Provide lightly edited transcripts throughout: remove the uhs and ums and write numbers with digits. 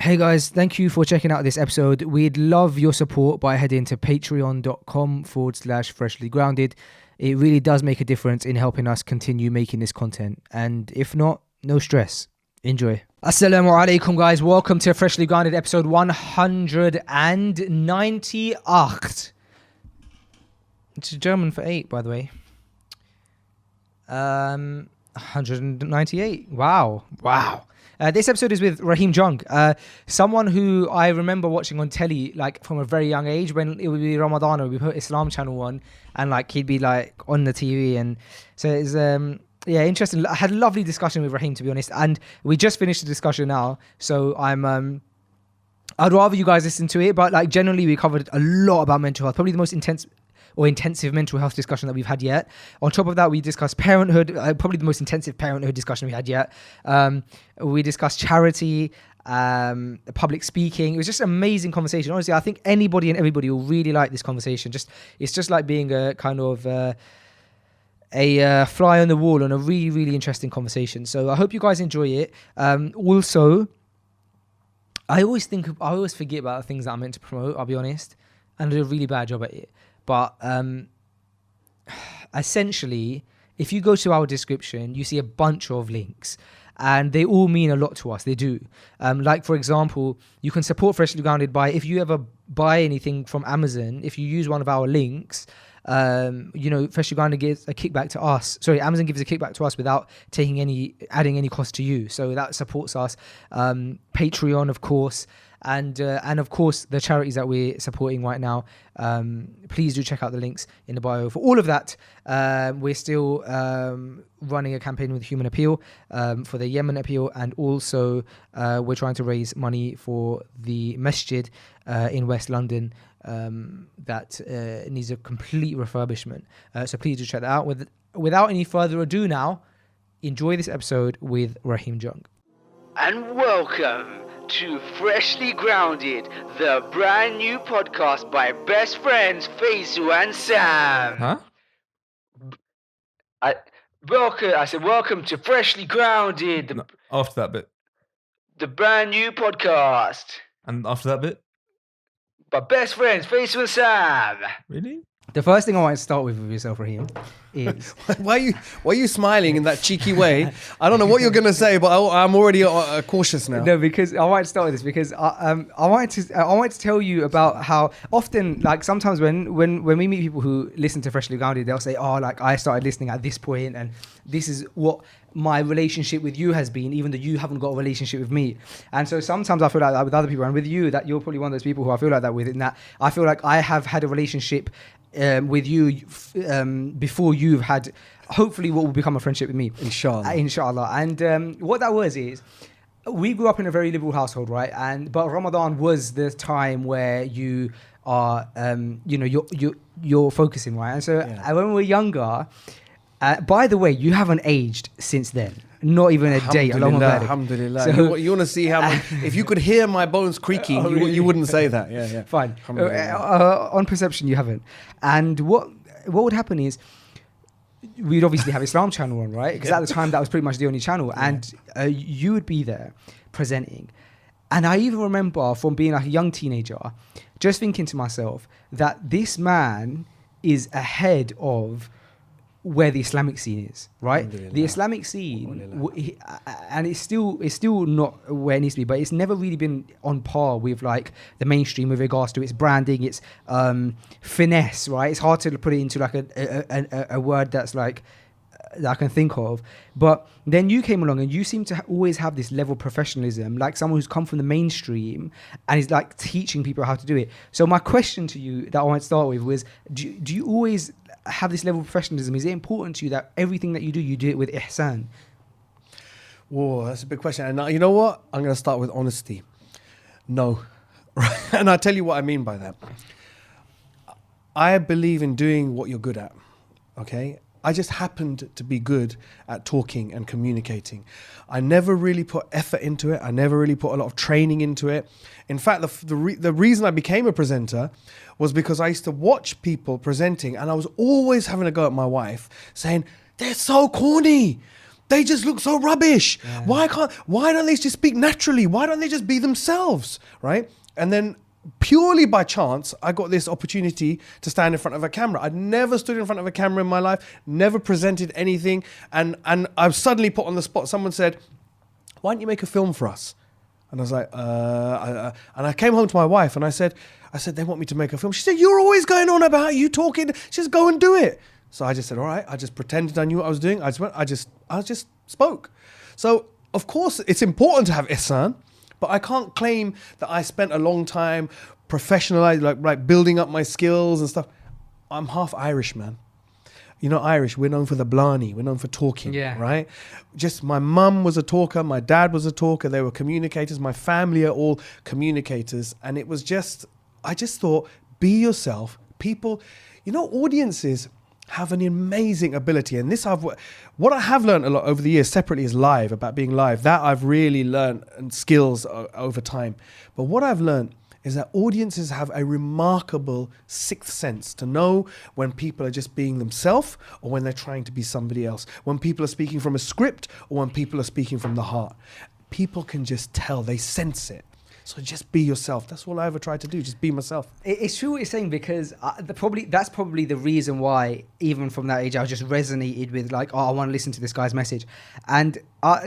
Hey guys, thank you for checking out this episode. We'd love your support by heading to patreon.com/freshly grounded. It really does make a difference in helping us continue making this content. And if not, no stress. Enjoy. Assalamu alaikum guys. Welcome to Freshly Grounded episode 198. It's German for 8, by the way. 198. Wow. This episode is with Rahim Jung, someone who I remember watching on telly like from a very young age when it would be Ramadan or we put Islam channel on and like he'd be like on the TV. And so it's interesting. I had a lovely discussion with Rahim, to be honest, and we just finished the discussion now. So I'd rather you guys listen to it, but like generally we covered a lot about mental health, probably the most intensive mental health discussion that we've had yet. On top of that, we discussed parenthood, probably the most intensive parenthood discussion we had yet. We discussed charity, public speaking. It was just an amazing conversation. Honestly, I think anybody and everybody will really like this conversation. It's just like being a kind of a fly on the wall on a really, really interesting conversation. So I hope you guys enjoy it. Also, I always forget about the things that I'm meant to promote, I'll be honest, and I do a really bad job at it. But essentially, if you go to our description, you see a bunch of links and they all mean a lot to us. They do. Like, for example, you can support Freshly Grounded by, if you ever buy anything from Amazon, if you use one of our links, Freshly Grounded gives a kickback to us. Sorry, Amazon gives a kickback to us without adding any cost to you. So that supports us. Patreon, of course. And of course, the charities that we're supporting right now, please do check out the links in the bio. For all of that, we're still running a campaign with Human Appeal for the Yemen Appeal, and also we're trying to raise money for the masjid in West London that needs a complete refurbishment. So please do check that out. Without any further ado now, enjoy this episode with Rahim Jung. And welcome to Freshly Grounded, the brand new podcast by best friends Faisal and Sam. Huh? I said welcome to Freshly Grounded, No, after that bit. the brand new podcast And after that bit? by best friends Faisal and Sam. Really? The first thing I want to start with yourself, Rahim, is... Why are you smiling in that cheeky way? I don't know what you're going to say, but I'm already cautious now. No, because I wanted to start with this because I wanted to tell you about how often, like sometimes when we meet people who listen to Freshly Grounded, they'll say, oh, like I started listening at this point and this is what my relationship with you has been, even though you haven't got a relationship with me. And so sometimes I feel like that with other people, and with you, that you're probably one of those people who I feel like that with, in that I feel like I have had a relationship with you before you've had hopefully what will become a friendship with me, inshallah. And what that was is, we grew up in a very liberal household, right? But Ramadan was the time where you are you're focusing, right? And so when we were younger, by the way, you haven't aged since then. Not even a day. Alhamdulillah. So, you want to see how if you could hear my bones creaking, you wouldn't say that. Yeah. Fine. On perception, you haven't. And what would happen is, we'd obviously have Islam channel on, right? Because at the time, that was pretty much the only channel. And you would be there presenting. And I even remember from being like a young teenager, just thinking to myself that this man is ahead of where the Islamic scene is, right? The Islamic scene, and it's still not where it needs to be, but it's never really been on par with like the mainstream with regards to its branding, its finesse, right? It's hard to put it into like a word that's like that I can think of. But then you came along and you seem to always have this level of professionalism, like someone who's come from the mainstream and is like teaching people how to do it. So my question to you that I want to start with was, do you always have this level of professionalism? Is it important to you that everything that you do it with ihsan? Whoa, that's a big question. And you know what? I'm going to start with honesty. No. And I'll tell you what I mean by that. I believe in doing what you're good at, okay? I just happened to be good at talking and communicating. I never really put effort into it. I never really put a lot of training into it. In fact, the reason I became a presenter was because I used to watch people presenting and I was always having a go at my wife saying, they're so corny. they just look so rubbish. Why don't they just speak naturally? Why don't they just be themselves, right? And then purely by chance, I got this opportunity to stand in front of a camera. I'd never stood in front of a camera in my life, never presented anything. And I was suddenly put on the spot. Someone said, why don't you make a film for us? And I was like, and I came home to my wife and I said, they want me to make a film. She said, you're always going on about you talking. Just go and do it. So I just said, all right. I just pretended I knew what I was doing. I just spoke. So of course it's important to have ihsan, but I can't claim that I spent a long time professionalizing, like building up my skills and stuff. I'm half Irish, man. You know, Irish, we're known for the blarney. We're known for talking, right? Just my mum was a talker. My dad was a talker. They were communicators. My family are all communicators. And it was just, I just thought, be yourself. People, you know, audiences have an amazing ability. And this, what I have learned a lot over the years separately is live, about being live. That I've really learned and skills over time. But what I've learned is that audiences have a remarkable sixth sense to know when people are just being themselves or when they're trying to be somebody else, when people are speaking from a script or when people are speaking from the heart. People can just tell, they sense it. So just be yourself. That's all I ever tried to do, just be myself. It's true what you're saying, because that's probably the reason why, even from that age, I just resonated with like, I want to listen to this guy's message. And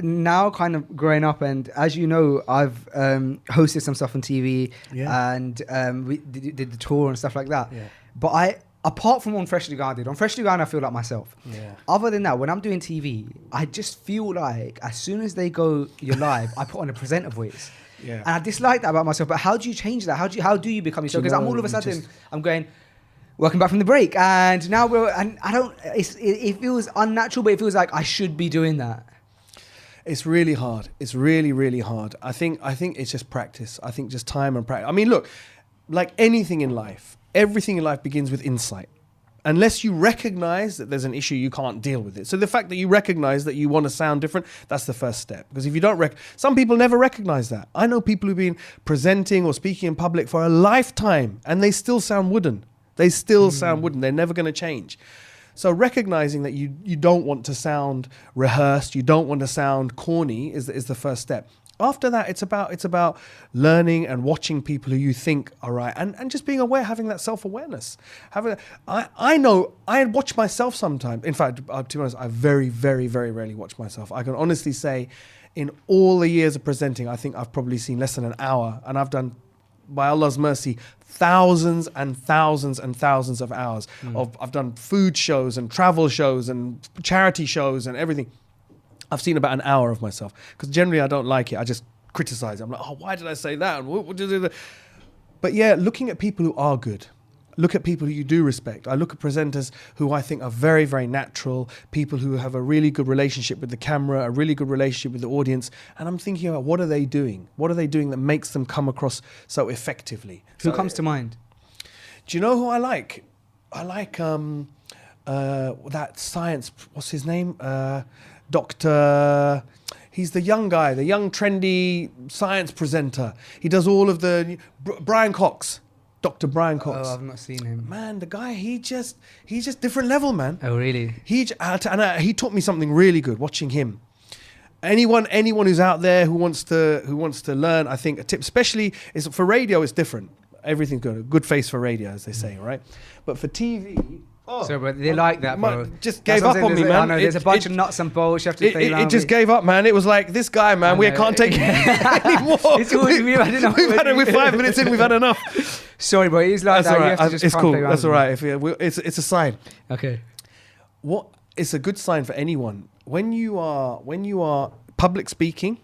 now kind of growing up, and as you know, I've hosted some stuff on TV and we did the tour and stuff like that. Yeah. But apart from on Freshly Grounded, I feel like myself. Yeah. Other than that, when I'm doing TV, I just feel like as soon as they go, you're live, I put on a presenter voice. Yeah. And I dislike that about myself. But how do you change that? How do you become yourself? Because I'm all of a sudden, I'm going, welcome back from the break. And now it feels unnatural, but it feels like I should be doing that. It's really hard. It's really, really hard. I think it's just practice. I think just time and practice. I mean, look, like anything in life, everything in life begins with insight. Unless you recognize that there's an issue, you can't deal with it. So the fact that you recognize that you want to sound different, that's the first step. Because if you don't some people never recognize that. I know people who've been presenting or speaking in public for a lifetime and they still sound wooden. They still sound wooden. They're never going to change. So recognizing that you don't want to sound rehearsed, you don't want to sound corny is the first step. After that, it's about learning and watching people who you think are right, and just being aware, having that self-awareness. I know I watch myself sometimes. In fact, to be honest, I very, very, very rarely watch myself. I can honestly say, in all the years of presenting, I think I've probably seen less than an hour, and I've done, by Allah's mercy, thousands and thousands and thousands of hours. I've done food shows and travel shows and charity shows and everything. I've seen about an hour of myself, because generally I don't like it. I just criticize. I'm like, oh, why did I say that? But yeah, looking at people who are good, look at people who you do respect. I look at presenters who I think are very, very natural, people who have a really good relationship with the camera, a really good relationship with the audience. And I'm thinking about, what are they doing? What are they doing that makes them come across so effectively? Who comes to mind? Do you know who I like? I like that science, what's his name? Dr. He's the young guy, the young trendy science presenter. He does all of the Brian Cox, Dr. Brian Cox. Oh, I've not seen him. Man, the guy, he's just different level, man. Oh, really? He taught me something really good watching him. Anyone who's out there who wants to learn, I think a tip, especially is for radio, it's different. Everything's good, a good face for radio, as they say, right? But for TV. Oh, so, bro, they like that, bro. Just gave up on me, man. I know, there's a bunch of nuts and bolts. You have to stay it just gave up, man. It was like, this guy, man, we can't take it anymore. We're 5 minutes in, we've had enough. Sorry, bro, it's like that's that. Right. It's cool. That's all right. It's a sign. Okay. It's a good sign for anyone. When you are public speaking,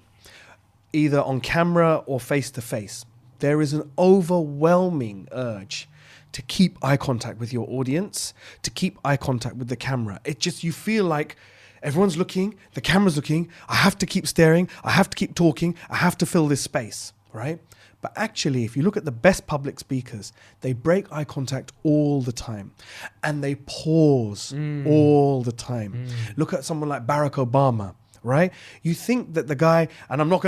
either on camera or face to face, there is an overwhelming urge to keep eye contact with your audience, to keep eye contact with the camera. You feel like everyone's looking, the camera's looking, I have to keep staring, I have to keep talking, I have to fill this space, right? But actually, if you look at the best public speakers, they break eye contact all the time, and they pause all the time. Look at someone like Barack Obama. Right? You think that the guy, and I'm not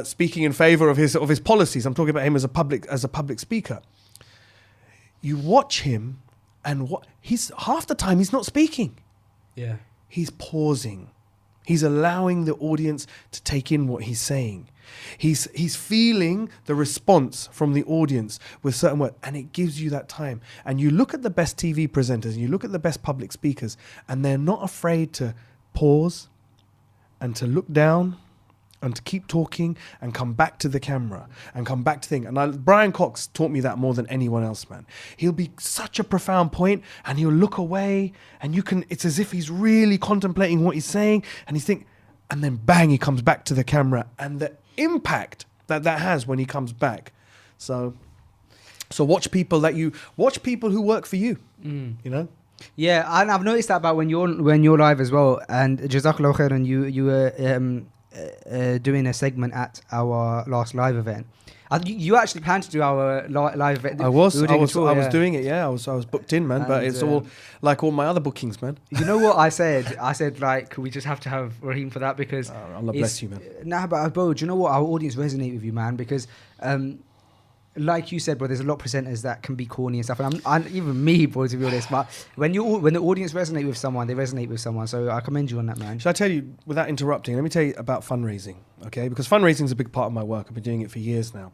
speaking in favor of his policies. I'm talking about him as a public speaker. You watch him, and he's half the time he's not speaking. Yeah. he's pausing. He's allowing the audience to take in what he's saying. He's feeling the response from the audience with certain words, and it gives you that time. And you look at the best TV presenters, and you look at the best public speakers, and they're not afraid to pause and to look down and to keep talking and come back to the camera and come back to things. And Brian Cox taught me that more than anyone else, man. He'll be such a profound point and he'll look away and it's as if he's really contemplating what he's saying and he's thinking, and then bang, he comes back to the camera, and the impact that has when he comes back. So watch people who work for you, you know? Yeah, and I've noticed that about when you're live as well. And Jazakallah khairan, you were doing a segment at our last live event. You actually planned to do our live event. I was doing it. Yeah, I was booked in, man. And but it's all like all my other bookings, man. You know what I said? I said like we just have to have Rahim for that because Allah bless you, man. Nah, but bro, do you know what? Our audience resonate with you, man, because. Like you said, bro, there's a lot of presenters that can be corny and stuff, and even me, bro, to be honest. But when the audience resonate with someone, they resonate with someone. So I commend you on that, man. Should I tell you, without interrupting, let me tell you about fundraising, okay? Because fundraising is a big part of my work. I've been doing it for years now.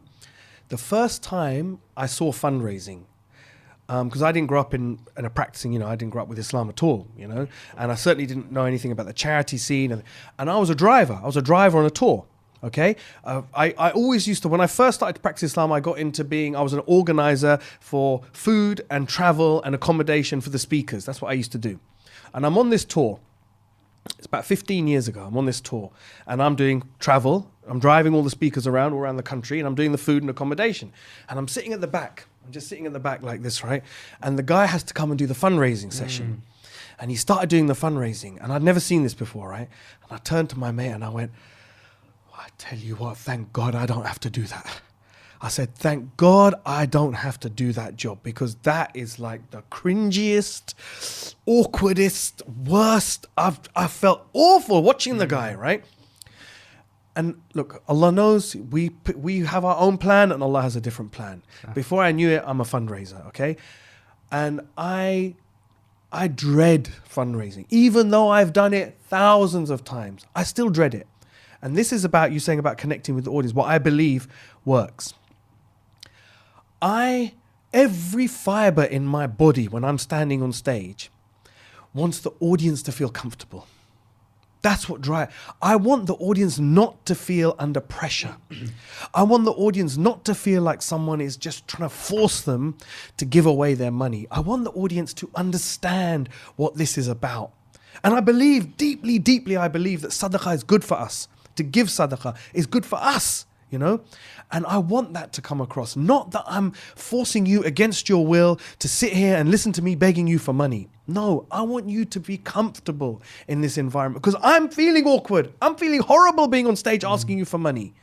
The first time I saw fundraising, because I didn't grow up in a practicing, I didn't grow up with Islam at all, and I certainly didn't know anything about the charity scene. And I was a driver. I was a driver on a tour. Okay, I always used to, when I first started to practice Islam, I was an organizer for food and travel and accommodation for the speakers. That's what I used to do. And I'm on this tour. It's about 15 years ago. I'm on this tour and I'm doing travel. I'm driving all the speakers around all around the country, and I'm doing the food and accommodation. And I'm sitting at the back. I'm just sitting at the back like this, right? And the guy has to come and do the fundraising session. And he started doing the fundraising, and I'd never seen this before, right? And I turned to my mate and I went, I tell you what, thank God I don't have to do that. I said, thank God I don't have to do that job, because that is like the cringiest, awkwardest, worst. I felt awful watching the guy, right? And look, Allah knows we have our own plan and Allah has a different plan. Before I knew it, I'm a fundraiser, okay? And I dread fundraising. Even though I've done it thousands of times, I still dread it. And this is about you saying about connecting with the audience, what I believe works. Every fiber in my body when I'm standing on stage wants the audience to feel comfortable. That's what drives. I want the audience not to feel under pressure. I want the audience not to feel like someone is just trying to force them to give away their money. I want the audience to understand what this is about. And I believe, deeply, deeply, I believe that sadaqah is good for us. To give sadaqah is good for us, and I want that to come across. Not that I'm forcing you against your will to sit here and listen to me begging you for money. No, I want you to be comfortable in this environment, because I'm feeling awkward. I'm feeling horrible being on stage asking you for money.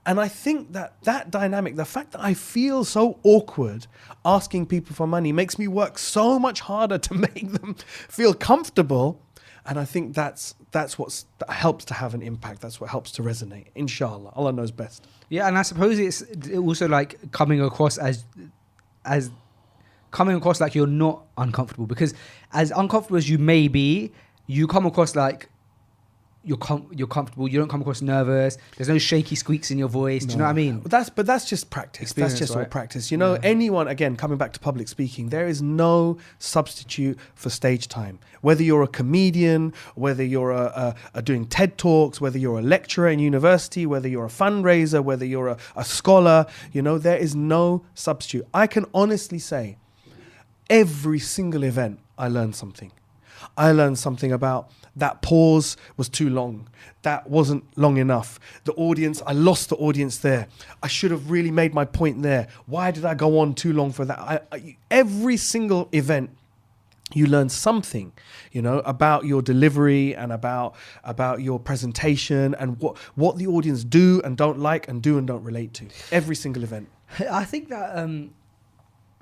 And I think that dynamic, the fact that I feel so awkward asking people for money, makes me work so much harder to make them feel comfortable. And I think that's what helps to have an impact. That's what helps to resonate. Inshallah, Allah knows best. Yeah, and I suppose it's also like coming across as coming across like you're not uncomfortable, because as uncomfortable as you may be, you come across like you're comfortable. You don't come across nervous. There's no shaky squeaks in your voice. Do you know what I mean? But that's just practice. Experience, that's just right? all practice. Anyone, again, coming back to public speaking, there is no substitute for stage time. Whether you're a comedian, whether you're doing TED Talks, whether you're a lecturer in university, whether you're a fundraiser, whether you're a scholar, there is no substitute. I can honestly say, every single event, I learned something. I learned something about that pause was too long. That wasn't long enough. The audience, I lost the audience there. I should have really made my point there. Why did I go on too long for that? Every single event, you learn something, about your delivery and about your presentation and what the audience do and don't like and do and don't relate to. Every single event. I think that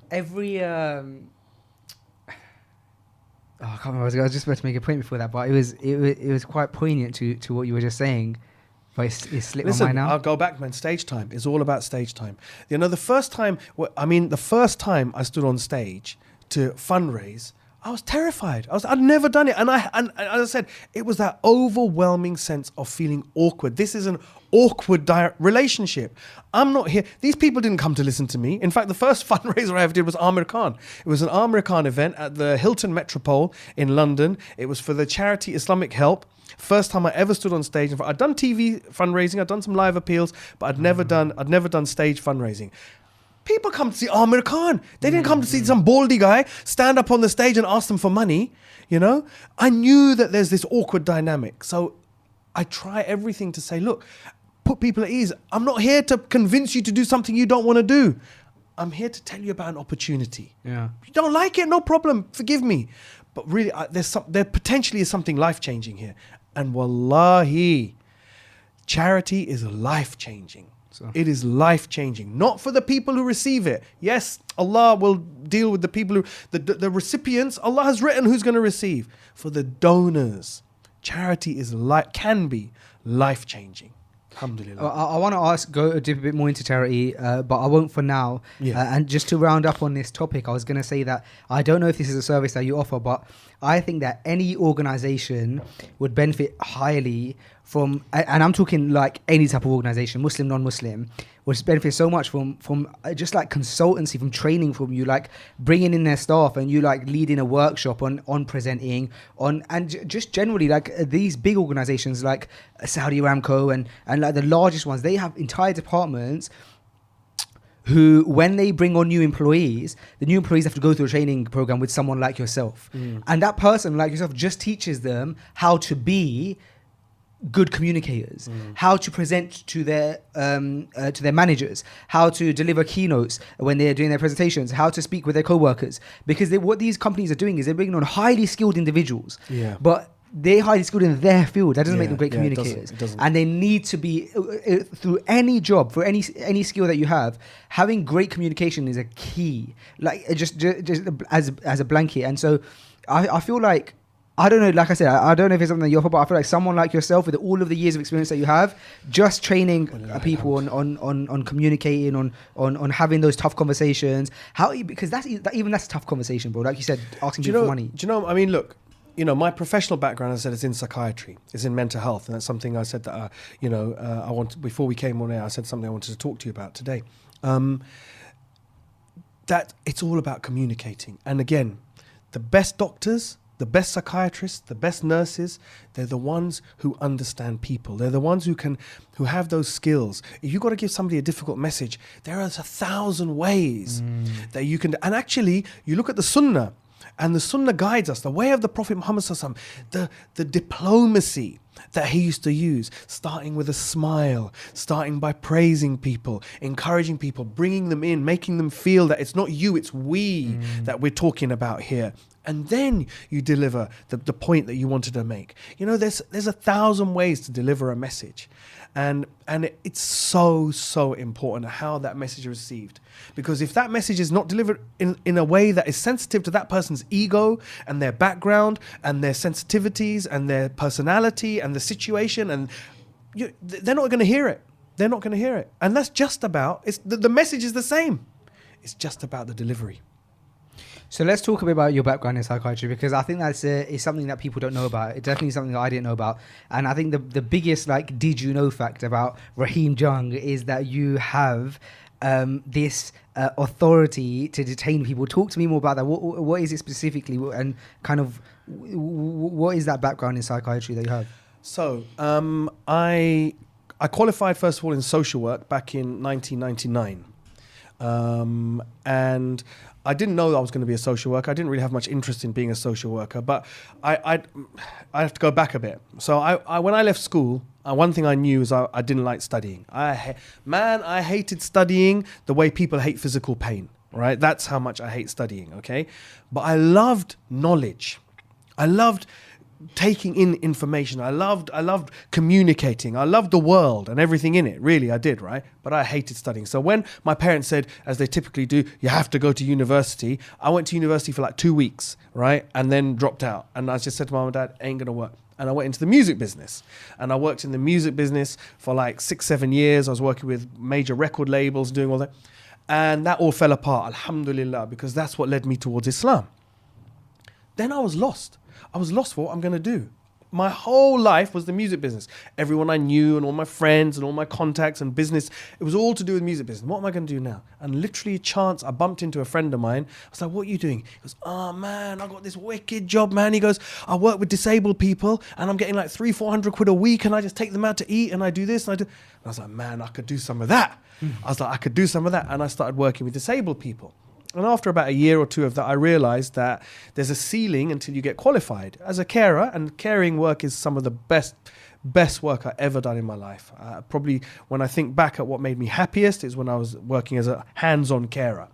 every... I can't remember. I was just about to make a point before that, but it was quite poignant to what you were just saying. But it slipped my mind now. I'll go back, man. Stage time. It's all about stage time. The first time I stood on stage to fundraise, I was terrified. I'd never done it. And as I said, it was that overwhelming sense of feeling awkward. This is an awkward relationship. I'm not here. These people didn't come to listen to me. In fact, the first fundraiser I ever did was Amir Khan. It was an Amir Khan event at the Hilton Metropole in London. It was for the charity Islamic Help. First time I ever stood on stage. I'd done TV fundraising, I'd done some live appeals, but I'd never done stage fundraising. People come to see Amir Khan. They didn't come to see some baldy guy stand up on the stage and ask them for money. You know, I knew that there's this awkward dynamic. So I try everything to say, look, put people at ease. I'm not here to convince you to do something you don't want to do. I'm here to tell you about an opportunity. Yeah. If you don't like it, no problem. Forgive me. But really, there potentially is something life-changing here. And wallahi, charity is life-changing. So. It is life-changing. Not for the people who receive it. Yes, Allah will deal with the people who, the recipients, Allah has written who's going to receive. For the donors, charity can be life-changing. Alhamdulillah. I want to go dip a bit more into charity, but I won't for now. Yeah. And just to round up on this topic, I was going to say that I don't know if this is a service that you offer, but I think that any organization would benefit highly from, and I'm talking like any type of organization, Muslim, non-Muslim, would benefit so much from just like consultancy, from training from you, like bringing in their staff and you like leading a workshop on presenting and just generally like these big organizations like Saudi Aramco and like the largest ones, they have entire departments who, when they bring on new employees, the new employees have to go through a training program with someone like yourself. And that person like yourself just teaches them how to be good communicators, how to present to their managers, how to deliver keynotes when they're doing their presentations, how to speak with their co-workers. Because what these companies are doing is they're bringing on highly skilled individuals, but they're highly skilled in their field. That doesn't make them great communicators. It doesn't. And they need to be, through any job, for any skill that you have, having great communication is a key, like just as a blanket. And so I feel like, I don't know, like I said, I don't know if it's something that you offer, but I feel like someone like yourself with all of the years of experience that you have, just training people on communicating, on having those tough conversations, because that's a tough conversation, bro. Like you said, asking people for money. Do you know, I mean, look, you know, my professional background, as I said, is in psychiatry, is in mental health. And that's something I said that, I want, before we came on air, I said something I wanted to talk to you about today. That it's all about communicating. And again, the best doctors, the best psychiatrists, the best nurses, they're the ones who understand people. They're the ones who have those skills. If you've got to give somebody a difficult message, there are 1,000 ways that you can. And actually, you look at the Sunnah, and the Sunnah guides us, the way of the Prophet Muhammad Sallallahu Alaihi Wasallam, the diplomacy that he used to use, starting with a smile, starting by praising people, encouraging people, bringing them in, making them feel that it's not you, it's we that we're talking about here. And then you deliver the point that you wanted to make. You know, there's 1,000 ways to deliver a message. And it's so important how that message is received. Because if that message is not delivered in a way that is sensitive to that person's ego and their background and their sensitivities and their personality and the situation, and they're not going to hear it. They're not going to hear it. And that's just about, the message is the same. It's just about the delivery. So let's talk a bit about your background in psychiatry, because I think that's is something that people don't know about. It's definitely something that I didn't know about. And I think the biggest like did you know fact about Rahim Jung is that you have this authority to detain people. Talk to me more about that. What is it specifically, and kind of what is that background in psychiatry that you have? So I qualified first of all in social work back in 1999, and I didn't know I was going to be a social worker. I didn't really have much interest in being a social worker, but I have to go back a bit. So when I left school, one thing I knew is I didn't like studying. I hated studying the way people hate physical pain, right? That's how much I hate studying, okay? But I loved knowledge. I loved taking in information. I loved communicating. I loved the world and everything in it. Really, I did, right? But I hated studying. So when my parents said, as they typically do, you have to go to university, I went to university for like 2 weeks, right? And then dropped out. And I just said to mom and dad, ain't going to work. And I went into the music business. And I worked in the music business for like 6-7 years. I was working with major record labels, doing all that. And that all fell apart, alhamdulillah, because that's what led me towards Islam. then I was lost. I was lost for what I'm going to do. My whole life was the music business. Everyone I knew and all my friends and all my contacts and business, it was all to do with music business. What am I going to do now? And literally a chance, I bumped into a friend of mine. I was like, what are you doing? He goes, oh man, I got this wicked job, man. He goes, I work with disabled people and I'm getting like 300-400 quid a week and I just take them out to eat and I do this and I do. And I was like, man, I could do some of that. I was like, I could do some of that. And I started working with disabled people. And after about a year or two of that, I realized that there's a ceiling until you get qualified as a carer, and caring work is some of the best work I've ever done in my life. Probably when I think back at what made me happiest is when I was working as a hands-on carer.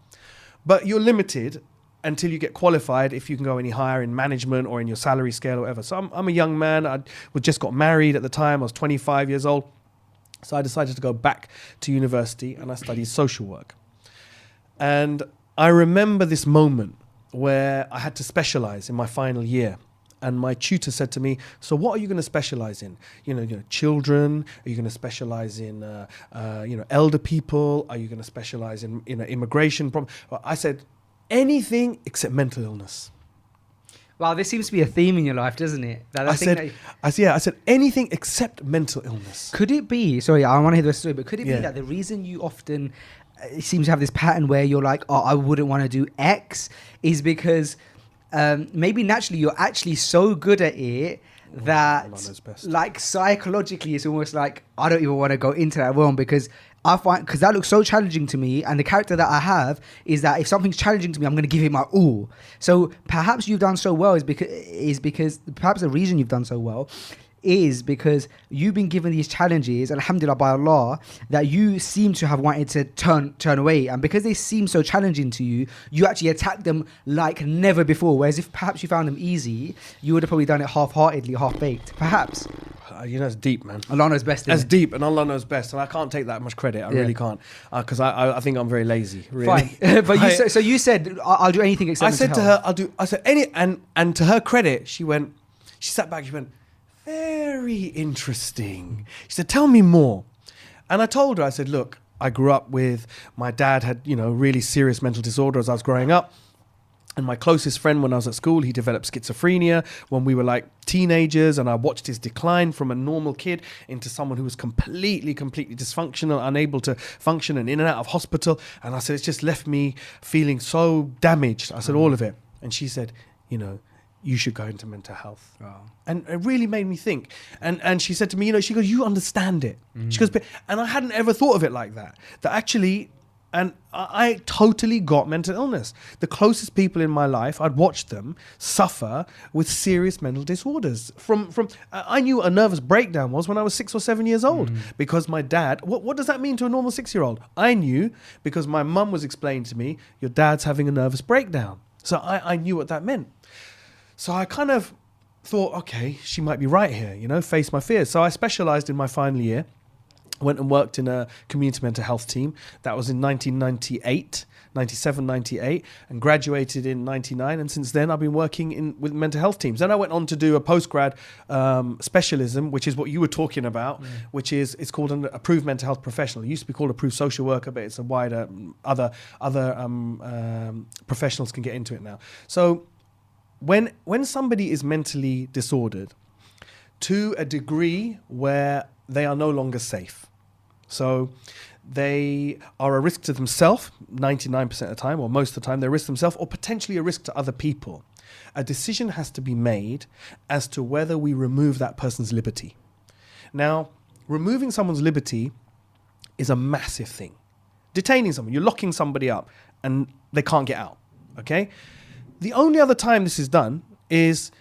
But you're limited until you get qualified if you can go any higher in management or in your salary scale or whatever. So I'm a young man. I just got married at the time. I was 25 years old. So I decided to go back to university and I studied social work. And I remember this moment where I had to specialize in my final year. And my tutor said to me, so what are you going to specialize in? Children? Are you going to specialize in, elder people? Are you going to specialize in, immigration? Well, I said, anything except mental illness. Wow, this seems to be a theme in your life, doesn't it? I said anything except mental illness. Could it be, sorry, I want to hear the story, but could it be Yeah. that the reason you often seem to have this pattern where you're like, oh, I wouldn't want to do X, is because maybe naturally you're actually so good at it that Allah knows best. like psychologically it's almost like I don't even want to go into that realm because that looks so challenging to me, and the character that I have is that if something's challenging to me, I'm going to give it my all. So perhaps you've done so well is because perhaps the reason you've done so well is because you've been given these challenges, alhamdulillah, by Allah, that you seem to have wanted to turn away, and because they seem so challenging to you, you actually attack them like never before, whereas if perhaps you found them easy, you would have probably done it half-heartedly, half-baked, perhaps. It's deep, man. Allah knows best. That's deep, and Allah knows best, and I can't take that much credit. I really can't, because I think I'm very lazy. Really. Fine, but you said I'll do anything except. I said to her, I said any, and to her credit, she sat back, she went, very interesting. She said, tell me more. And I told her, I said, look, I grew up with, my dad had, really serious mental disorder as I was growing up. And my closest friend when I was at school, he developed schizophrenia when we were like teenagers, and I watched his decline from a normal kid into someone who was completely dysfunctional, unable to function and in and out of hospital. And I said, it's just left me feeling so damaged. I said, all of it. And she said, you should go into mental health. Wow. And it really made me think. And she said to me, she goes, you understand it. She goes, and I hadn't ever thought of it like that. That actually, and I totally got mental illness. The closest people in my life, I'd watched them suffer with serious mental disorders. I knew what a nervous breakdown was when I was 6 or 7 years old, because my dad, what does that mean to a normal 6-year-old? I knew because my mum was explaining to me, your dad's having a nervous breakdown. So I knew what that meant. So I kind of thought, okay, she might be right here, face my fears. So I specialized in my final year, went and worked in a community mental health team. That was in 97, 98, and graduated in 99. And since then, I've been working with mental health teams. Then I went on to do a postgrad specialism, which is what you were talking about, which is, it's called an approved mental health professional. It used to be called approved social worker, but it's a wider, other professionals can get into it now. So when somebody is mentally disordered to a degree where they are no longer safe, so they are a risk to themselves 99% of the time, or most of the time, they're a risk to themselves or potentially a risk to other people. A decision has to be made as to whether we remove that person's liberty. Now, removing someone's liberty is a massive thing. Detaining someone, you're locking somebody up and they can't get out, okay? The only other time this is done is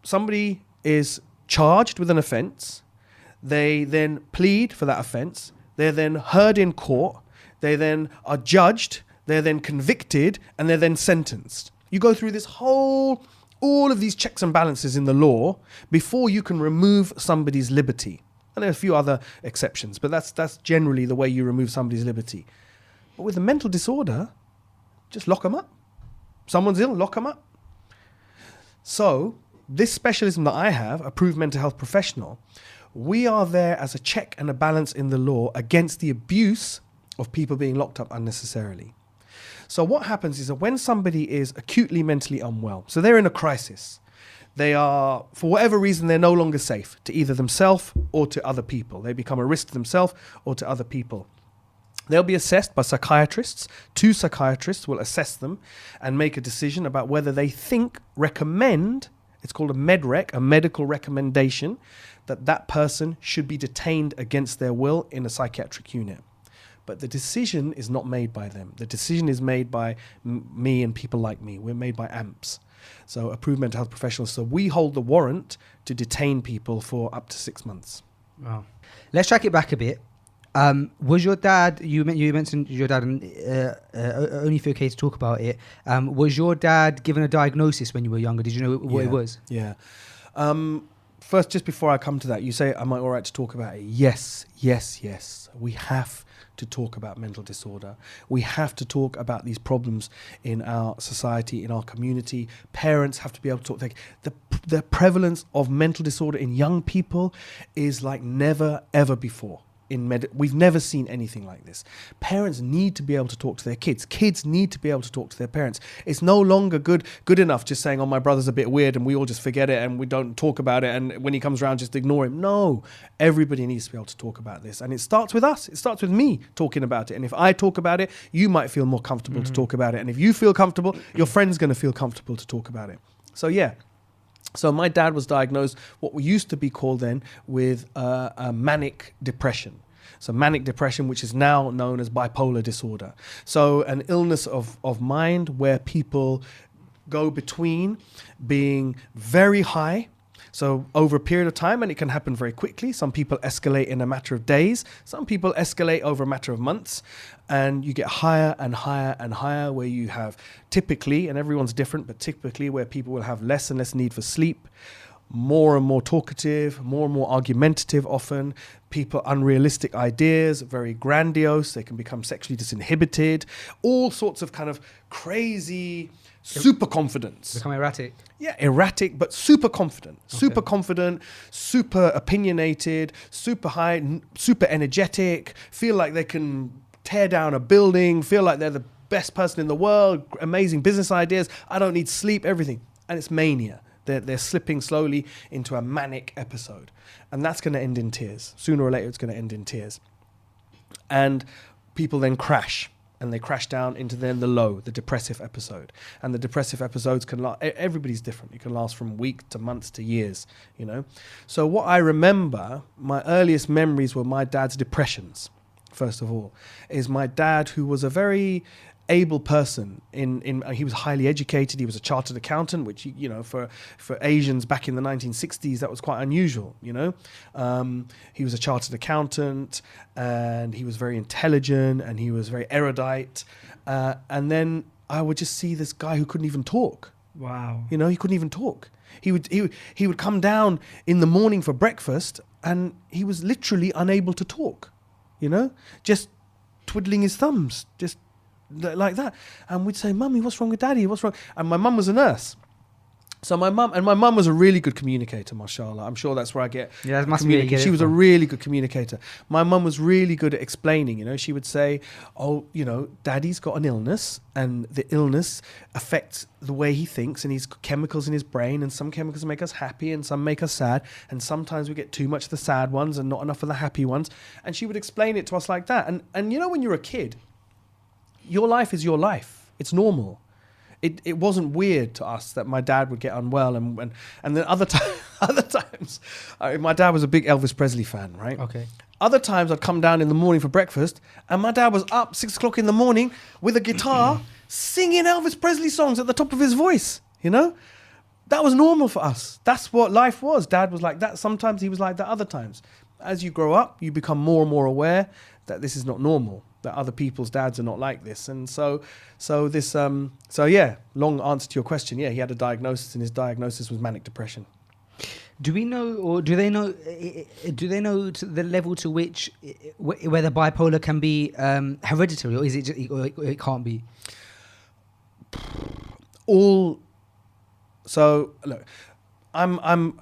somebody is charged with an offence, they then plead for that offence, they're then heard in court, they then are judged, they're then convicted, and they're then sentenced. You go through this all of these checks and balances in the law before you can remove somebody's liberty. And there are a few other exceptions, but that's generally the way you remove somebody's liberty. But with a mental disorder, just lock them up. Someone's ill, lock them up. So this specialism that I have, approved mental health professional, we are there as a check and a balance in the law against the abuse of people being locked up unnecessarily. So what happens is that when somebody is acutely mentally unwell, so they're in a crisis, they are, for whatever reason, they're no longer safe to either themselves or to other people. They become a risk to themselves or to other people. They'll be assessed by psychiatrists. 2 psychiatrists will assess them and make a decision about whether they recommend, it's called a medrec, a medical recommendation, that person should be detained against their will in a psychiatric unit. But the decision is not made by them. The decision is made by me and people like me. We're made by AMPs, so approved mental health professionals. So we hold the warrant to detain people for up to 6 months. Wow. Let's track it back a bit. Was your dad, you mentioned your dad, and only if you're okay to talk about it, was your dad given a diagnosis when you were younger? Did you know what it was? Yeah. First, just before I come to that, you say, am I all right to talk about it? Yes. We have to talk about mental disorder. We have to talk about these problems in our society, in our community. Parents have to be able to talk. The prevalence of mental disorder in young people is like never, ever before. We've never seen anything like this. Parents need to be able to talk to their kids. Kids need to be able to talk to their parents. It's no longer good enough just saying, oh, my brother's a bit weird, and we all just forget it and we don't talk about it, and when he comes around, just ignore him. No, everybody needs to be able to talk about this. And it starts with us. It starts with me talking about it. And if I talk about it, you might feel more comfortable to talk about it. And if you feel comfortable, your friend's going to feel comfortable to talk about it. So yeah. So my dad was diagnosed what we used to be called then with a manic depression. So manic depression, which is now known as bipolar disorder. So an illness of mind where people go between being very high, so over a period of time, and it can happen very quickly. Some people escalate in a matter of days. Some people escalate over a matter of months. And you get higher and higher and higher, where you have typically, and everyone's different, but typically where people will have less and less need for sleep, more and more talkative, more and more argumentative often, people unrealistic ideas, very grandiose, they can become sexually disinhibited, all sorts of kind of crazy super confidence. Become erratic. Yeah, erratic, but super confident. Okay. Super confident, super opinionated, super high, super energetic, feel like they can tear down a building, feel like they're the best person in the world, amazing business ideas, I don't need sleep, everything. And it's mania. They're slipping slowly into a manic episode. And that's going to end in tears. Sooner or later, it's going to end in tears. And people then crash. And they crash down into then the low, the depressive episode. And the depressive episodes can last, everybody's different. It can last from weeks to months to years, you know. So what I remember, my earliest memories were my dad's depressions, first of all. Is my dad, who was a very able person, he was highly educated, he was a chartered accountant, which, you know, for Asians back in the 1960s, that was quite unusual, you know. He was a chartered accountant, and he was very intelligent, and he was very erudite, and then I would just see this guy who couldn't even talk. Wow. You know, he couldn't even talk. He would come down in the morning for breakfast, and he was literally unable to talk, you know, just twiddling his thumbs, just like that. And we'd say, Mummy, what's wrong with Daddy? What's wrong? And my mum was a nurse. So my mum was a really good communicator, mashallah. I'm sure that's where I get. Yeah, that must be. She was a really good communicator. My mum was really good at explaining. You know, she would say, "Oh, you know, Daddy's got an illness, and the illness affects the way he thinks, and he's got chemicals in his brain, and some chemicals make us happy, and some make us sad, and sometimes we get too much of the sad ones and not enough of the happy ones." And she would explain it to us like that. And you know, when you're a kid, your life is your life. It's normal. It wasn't weird to us that my dad would get unwell, and then other times, my dad was a big Elvis Presley fan, right? Okay. Other times I'd come down in the morning for breakfast, and my dad was up 6 o'clock in the morning with a guitar singing Elvis Presley songs at the top of his voice. You know, that was normal for us. That's what life was. Dad was like that. Sometimes he was like that. Other times, as you grow up, you become more and more aware that this is not normal, that other people's dads are not like this. And so yeah, long answer to your question. Yeah, he had a diagnosis, and his diagnosis was manic depression. Do we know, or do they know to the level to which whether bipolar can be hereditary, or is it or it can't be? So look, I'm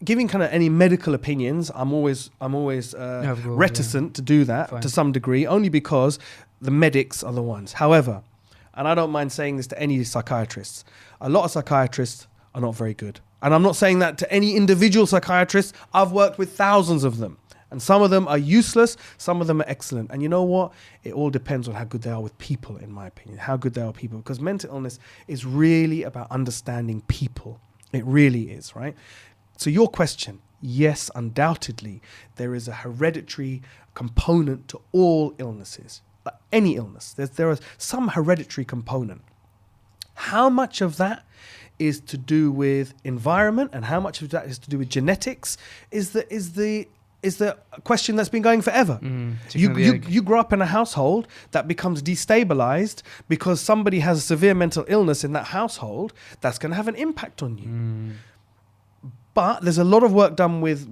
giving kind of any medical opinions. I'm always reticent to do that to some degree, only because the medics are the ones. However, and I don't mind saying this to any psychiatrists, a lot of psychiatrists are not very good. And I'm not saying that to any individual psychiatrist. I've worked with thousands of them. And some of them are useless, some of them are excellent. And you know what? It all depends on how good they are with people, in my opinion, how good they are with people. Because mental illness is really about understanding people. It really is, right? So your question, yes, undoubtedly, there is a hereditary component to all illnesses, like any illness. There is some hereditary component. How much of that is to do with environment and how much of that is to do with genetics is the question that's been going forever. You grow up in a household that becomes destabilized because somebody has a severe mental illness in that household. That's going to have an impact on you. But there's a lot of work done with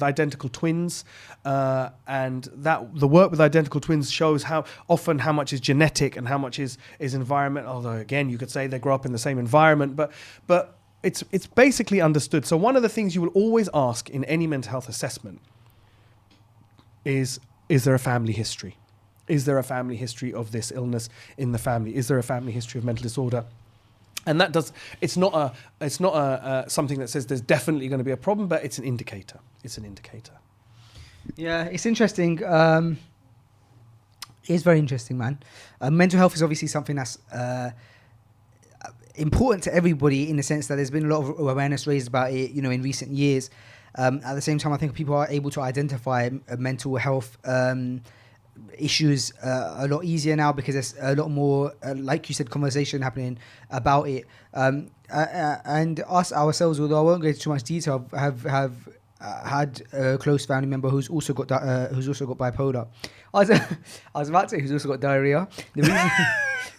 identical twins, and that the work with identical twins shows how much is genetic and how much is environment. Although again, you could say they grow up in the same environment, but it's basically understood. So one of the things you will always ask in any mental health assessment is there a family history? Is there a family history of this illness in the family? Is there a family history of mental disorder? And it's not something that says there's definitely going to be a problem, but it's an indicator. It's an indicator. Yeah, it's interesting. It's very interesting, man. Mental health is obviously something that's important to everybody in the sense that there's been a lot of awareness raised about it, in recent years. At the same time, I think people are able to identify mental health issues a lot easier now because there's a lot more, like you said, conversation happening about it. And us ourselves, although I won't go into too much detail, have had a close family member who's also got bipolar. I was about to say who's also got diarrhea. The reason,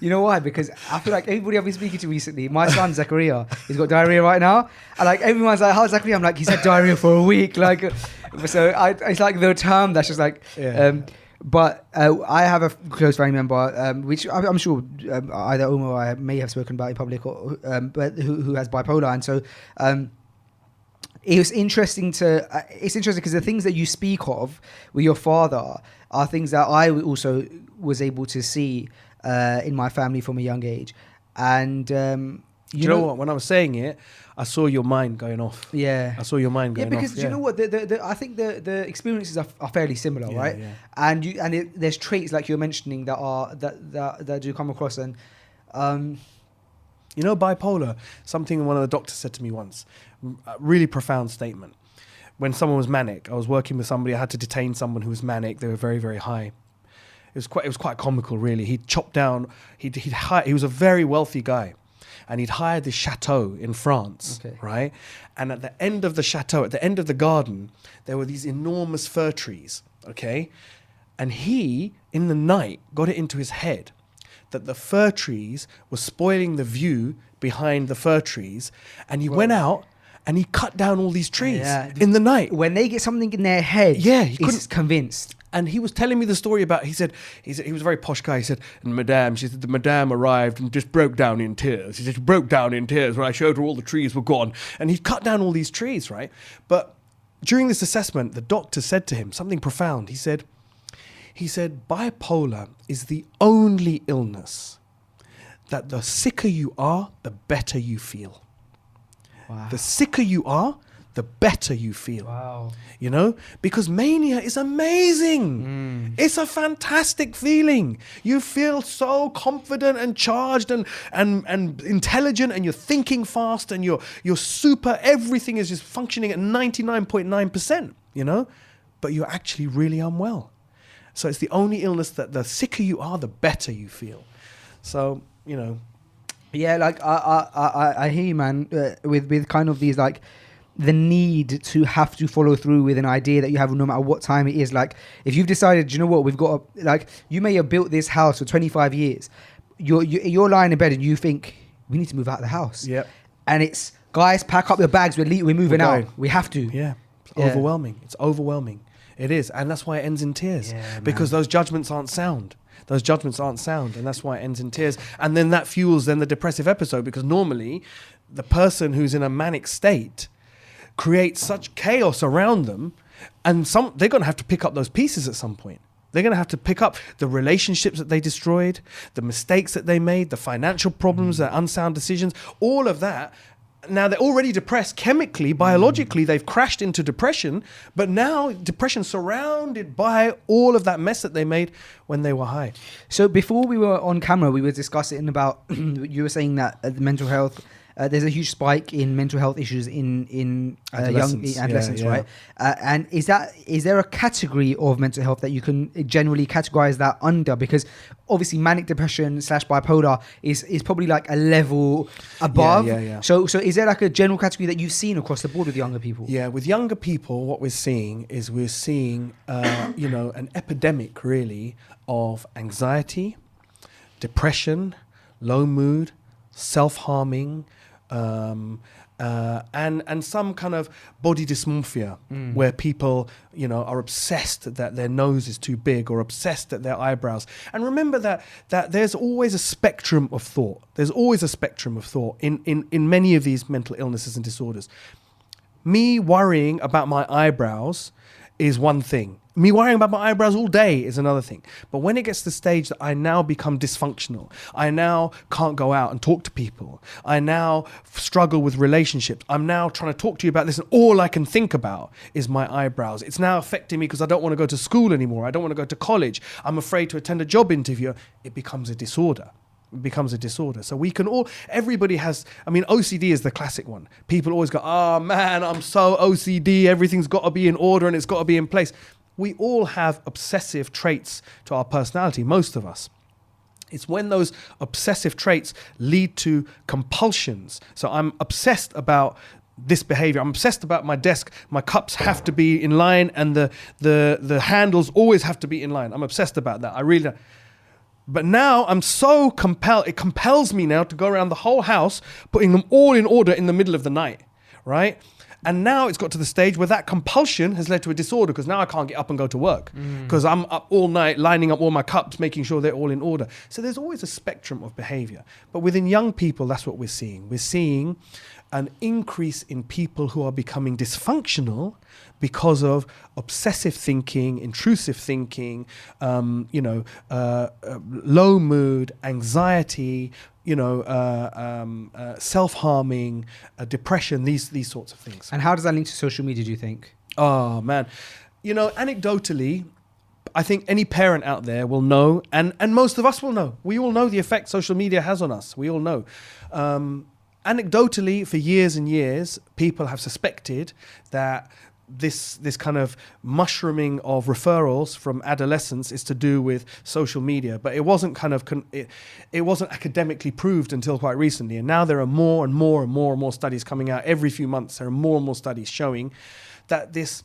you know why? Because I feel like everybody I've been speaking to recently, my son Zachariah, he's got diarrhea right now, and like everyone's like, "How's Zachariah?" I'm like, "He's had diarrhea for a week." Like, so it's like the term that's just like. Yeah. But I have a close family member, which I'm sure either Omar or I may have spoken about in public, or, but who has bipolar, and so it was interesting it's interesting because the things that you speak of with your father are things that I also was able to see in my family from a young age, and you know what? When I was saying it, I saw your mind going off. Yeah. I saw your mind going off. Yeah, because you know what? I think the experiences are fairly similar, right? Yeah. And there's traits like you're mentioning that do come across, and bipolar. Something one of the doctors said to me once. A really profound statement. When someone was manic, I was working with somebody. I had to detain someone who was manic. They were very, very high. It was quite comical, really. He chopped down. He was a very wealthy guy. And he'd hired this chateau in France, right? And at the end of the chateau, at the end of the garden, there were these enormous fir trees, okay? And he, in the night, got it into his head that the fir trees were spoiling the view behind the fir trees. And he went out and he cut down all these trees in the night. When they get something in their head, he's convinced. And he was telling me the story about, he said, he was a very posh guy. He said, she said, the madame arrived and just broke down in tears. He said, she broke down in tears when I showed her all the trees were gone. And he cut down all these trees, right? But during this assessment, the doctor said to him something profound. He said, bipolar is the only illness that the sicker you are, the better you feel. Wow. The sicker you are, the better you feel. Wow. Because mania is amazing. It's a fantastic feeling. You feel so confident and charged and intelligent, and you're thinking fast, and you're super, everything is just functioning at 99.9%, but you're actually really unwell. So it's the only illness that the sicker you are, the better you feel. So, Yeah, like I hear you, man, with kind of these like the need to have to follow through with an idea that you have no matter what time it is. Like if you've decided, we've got you may have built this house for 25 years. You're lying in bed and you think we need to move out of the house. Yep. And it's guys, pack up the bags. We're moving out. We have to. Yeah. It's overwhelming. It's overwhelming. It is. And that's why it ends in tears. Yeah, because those judgments aren't sound. And that's why it ends in tears. And then that fuels the depressive episode, because normally the person who's in a manic state creates such chaos around them, and they're going to have to pick up those pieces at some point. They're going to have to pick up the relationships that they destroyed, the mistakes that they made, the financial problems, the unsound decisions, all of that. Now they're already depressed chemically, biologically, they've crashed into depression, but now depression surrounded by all of that mess that they made when they were high. So before we were on camera, we were discussing about, you were saying that the mental health, there's a huge spike in mental health issues in young adolescents, Yeah. right? And is there a category of mental health that you can generally categorize that under? Because obviously manic depression / bipolar is probably like a level above. Yeah. So is there like a general category that you've seen across the board with younger people? Yeah, with younger people, what we're seeing, an epidemic really of anxiety, depression, low mood, self-harming, and some kind of body dysmorphia where people, are obsessed that their nose is too big or obsessed that their eyebrows. And remember that there's always a spectrum of thought. There's always a spectrum of thought in many of these mental illnesses and disorders. Me worrying about my eyebrows is one thing. Me worrying about my eyebrows all day is another thing. But when it gets to the stage that I now become dysfunctional, I now can't go out and talk to people, I now struggle with relationships, I'm now trying to talk to you about this and all I can think about is my eyebrows. It's now affecting me because I don't want to go to school anymore. I don't want to go to college. I'm afraid to attend a job interview. It becomes a disorder. So we can everybody has, OCD is the classic one. People always go, oh man, I'm so OCD. Everything's got to be in order and it's got to be in place. We all have obsessive traits to our personality, most of us. It's when those obsessive traits lead to compulsions. So I'm obsessed about this behavior. I'm obsessed about my desk. My cups have to be in line and the handles always have to be in line. I'm obsessed about that. But now I'm so compelled, it compels me now to go around the whole house, putting them all in order in the middle of the night, right? And now it's got to the stage where that compulsion has led to a disorder because now I can't get up and go to work because I'm up all night lining up all my cups, making sure they're all in order. So there's always a spectrum of behavior. But within young people, that's what we're seeing. We're seeing an increase in people who are becoming dysfunctional because of obsessive thinking, intrusive thinking, low mood, anxiety, self-harming, depression, these sorts of things. And how does that link to social media, do you think? Oh, man. Anecdotally, I think any parent out there will know, and most of us will know. We all know the effect social media has on us. We all know. Anecdotally, for years and years, people have suspected that this kind of mushrooming of referrals from adolescents is to do with social media, but it wasn't it wasn't academically proved until quite recently. And now there are more and more studies coming out every few months. There are more and more studies showing that this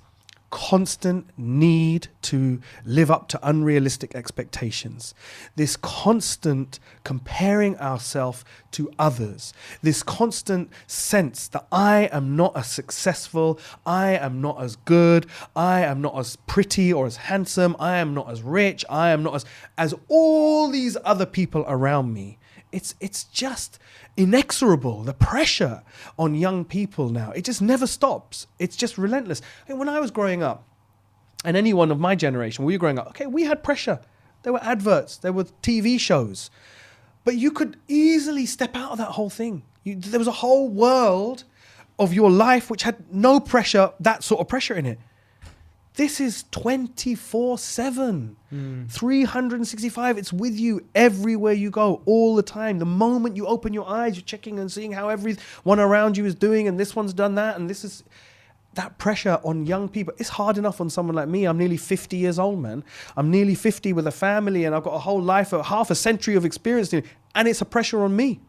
constant need to live up to unrealistic expectations, this constant comparing ourselves to others, this constant sense that I am not as successful, I am not as good, I am not as pretty or as handsome, I am not as rich, I am not as all these other people around me. It's just inexorable, the pressure on young people now. It just never stops. It's just relentless. And when I was growing up, and anyone of my generation, we were growing up, okay, we had pressure. There were adverts, there were TV shows. But you could easily step out of that whole thing. There was a whole world of your life which had no pressure, that sort of pressure in it. This is 24/7, 365. It's with you everywhere you go, all the time. The moment you open your eyes, you're checking and seeing how everyone around you is doing, and this one's done that, and this is that pressure on young people. It's hard enough on someone like me. I'm nearly 50 years old, man. I'm nearly 50 with a family, and I've got a whole life, half a century of experience, and it's a pressure on me.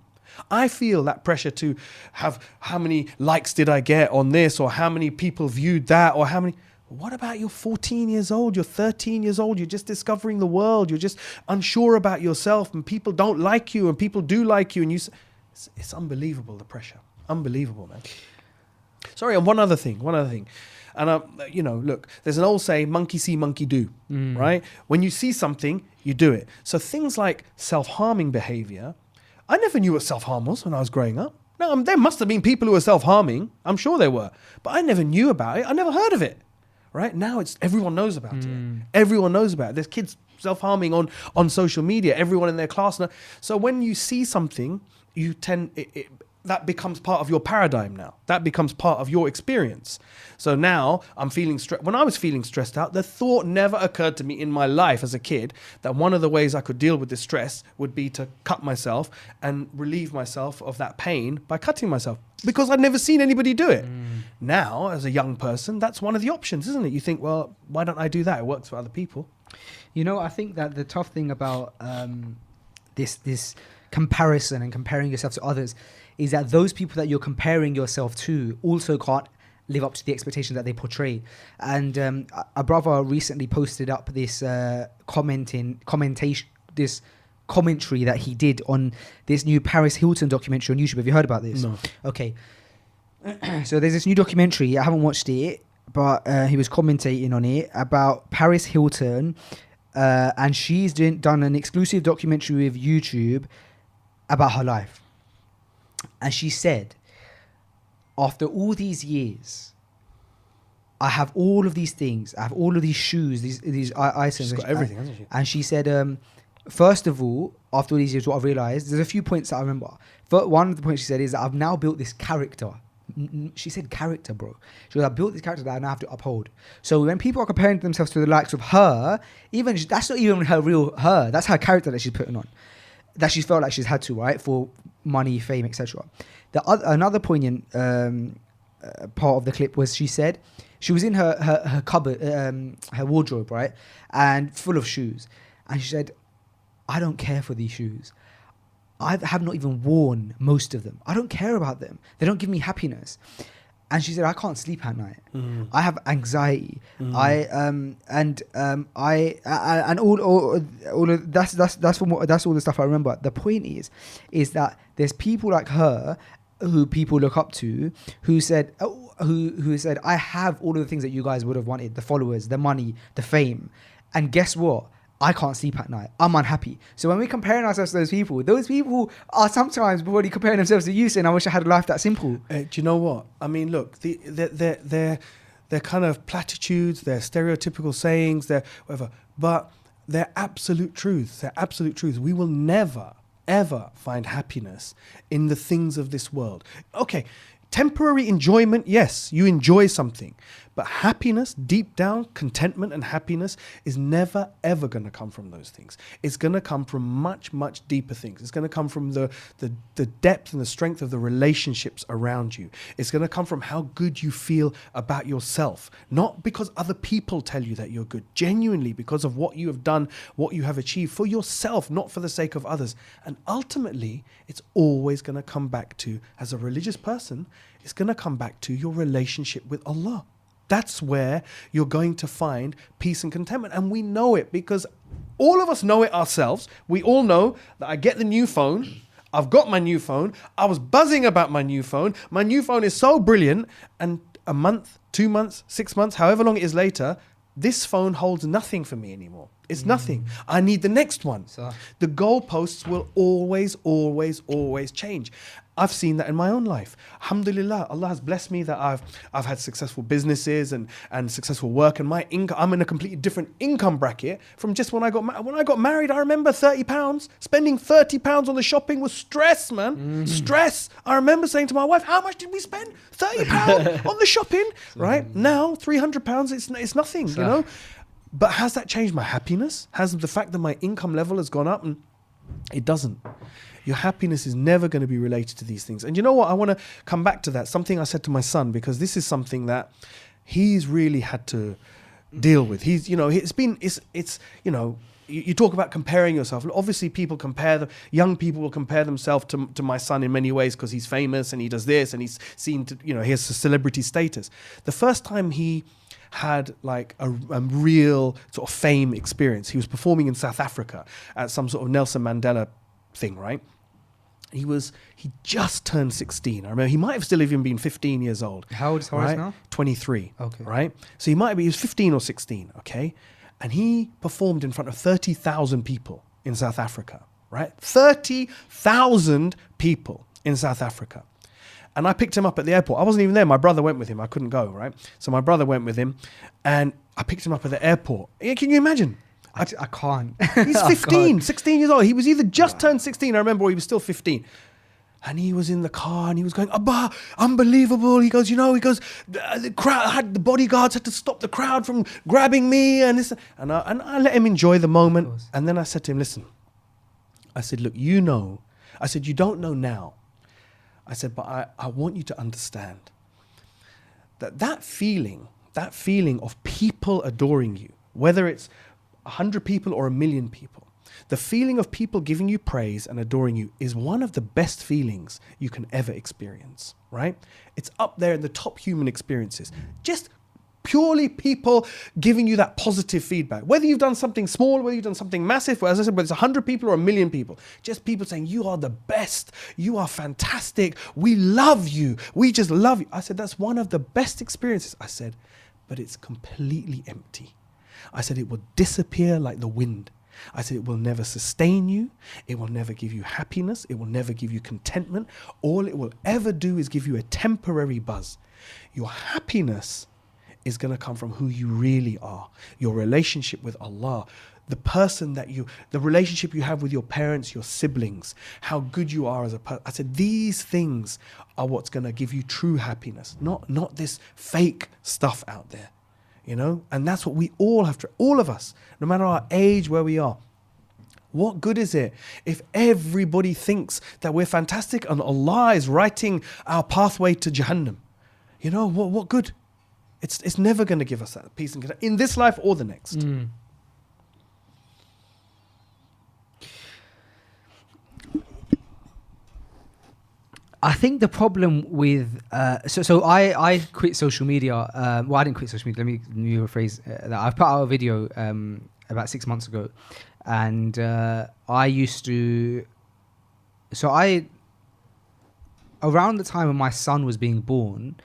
I feel that pressure to have how many likes did I get on this, or how many people viewed that, or how many. What about you're 14 years old, you're 13 years old, you're just discovering the world, you're just unsure about yourself, and people don't like you, and people do like you, and it's unbelievable, the pressure. Unbelievable, man. Sorry, and one other thing. And, look, there's an old saying, monkey see, monkey do, right? When you see something, you do it. So things like self-harming behavior, I never knew what self-harm was when I was growing up. No, there must have been people who were self-harming. I'm sure there were. But I never knew about it. I never heard of it. right? Now it's everyone knows about it. Everyone knows about it. There's kids self-harming on social media, everyone in their class. So when you see something, you that becomes part of your paradigm now. That becomes part of your experience. So now I'm feeling stressed. When I was feeling stressed out, the thought never occurred to me in my life as a kid that one of the ways I could deal with this stress would be to cut myself and relieve myself of that pain by cutting myself, because I'd never seen anybody do it. Now, as a young person, that's one of the options, isn't it? You think, well, why don't I do that? It works for other people. You know, I think that the tough thing about this comparison and comparing yourself to others is that those people that you're comparing yourself to also can't live up to the expectations that they portray. And a brother recently posted up this this commentary that he did on this new Paris Hilton documentary on YouTube. Have you heard about this? No. Okay. So there's this new documentary. I haven't watched it, but he was commentating on it about Paris Hilton, and she's done an exclusive documentary with YouTube about her life. And she said, after all these years, I have all of these things. I have all of these shoes, these items. She's got everything, hasn't she? And she said, first of all, after all these years, what I've realised, there's a few points that I remember. But one of the points she said is that I've now built this character. She said character, bro. She goes, I built this character that I now have to uphold. So when people are comparing themselves to the likes of her, even that's not even her real her. That's her character that she's putting on, that she's felt like she's had to, right, for money, fame, etc. Another poignant part of the clip was she said she was in her cupboard, her wardrobe, right, and full of shoes, and she said, I don't care for these shoes. I have not even worn most of them. I don't care about them. They don't give me happiness. And she said, I can't sleep at night. I have anxiety. I all of that's all the stuff I remember. The point is that there's people like her who people look up to who said I have all of the things that you guys would have wanted, the followers, the money, the fame. And guess what? I can't sleep at night. I'm unhappy. So when we're comparing ourselves to those people are sometimes probably comparing themselves to you, saying, I wish I had a life that simple. Do you know what? I mean, look, they're kind of platitudes, they're stereotypical sayings, they're whatever, but they're absolute truths. They're absolute truths. We will never, ever find happiness in the things of this world. Okay, temporary enjoyment, yes, you enjoy something. But happiness, deep down, contentment and happiness is never, ever going to come from those things. It's going to come from much, much deeper things. It's going to come from the depth and the strength of the relationships around you. It's going to come from how good you feel about yourself. Not because other people tell you that you're good. Genuinely because of what you have done, what you have achieved for yourself, not for the sake of others. And ultimately, it's always going to come back to, as a religious person, it's going to come back to your relationship with Allah. That's where you're going to find peace and contentment. And we know it because all of us know it ourselves. We all know that I get the new phone. I've got my new phone. I was buzzing about my new phone. My new phone is so brilliant. And a month, 2 months, 6 months, however long it is later, this phone holds nothing for me anymore. It's nothing. I need the next one. So the goalposts will always, always, always change. I've seen that in my own life. Alhamdulillah, Allah has blessed me that I've had successful businesses and successful work, and my income, I'm in a completely different income bracket from just when I got married. When I got married, I remember £30. Spending £30 on the shopping was stress, man. Stress. I remember saying to my wife, how much did we spend? £30 on the shopping, right? Now, £300, it's nothing, you know? But has that changed my happiness? Has the fact that my income level has gone up? And it doesn't. Your happiness is never going to be related to these things. And you know what? I want to come back to that. Something I said to my son, because this is something that he's really had to deal with. He's, you know, you talk about comparing yourself. Obviously, young people will compare themselves to my son in many ways because he's famous and he does this and he's seen to, he has a celebrity status. The first time he had like a real sort of fame experience, he was performing in South Africa at some sort of Nelson Mandela thing, right? He just turned 16. I remember he might have still even been 15 years old. How old is Horace now? 23. Okay. Right? So he was 15 or 16, okay? And he performed in front of 30,000 people in South Africa, right? 30,000 people in South Africa. And I picked him up at the airport. I wasn't even there. My brother went with him. I couldn't go, right? So my brother went with him and I picked him up at the airport. Yeah, can you imagine? I can't. He's 15, 16 years old. He was either just turned 16, I remember, or he was still 15. And he was in the car and he was going, Abba, unbelievable. He goes, the crowd the bodyguards had to stop the crowd from grabbing me. And this, and I let him enjoy the moment. And then I said to him, listen, I said, look, I said, you don't know now. I said, but I want you to understand that feeling of people adoring you, whether it's 100 people or 1 million people, the feeling of people giving you praise and adoring you is one of the best feelings you can ever experience, right? It's up there in the top human experiences. Just purely people giving you that positive feedback. Whether you've done something small, whether you've done something massive, as I said, whether it's 100 people or 1 million people, just people saying, you are the best, you are fantastic, we love you, we just love you. I said, that's one of the best experiences. I said, but it's completely empty. I said, it will disappear like the wind. I said, it will never sustain you. It will never give you happiness. It will never give you contentment. All it will ever do is give you a temporary buzz. Your happiness is going to come from who you really are. Your relationship with Allah, the relationship you have with your parents, your siblings, how good you are as a person. I said, these things are what's going to give you true happiness, not this fake stuff out there. And that's what we all have to, all of us, no matter our age, where we are. What good is it if everybody thinks that we're fantastic and Allah is writing our pathway to Jahannam? What good? It's never going to give us that peace and content in this life or the next. I think the problem with so I quit social media. Well, I didn't quit social media. Let me rephrase that. I put out a video about 6 months ago, and I used to. So around the time when my son was being born.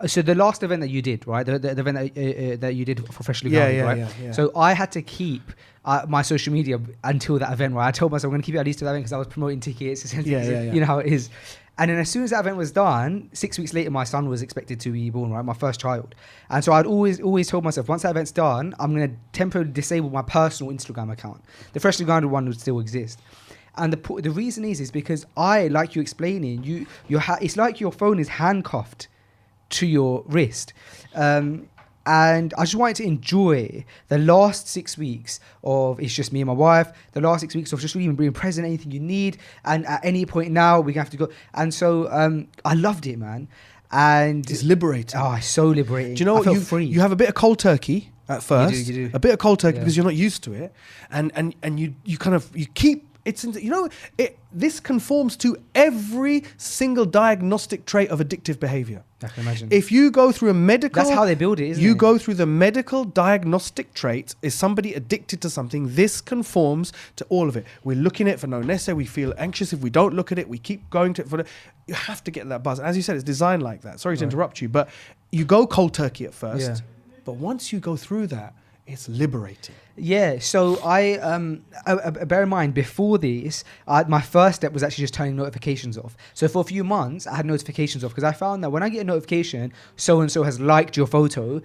So the last event that you did, right? The event that you did for Freshly Grounded, right? Yeah. So I had to keep my social media until that event, right? I told myself I'm going to keep it at least to that event because I was promoting tickets. You know how it is. And then as soon as that event was done, 6 weeks later, my son was expected to be born, right? My first child. And so I'd always told myself, once that event's done, I'm going to temporarily disable my personal Instagram account. The Freshly Grounded one would still exist. And the reason is because like you explaining, it's like your phone is handcuffed to your wrist. And I just wanted to enjoy the last 6 weeks of it's just me and my wife, the last 6 weeks of just even being present, anything you need. And at any point now, we have to go. And so I loved it, man. And it's liberating. Oh, it's so liberating. Do you know what? You have a bit of cold turkey at first. You do. A bit of cold turkey because you're not used to it. And you kind of, you keep, this conforms to every single diagnostic trait of addictive behavior. I can imagine. If you go through a medical... That's how they build it, isn't it? You go through the medical diagnostic traits. Is somebody addicted to something? This conforms to all of it. We're looking at it for no necessary. We feel anxious if we don't look at it. We keep going to it for you have to get that buzz. As you said, it's designed like that. Sorry to interrupt you, but you go cold turkey at first. Yeah. But once you go through that, it's liberating. Yeah, so I bear in mind before this, my first step was actually just turning notifications off. So for a few months, I had notifications off because I found that when I get a notification, so and so has liked your photo,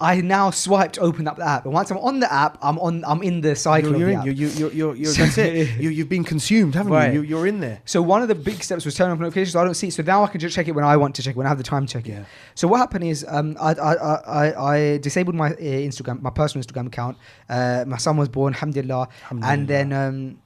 I now swiped open up the app, and once I'm on the app, I'm in the cycle of the app. That's it. You've been consumed, haven't you? You're in there. So one of the big steps was turning off notifications. So I don't see. So now I can just check it when I want to check it, when I have the time to check it. So what happened is I disabled my Instagram, my personal Instagram account. My son was born, alhamdulillah. And then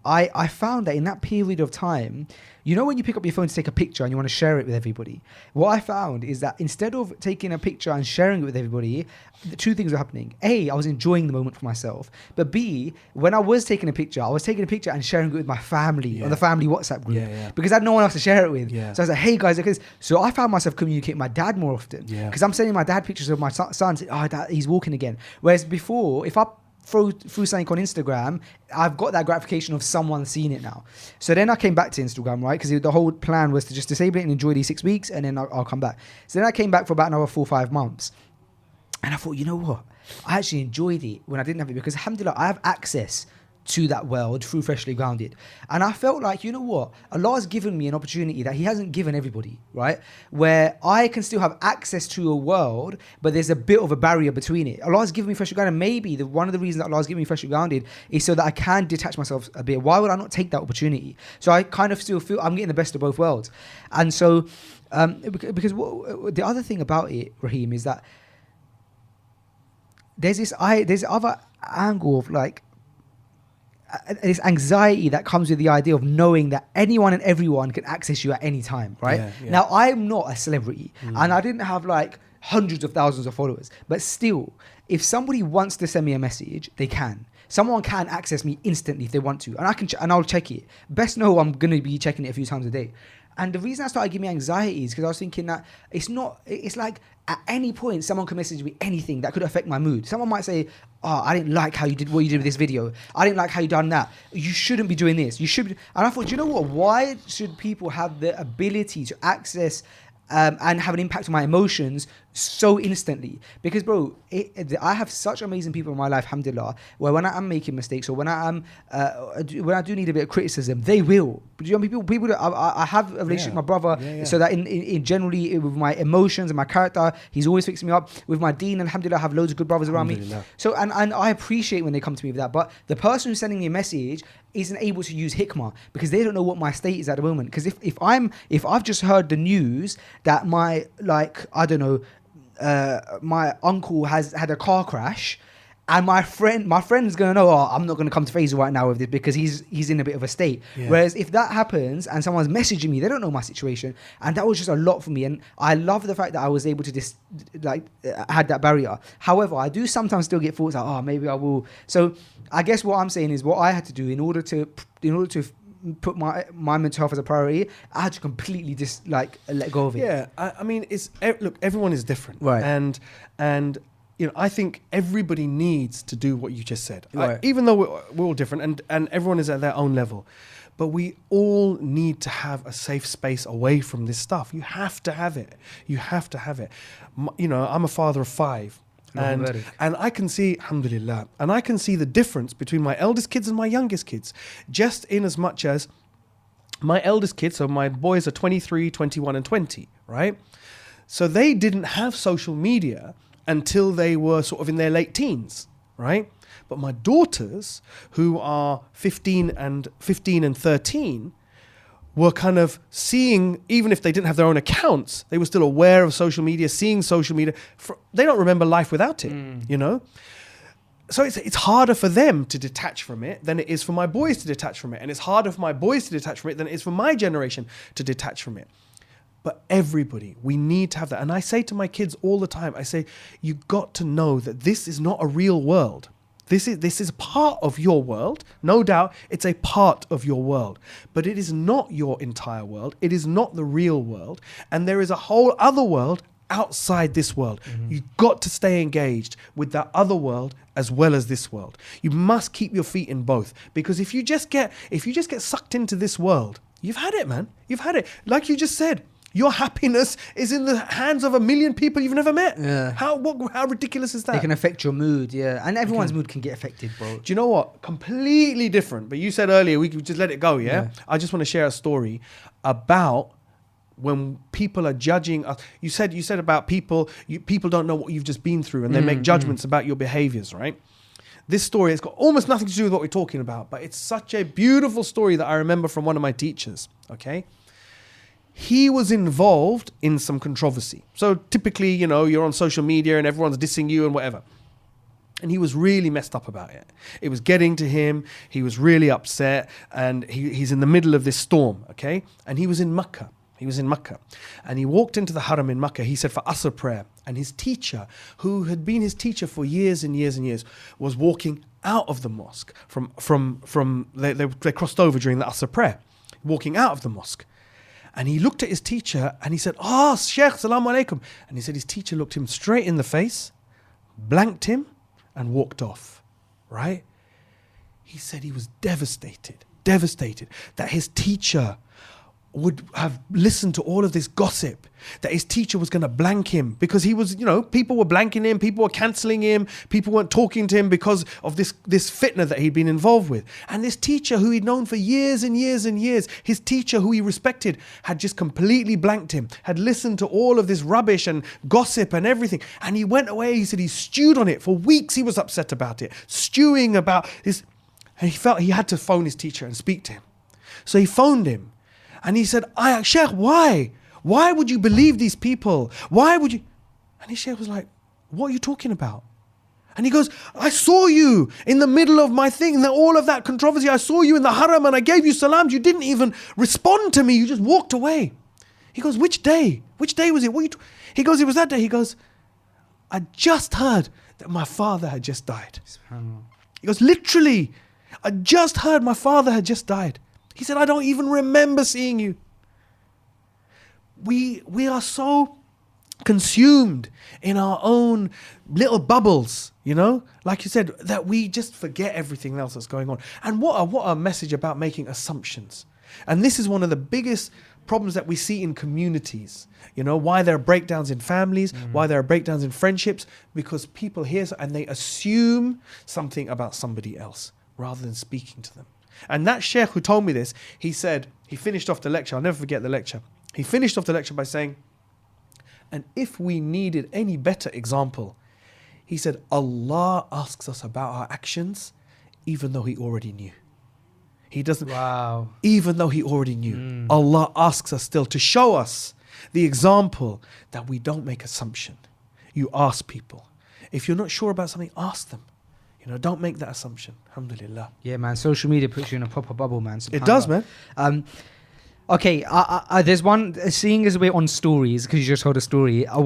I found that in that period of time, you know when you pick up your phone to take a picture and you want to share it with everybody, what I found is that instead of taking a picture and sharing it with everybody, the two things were happening. A, I was enjoying the moment for myself. But B, when I was taking a picture, I was taking a picture and sharing it with my family on the family WhatsApp group because I had no one else to share it with. So I was like, hey guys, so I found myself communicating with my dad more often because I'm sending my dad pictures of my son saying, oh, dad, he's walking again. Whereas before, if I through something on Instagram, I've got that gratification of someone seeing it now. So then I came back to Instagram, right? Because the whole plan was to just disable it and enjoy these 6 weeks, and then I'll come back. So then I came back for about another 4 or 5 months. And I thought, you know what? I actually enjoyed it when I didn't have it because, alhamdulillah, I have access to that world through Freshly Grounded. And I felt like, you know what? Allah has given me an opportunity that He hasn't given everybody, right? Where I can still have access to a world, but there's a bit of a barrier between it. Allah has given me Freshly Grounded. Maybe one of the reasons that Allah has given me Freshly Grounded is so that I can detach myself a bit. Why would I not take that opportunity? So I kind of still feel I'm getting the best of both worlds. And so, because the other thing about it, Rahim, is that there's this other angle of like, this anxiety that comes with the idea of knowing that anyone and everyone can access you at any time, right? Yeah. Now, I'm not a celebrity and I didn't have like hundreds of thousands of followers, but still, if somebody wants to send me a message, they can. Someone can access me instantly if they want to, and I can and I'll check it. Best know I'm going to be checking it a few times a day. And the reason I started giving me anxiety is because I was thinking that it's like at any point someone can message me anything that could affect my mood. Someone might say, oh, I didn't like how you did what you did with this video. I didn't like how you done that. You shouldn't be doing this. You should be. And I thought, you know what? Why should people have the ability to access and have an impact on my emotions so instantly? Because bro, I have such amazing people in my life, alhamdulillah, where when I am making mistakes or when I do need a bit of criticism, they will. But you know, people that I have a relationship with my brother, so that in generally with my emotions and my character, he's always fixing me up. With my deen, alhamdulillah, I have loads of good brothers around me. So and I appreciate when they come to me with that. But the person who's sending me a message isn't able to use hikmah because they don't know what my state is at the moment. Because if I've just heard the news that my my uncle has had a car crash, and my friend's gonna know, oh, I'm not gonna come to Faisal right now with this because he's in a bit of a state. Whereas if that happens and someone's messaging me, they don't know my situation, and that was just a lot for me. And I love the fact that I was able to had that barrier. However, I do sometimes still get thoughts like, oh, maybe I will. So I guess what I'm saying is what I had to do in order to put my mental health as a priority, I had to completely just like let go of it. Yeah, I mean, look, everyone is different, right? And you know, I think everybody needs to do what you just said, right. Even though we're all different, and everyone is at their own level, but we all need to have a safe space away from this stuff. You have to have it. You have to have it. You know, I'm a father of 5. And I can see, alhamdulillah, and I can see the difference between my eldest kids and my youngest kids, just in as much as my eldest kids, so my boys are 23, 21 and 20, right? So they didn't have social media until they were sort of in their late teens, right? But my daughters, who are 15 and 13, were kind of seeing, even if they didn't have their own accounts, they were still aware of social media, seeing social media. They don't remember life without it, you know? So it's harder for them to detach from it than it is for my boys to detach from it. And it's harder for my boys to detach from it than it is for my generation to detach from it. But everybody, we need to have that. And I say to my kids all the time, I say, you got to know that this is not a real world. This is part of your world. No doubt, it's a part of your world. But it is not your entire world. It is not the real world. And there is a whole other world outside this world. You've got to stay engaged with that other world as well as this world. You must keep your feet in both. Because if you just get sucked into this world, you've had it, man. You've had it. Like you just said, your happiness is in the hands of a million people you've never met. Yeah. How ridiculous is that? They can affect your mood, yeah. And everyone's mood can get affected, bro. Do you know what? Completely different. But you said earlier we could just let it go, yeah? I just want to share a story about when people are judging us. You said about people don't know what you've just been through and they make judgments about your behaviors, right? This story has got almost nothing to do with what we're talking about, but it's such a beautiful story that I remember from one of my teachers, okay? He was involved in some controversy. So typically, you know, you're on social media and everyone's dissing you and whatever. And he was really messed up about it. It was getting to him. He was really upset. And he's in the middle of this storm, okay? And he was in Mecca. And he walked into the Haram in Mecca. He said for Asr prayer. And his teacher, who had been his teacher for years and years and years, was walking out of the mosque. They crossed over during the Asr prayer, walking out of the mosque. And he looked at his teacher and he said, "Ah, Sheikh, salaam alaikum." And he said his teacher looked him straight in the face, blanked him, and walked off, right? He said he was devastated that his teacher would have listened to all of this gossip that his teacher was going to blank him because he was, people were blanking him, people were cancelling him, people weren't talking to him because of this fitna that he'd been involved with. And this teacher who he'd known for years and years and years, his teacher who he respected, had just completely blanked him, had listened to all of this rubbish and gossip and everything. And he went away, he said he stewed on it. For weeks he was upset about it, stewing about this. And he felt he had to phone his teacher and speak to him. So he phoned him. And he said, Sheikh, why? Why would you believe these people? Why would you? And his Sheikh was like, what are you talking about? And he goes, I saw you in the middle of my thing, all of that controversy. I saw you in the haram and I gave you salams. You didn't even respond to me. You just walked away. He goes, which day? Which day was it? He goes, it was that day. He goes, I just heard that my father had just died. He goes, literally, I just heard my father had just died. He said, I don't even remember seeing you. We are so consumed in our own little bubbles, like you said, that we just forget everything else that's going on. And what a message about making assumptions. And this is one of the biggest problems that we see in communities. Why there are breakdowns in families, why there are breakdowns in friendships, because people hear and they assume something about somebody else rather than speaking to them. And that sheikh who told me this, he said, he finished off the lecture, I'll never forget the lecture. He finished off the lecture by saying, and if we needed any better example, he said, Allah asks us about our actions, even though he already knew. He doesn't, even though he already knew. Allah asks us still to show us the example that we don't make assumption. You ask people. If you're not sure about something, ask them. Don't make that assumption. Alhamdulillah. Yeah, man. Social media puts you in a proper bubble, man. It does, man. Okay, there's one, seeing as we're on stories, because you just told a story. I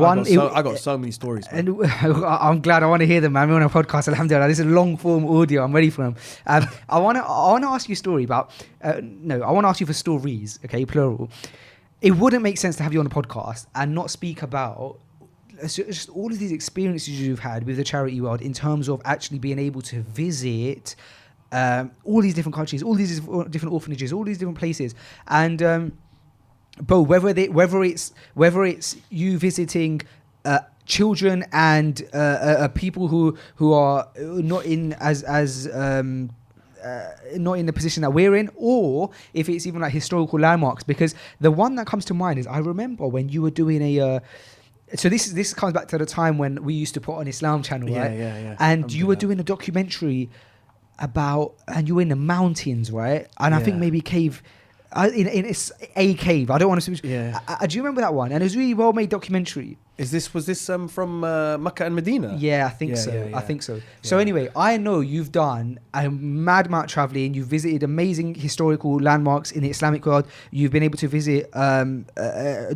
got so many stories, man. And I'm glad, I want to hear them, man. We're on a podcast, alhamdulillah. This is long form audio. I'm ready for them. I want to ask you a story about, I want to ask you for stories, okay, plural. It wouldn't make sense to have you on the podcast and not speak about just all of these experiences you've had with the charity world in terms of actually being able to visit all these different countries, all these different orphanages, all these different places, and whether it's you visiting children and people who are not in not in the position that we're in, or if it's even like historical landmarks. Because the one that comes to mind is, I remember when you were doing a so this comes back to the time when we used to put on Islam channel, right? Yeah. And you were doing a documentary about, and you were in the mountains, right? And I think maybe cave, in a cave. I don't want to. Do you remember that one? And it was a really well made documentary. Was this from Makkah and Medina? Yeah, I think so. I think so. So anyway, I know you've done a mad amount of traveling. You've visited amazing historical landmarks in the Islamic world. You've been able to visit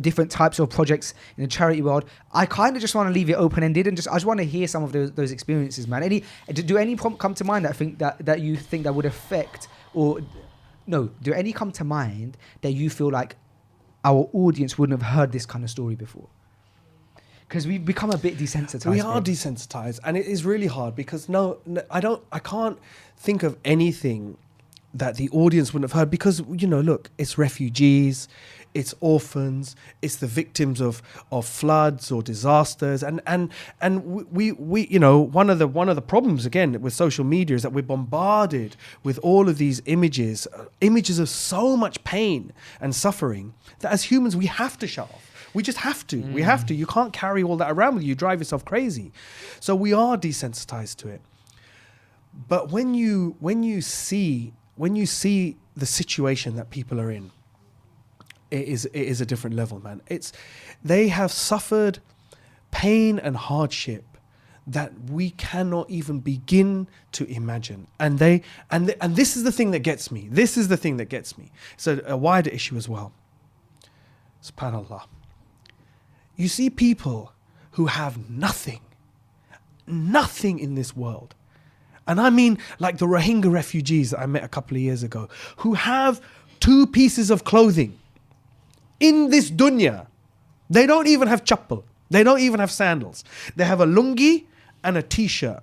different types of projects in the charity world. I kind of just want to leave it open ended and I just want to hear some of those experiences, man. Do any come to mind that you think that would affect, or no? Do any come to mind that you feel like our audience wouldn't have heard this kind of story before? Because we've become a bit desensitized. We are desensitized, and it is really hard because I can't think of anything that the audience wouldn't have heard, because look, it's refugees, it's orphans, it's the victims of floods or disasters, and we one of the problems again with social media is that we're bombarded with all of these images of so much pain and suffering that as humans we have to shut off. We just have to. We have to. You can't carry all that around with you. You drive yourself crazy. So we are desensitized to it. But when you see the situation that people are in, it is a different level, man. They have suffered pain and hardship that we cannot even begin to imagine. And this is the thing that gets me. It's a wider issue as well. SubhanAllah. You see people who have nothing in this world. And I mean like the Rohingya refugees that I met a couple of years ago, who have 2 pieces of clothing in this dunya. They don't even have chappal. They don't even have sandals. They have a lungi and a t-shirt.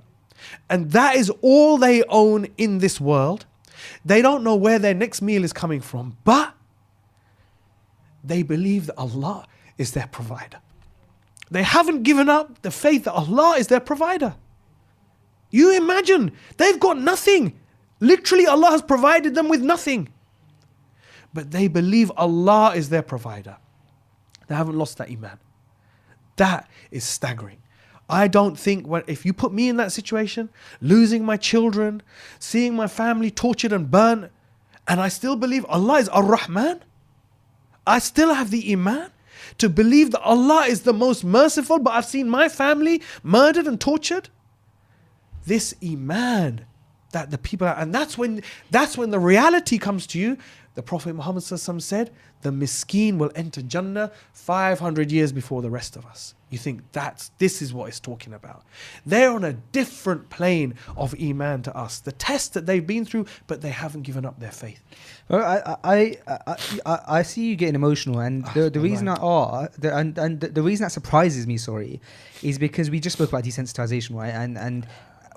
And that is all they own in this world. They don't know where their next meal is coming from. But they believe that Allah is their provider. They haven't given up the faith that Allah is their provider. You imagine, they've got nothing. Literally, Allah has provided them with nothing. But they believe Allah is their provider. They haven't lost that iman. That is staggering. I don't think if you put me in that situation, losing my children, seeing my family tortured and burnt, and I still believe Allah is Ar-Rahman, I still have the iman to believe that Allah is the most merciful, but I've seen my family murdered and tortured. This iman that the people have, and that's when the reality comes to you. The Prophet Muhammad said, the miskeen will enter Jannah 500 years before the rest of us. You think this is what it's talking about. They're on a different plane of iman to us. The test that they've been through, but they haven't given up their faith. Well, I see you getting emotional, and the reason the reason that surprises me, is because we just spoke about desensitization, right? And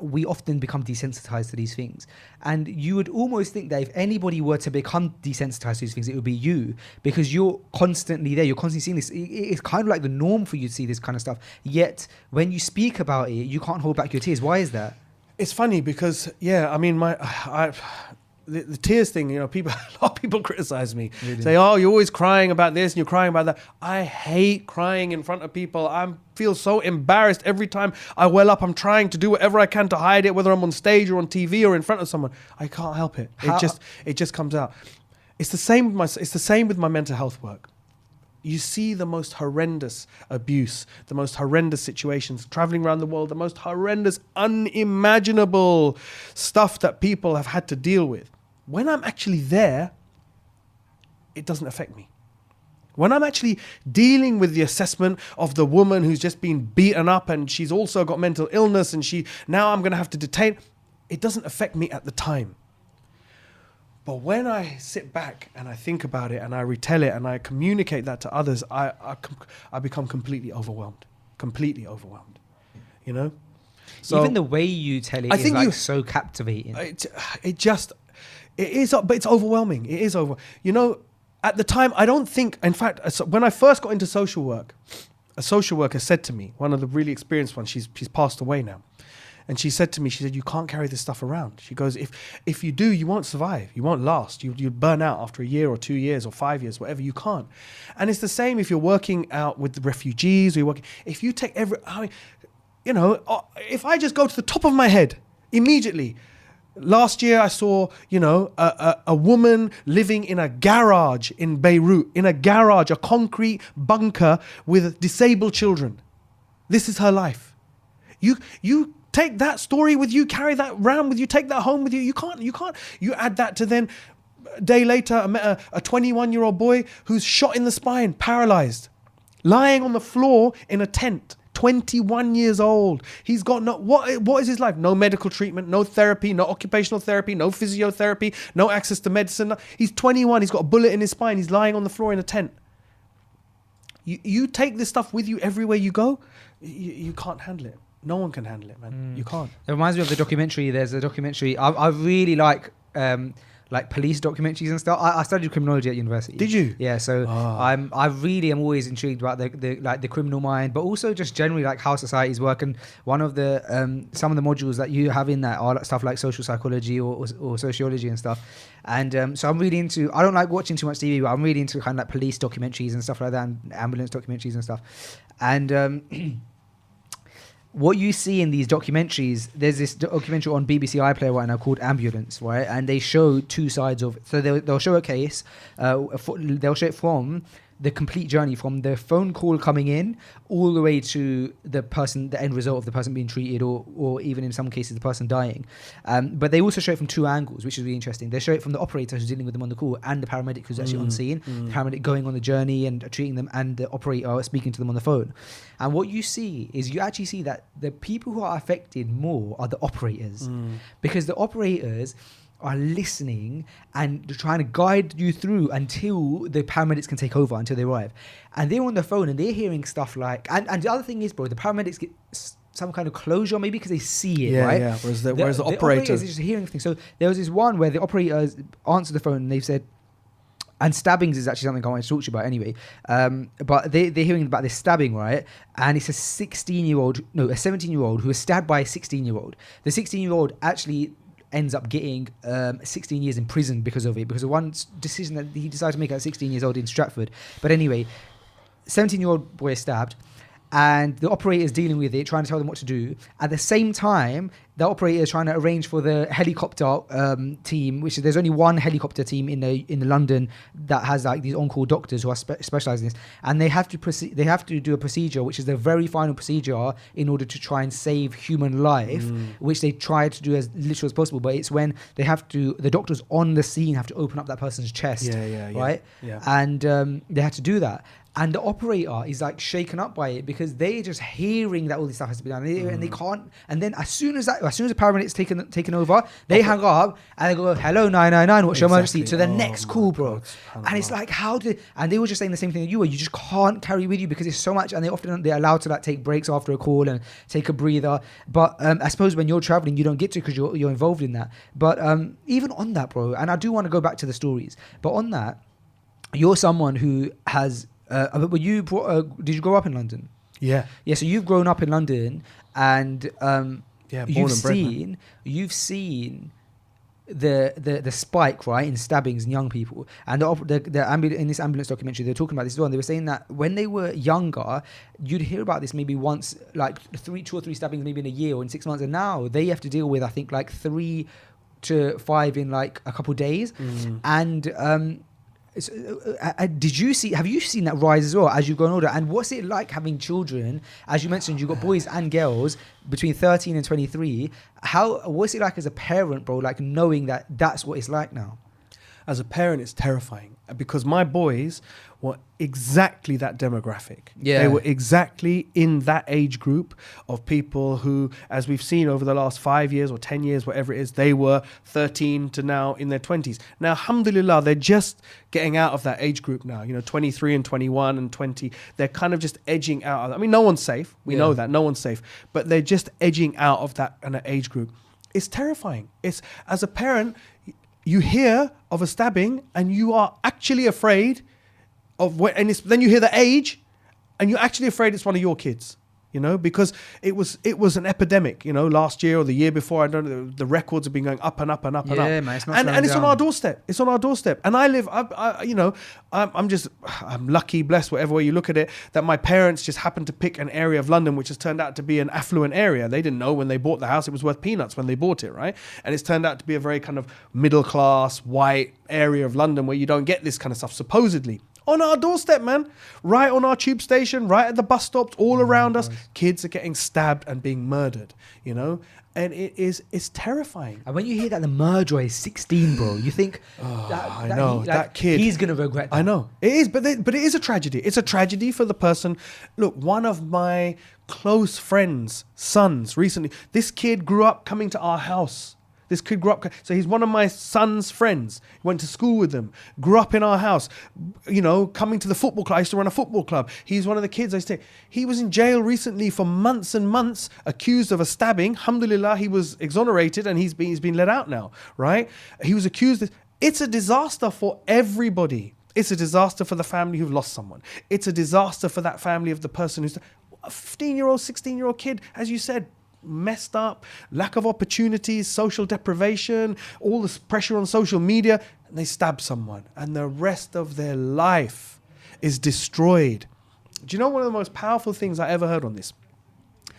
we often become desensitized to these things, and you would almost think that if anybody were to become desensitized to these things, it would be you, because you're constantly there, you're constantly seeing this. It's kind of like the norm for you to see this kind of stuff, yet when you speak about it, you can't hold back your tears. Why is that? It's funny because the tears thing, a lot of people criticize me. Really? Say, oh, you're always crying about this and you're crying about that. I hate crying in front of people. I feel so embarrassed every time I well up. I'm trying to do whatever I can to hide it, whether I'm on stage or on TV or in front of someone. I can't help it. It just comes out. It's the same with my mental health work. You see the most horrendous abuse, the most horrendous situations, traveling around the world, the most horrendous, unimaginable stuff that people have had to deal with. When I'm actually there, it doesn't affect me. When I'm actually dealing with the assessment of the woman who's just been beaten up and she's also got mental illness and now I'm going to have to detain, it doesn't affect me at the time. But when I sit back and I think about it and I retell it and I communicate that to others, I become completely overwhelmed. So even the way you tell it is so captivating. It is, but it's overwhelming. It is over. At the time, I don't think, in fact, when I first got into social work, a social worker said to me, one of the really experienced ones, she's passed away now. And she said to me, you can't carry this stuff around. She goes, if you do, you won't survive. You won't last. You'd burn out after a year or 2 years or 5 years, whatever. You can't. And it's the same if you're working out with the refugees, if you take if I just go to the top of my head immediately. Last year I saw, a woman living in a garage in Beirut, a concrete bunker with disabled children. This is her life. You take that story with you, carry that around with you, take that home with you. You can't. You add that to then a day later, I met a 21-year-old boy who's shot in the spine, paralyzed, lying on the floor in a tent. 21 years old. He's got what is his life? No medical treatment, no therapy, no occupational therapy, no physiotherapy, no access to medicine. He's 21. He's got a bullet in his spine. He's lying on the floor in a tent. You take this stuff with you everywhere you go. You can't handle it. No one can handle it, man. You can't. It reminds me of the documentary. There's a documentary I really like police documentaries and stuff. I studied criminology at university. Did you? Yeah. So I really am always intrigued about the criminal mind, but also just generally like how societies work. And one of the some of the modules that you have in that are stuff like social psychology or sociology and stuff. And so I'm really into. I don't like watching too much TV, but I'm really into kind of like police documentaries and stuff like that, and ambulance documentaries and stuff. And what you see in these documentaries, there's this documentary on BBC iPlayer right now called Ambulance, right? And they show two sides of. So they'll show a case. They'll show it from the complete journey, from the phone call coming in all the way to the end result of the person being treated, or even in some cases the person dying. But they also show it from two angles, which is really interesting. They show it from the operator who's dealing with them on the call, and the paramedic who's actually on scene. The paramedic going on the journey and treating them, and the operator speaking to them on the phone. And what you see is you actually see that the people who are affected more are the operators, because the operators are listening and trying to guide you through until the paramedics can take over, until they arrive. And they're on the phone and they're hearing stuff like, and the other thing is, bro, the paramedics get some kind of closure, maybe because they see it, right? Yeah. Whereas the operators are just hearing things. So there was this one where the operators answered the phone and they've said, And stabbings is actually something I want to talk to you about anyway. But they're hearing about this stabbing, right? And it's a 17-year-old who was stabbed by a 16-year-old. The 16-year-old actually ends up getting 16 years in prison because of it, because of one decision that he decided to make at 16 years old in Stratford. But anyway, 17-year-old boy is stabbed, and the operator is dealing with it, trying to tell them what to do. At the same time, the operator is trying to arrange for the helicopter team, which is, there's only one helicopter team in London that has like these on-call doctors who are specialised in this, and they have to do a procedure, which is the very final procedure in order to try and save human life, which they try to do as literal as possible. But it's when the doctors on the scene have to open up that person's chest, right? Yeah. And they have to do that. And the operator is like shaken up by it because they're just hearing that all this stuff has to be done, and they can't. And then as soon as the paramedics taken over, they hang up and they go, "Hello 999, what's your emergency?" To the next call, bro. And it's like, and they were just saying the same thing that you were. You just can't carry with you because it's so much, and they're allowed to like take breaks after a call and take a breather. But I suppose when you're traveling, you don't get to because you're involved in that. But even on that, bro, and I do want to go back to the stories, but on that, you're someone who has. But did you grow up in London? Yeah. So you've grown up in London, and you've seen the spike, right, in stabbings in young people. And in this ambulance documentary, they're talking about this as well. And they were saying that when they were younger, you'd hear about this maybe once, like 2 or 3 stabbings maybe in a year or in 6 months, and now they have to deal with, I think, like 3 to 5 in like a couple of days. And have you seen that rise as well as you've grown older? And what's it like having children? As you mentioned, you've got boys and girls between 13 and 23. What's it like as a parent, bro, like knowing that that's what it's like now? As a parent, it's terrifying because my boys were exactly that demographic. They were exactly in that age group of people who, as we've seen over the last 5 years or 10 years, whatever it is, they were 13 to now in their 20s. Now, alhamdulillah, they're just getting out of that age group now. 23 and 21 and 20. They're kind of just edging out of that. I mean, no one's safe. We know that. No one's safe. But they're just edging out of that kind of age group. It's terrifying. As a parent, you hear of a stabbing and you are actually afraid of then you hear the age and you're actually afraid it's one of your kids, because it was an epidemic, last year or the year before. I don't know, the records have been going up and up and up and up. Yeah, man, it's not and it's on our doorstep. It's on our doorstep. And I live, I'm lucky, blessed, whatever way you look at it, that my parents just happened to pick an area of London which has turned out to be an affluent area. They didn't know when they bought the house it was worth peanuts when they bought it, right? And it's turned out to be a very kind of middle class, white area of London where you don't get this kind of stuff, supposedly. On our doorstep, man. Right on our tube station, right at the bus stops, all around us. Kids are getting stabbed and being murdered, And it's terrifying. And when you hear that the murderer is 16, bro, you think, that kid, he's going to regret that. I know. It is, but it is a tragedy. It's a tragedy for the person. Look, one of my close friends' sons recently, this kid grew up coming to our house. This kid grew up, so he's one of my son's friends. Went to school with them, grew up in our house, coming to the football club. I used to run a football club. He's one of the kids I used to take. He was in jail recently for months and months, accused of a stabbing. Alhamdulillah, he was exonerated and he's been let out now, right? He was accused. It's a disaster for everybody. It's a disaster for the family who've lost someone. It's a disaster for that family of the person who's a 15-year-old, 16-year-old kid, as you said, messed up, lack of opportunities, social deprivation, all this pressure on social media, and they stab someone and the rest of their life is destroyed. Do you know one of the most powerful things I ever heard on this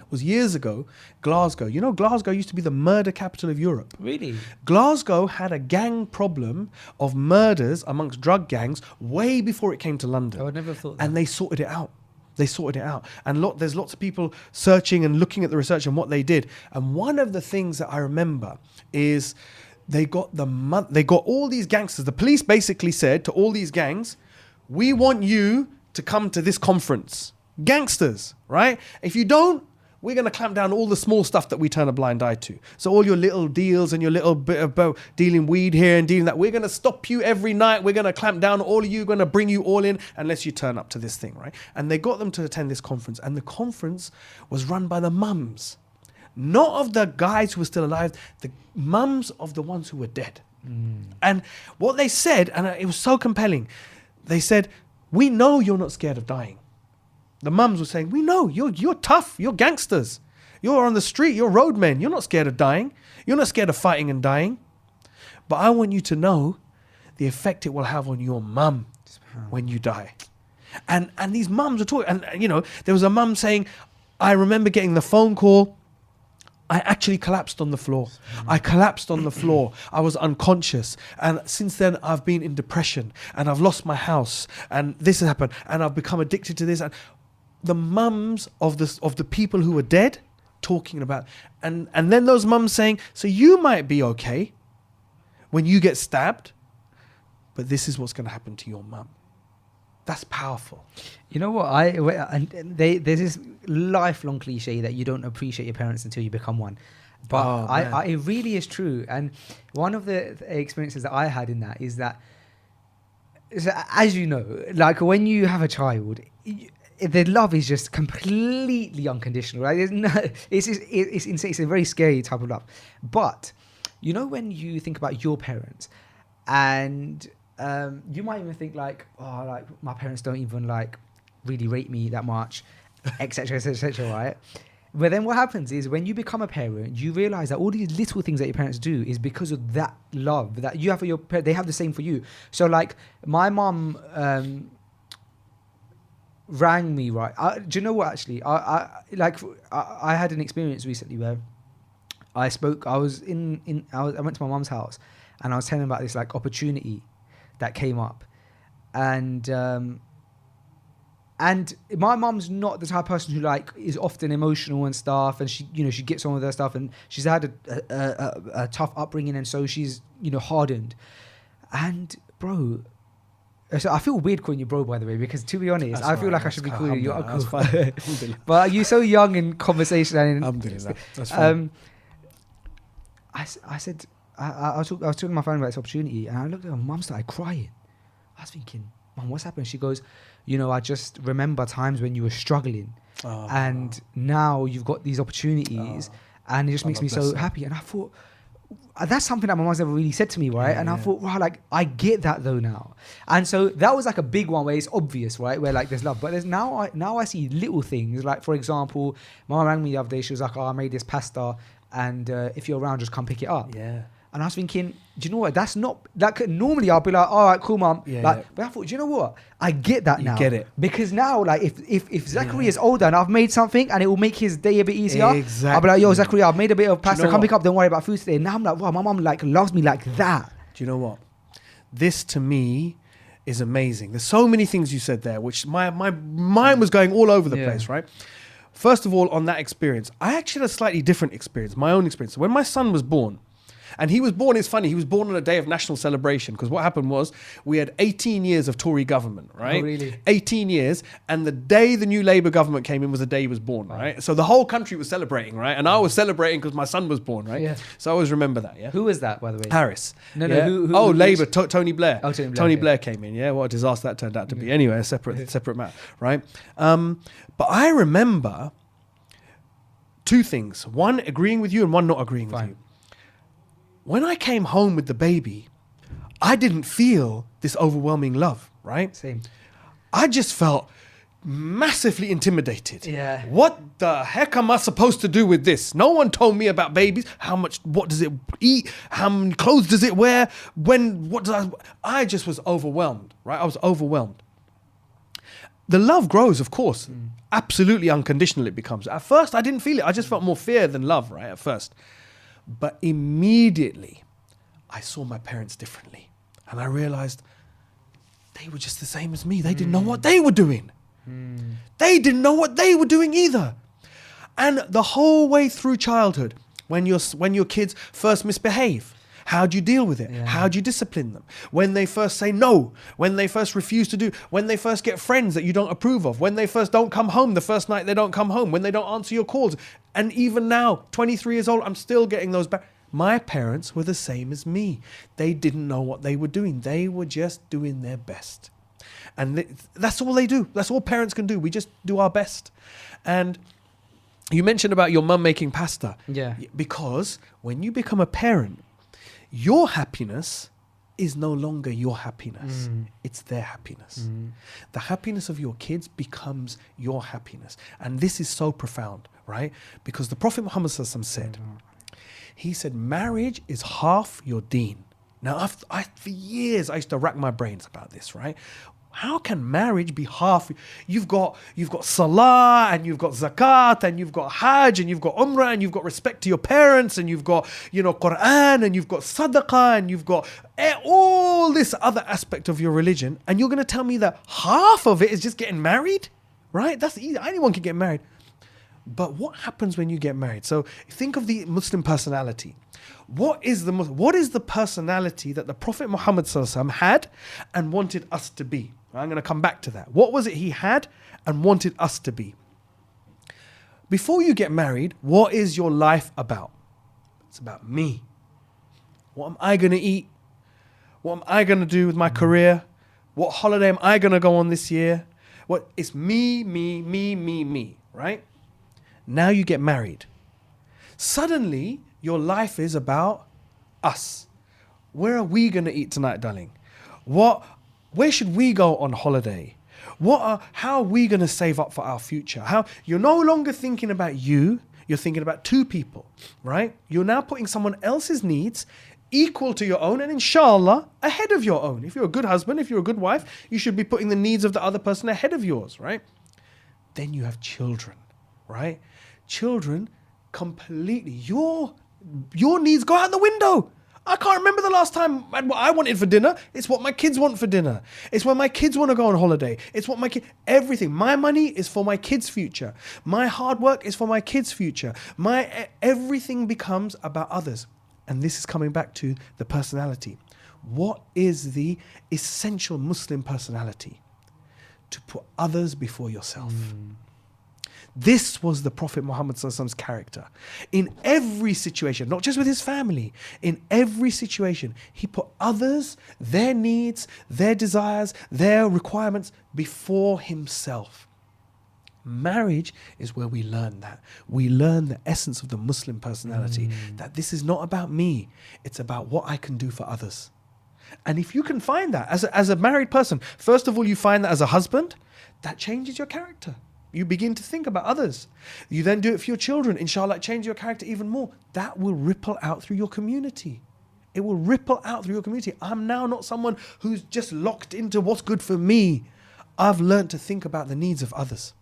was years ago, Glasgow. Glasgow used to be the murder capital of Europe. Really? Glasgow had a gang problem of murders amongst drug gangs way before it came to London. I would never have thought that. And they sorted it out. And there's lots of people searching and looking at the research and what they did. And one of the things that I remember is they got all these gangsters. The police basically said to all these gangs, we want you to come to this conference. Gangsters, right? If you don't, we're going to clamp down all the small stuff that we turn a blind eye to. So all your little deals and your little bit of dealing weed here and dealing that, we're going to stop you every night. We're going to clamp down all of you. We're going to bring you all in unless you turn up to this thing, right? And they got them to attend this conference. And the conference was run by the mums. not of the guys who were still alive, the mums of the ones who were dead. And what they said, and it was so compelling, they said, we know you're not scared of dying. The mums were saying, we know, you're tough, you're gangsters. You're on the street, you're roadmen, you're not scared of dying. You're not scared of fighting and dying. But I want you to know the effect it will have on your mum when you die. And these mums are talking, and you know, there was a mum saying, I remember getting the phone call, I actually collapsed on the floor. I collapsed on the floor. I was unconscious. And since then, I've been in depression. And I've lost my house. And this has happened. And I've become addicted to this. And the mums of the people who were dead talking about. And then those mums saying, so you might be okay when you get stabbed. But this is what's going to happen to your mum. That's powerful. You know what? There's this lifelong cliche that you don't appreciate your parents until you become one. But it really is true. And one of the experiences that I had in that is that, as you know, like when you have a child, the love is just completely unconditional. Right? It's insane. It's a very scary type of love. But you know, when you think about your parents, and you might even think like, oh, like my parents don't even like really rate me that much, etc., etc., right? But then what happens is when you become a parent, you realize that all these little things that your parents do is because of that love that you have for your parents. They have the same for you. So like my mum rang me, right? Do you know what? Actually, I had an experience recently where I went to my mum's house and I was telling about this like opportunity that came up, and my mum's not the type of person who like is often emotional and stuff, and she gets on with her stuff, and she's had a tough upbringing, and so she's hardened. And bro, so I feel weird calling you bro, by the way, because to be honest, That's I feel fine, like I should be calling you Alhamdulillah, uncle. that's fine. Alhamdulillah. But you're so young in conversation and Alhamdulillah, that's fine. I said I was talking to my friend about this opportunity, and I looked at her. Mum started crying. I was thinking, Mum, what's happened? She goes, I just remember times when you were struggling, and now you've got these opportunities, and it just makes me so happy. And I thought, that's something that my mum's never really said to me, right? Yeah, and I thought, wow, like I get that though now. And so that was like a big one where it's obvious, right? Where like there's love, but there's now I see little things. Like for example, my mum rang me the other day. She was like, oh, I made this pasta, and if you're around, just come pick it up. Yeah. And I was thinking, do you know what? That's not like normally I'll be like, all right, cool, mum. Yeah. But I thought, do you know what? I get that now. You get it. Because now, like, if Zachary is older and I've made something and it will make his day a bit easier, Exactly. I'll be like, yo, Zachary, I've made a bit of pasta. know Come what? pick up. Don't worry about food today. Now I'm like, wow, my mum like loves me like that. Do you know what? This to me is amazing. There's so many things you said there, which my mind was going all over the Yeah. place, right? First of all, on that experience, I actually had a slightly different experience, my own experience. When my son was born, and he was born, it's funny, he was born on a day of national celebration, because what happened was we had 18 years of Tory government, right? Oh, really? 18 years, and the day the new Labour government came in was the day he was born, right? So the whole country was celebrating, right? And I was celebrating because my son was born, right? Yeah. So I always remember that, yeah? Who was that, by the way? Paris. No, yeah? who Labour, Tony Blair. Oh, Tony Blair, Tony okay. Blair came in, yeah? What a disaster that turned out to be. Anyway, a separate matter, right? But I remember two things. One, agreeing with you, and one, not agreeing with you. When I came home with the baby, I didn't feel this overwhelming love, right? Same. I just felt massively intimidated. Yeah. What the heck am I supposed to do with this? No one told me about babies. What does it eat? How many clothes does it wear? I just was overwhelmed, right? I was overwhelmed. The love grows, of course. Absolutely unconditional it becomes. At first, I didn't feel it. I just felt more fear than love, right? At first. But immediately, I saw my parents differently. And I realized they were just the same as me. They didn't know what they were doing. They didn't know what they were doing either. And the whole way through childhood, when your kids first misbehave, how do you deal with it? Yeah. How do you discipline them? When they first say no, when they first refuse to do, when they first get friends that you don't approve of, when they first don't come home the first night they don't come home, when they don't answer your calls. And even now, 23 years old, I'm still getting those back. My parents were the same as me. They didn't know what they were doing. They were just doing their best. And that's all they do. That's all parents can do. We just do our best. And You mentioned about your mum making pasta. Yeah. Because when you become a parent, your happiness is no longer your happiness. It's their happiness. The happiness of your kids becomes your happiness. And this is so profound, right? Because the Prophet Muhammad ﷺ said, he said, marriage is half your deen. Now, for years, I used to rack my brains about this, right? How can marriage be half? You've got salah, and you've got zakat, and you've got hajj, and you've got umrah, and you've got respect to your parents, and you've got, Quran, and you've got sadaqah, and you've got all this other aspect of your religion, and you're going to tell me that half of it is just getting married, right? That's easy. Anyone can get married. But what happens when you get married? So think of the Muslim personality. What is the personality that the Prophet Muhammad ﷺ had and wanted us to be? I'm going to come back to that. What was it he had and wanted us to be? Before you get married, what is your life about? It's about me. What am I going to eat? What am I going to do with my career? What holiday am I going to go on this year? It's me, right? Now you get married. Suddenly, your life is about us. Where are we going to eat tonight, darling? Where should we go on holiday? How are we going to save up for our future? You're no longer thinking about you. You're thinking about two people, right? You're now putting someone else's needs equal to your own and inshallah ahead of your own. If you're a good husband, if you're a good wife, you should be putting the needs of the other person ahead of yours, right? Then you have children, right? Children completely, your needs go out the window. I can't remember the last time what I wanted for dinner. It's what my kids want for dinner. It's when my kids want to go on holiday. It's what everything. My money is for my kids' future. My hard work is for my kids' future. Everything becomes about others. And this is coming back to the personality. What is the essential Muslim personality? To put others before yourself. This was the Prophet Muhammad ﷺ's character. In every situation, not just with his family, in every situation, he put others, their needs, their desires, their requirements before himself. Marriage is where we learn that. We learn the essence of the Muslim personality, that this is not about me, it's about what I can do for others. And if you can find that as a married person, first of all, you find that as a husband, that changes your character. You begin to think about others. You then do it for your children. Inshallah, change your character even more. That will ripple out through your community. It will ripple out through your community. I'm now not someone who's just locked into what's good for me. I've learned to think about the needs of others.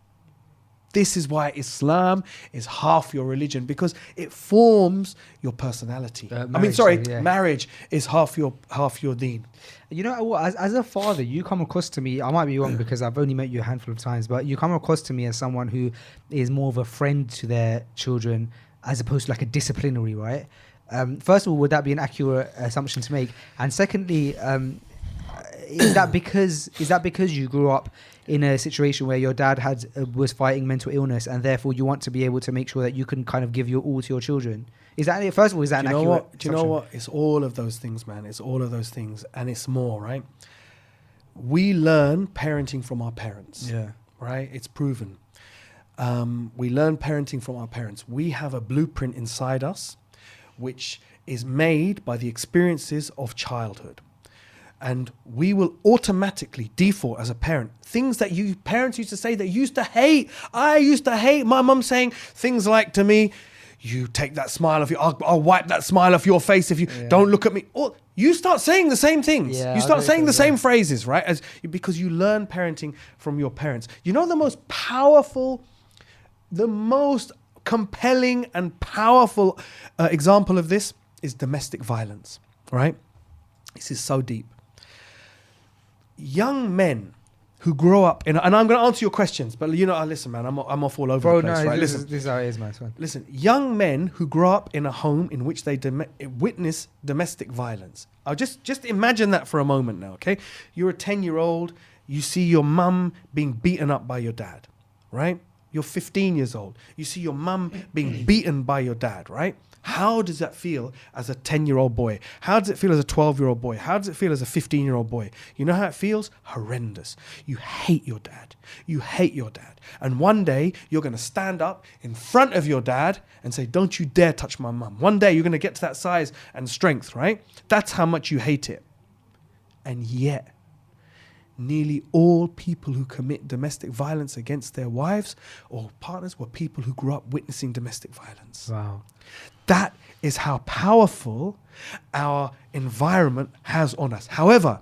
This is why Islam is half your religion, because it forms your personality. Marriage is half your deen. You know what? As a father, you come across to me. I might be wrong because I've only met you a handful of times, but you come across to me as someone who is more of a friend to their children as opposed to like a disciplinary, right? First of all, would that be an accurate assumption to make? And secondly, is that because you grew up in a situation where your dad was fighting mental illness, and therefore you want to be able to make sure that you can kind of give your all to your children? Is that it? First of all, is that an accurate? Do you know what? It's all of those things, man. It's all of those things, and it's more, right? We learn parenting from our parents. Yeah. Right? It's proven. We learn parenting from our parents. We have a blueprint inside us, which is made by the experiences of childhood. And we will automatically default as a parent. Things that you parents used to say that you used to hate. I used to hate my mum saying things like to me, you take that smile off I'll wipe that smile off your face if you don't look at me. Or you start saying the same things. Yeah, you start saying the same phrases, right? Because you learn parenting from your parents. You know, the most powerful, the most compelling and powerful example of this is domestic violence, right? This is so deep. Young men who grow up in, and I'm going to answer your questions, but listen, man, I'm off all over the place, right? This is how it is, man. Listen, young men who grow up in a home in which they witness domestic violence. I'll just imagine that for a moment now, okay? You're a 10-year-old, you see your mum being beaten up by your dad, right? You're 15 years old, you see your mum being beaten by your dad, right? How does that feel as a 10-year-old boy? How does it feel as a 12-year-old boy? How does it feel as a 15-year-old boy? You know how it feels? Horrendous. You hate your dad. You hate your dad. And one day you're going to stand up in front of your dad and say, don't you dare touch my mum. One day you're going to get to that size and strength, right? That's how much you hate it. And yet, nearly all people who commit domestic violence against their wives or partners were people who grew up witnessing domestic violence. Wow. That is how powerful our environment has on us. However,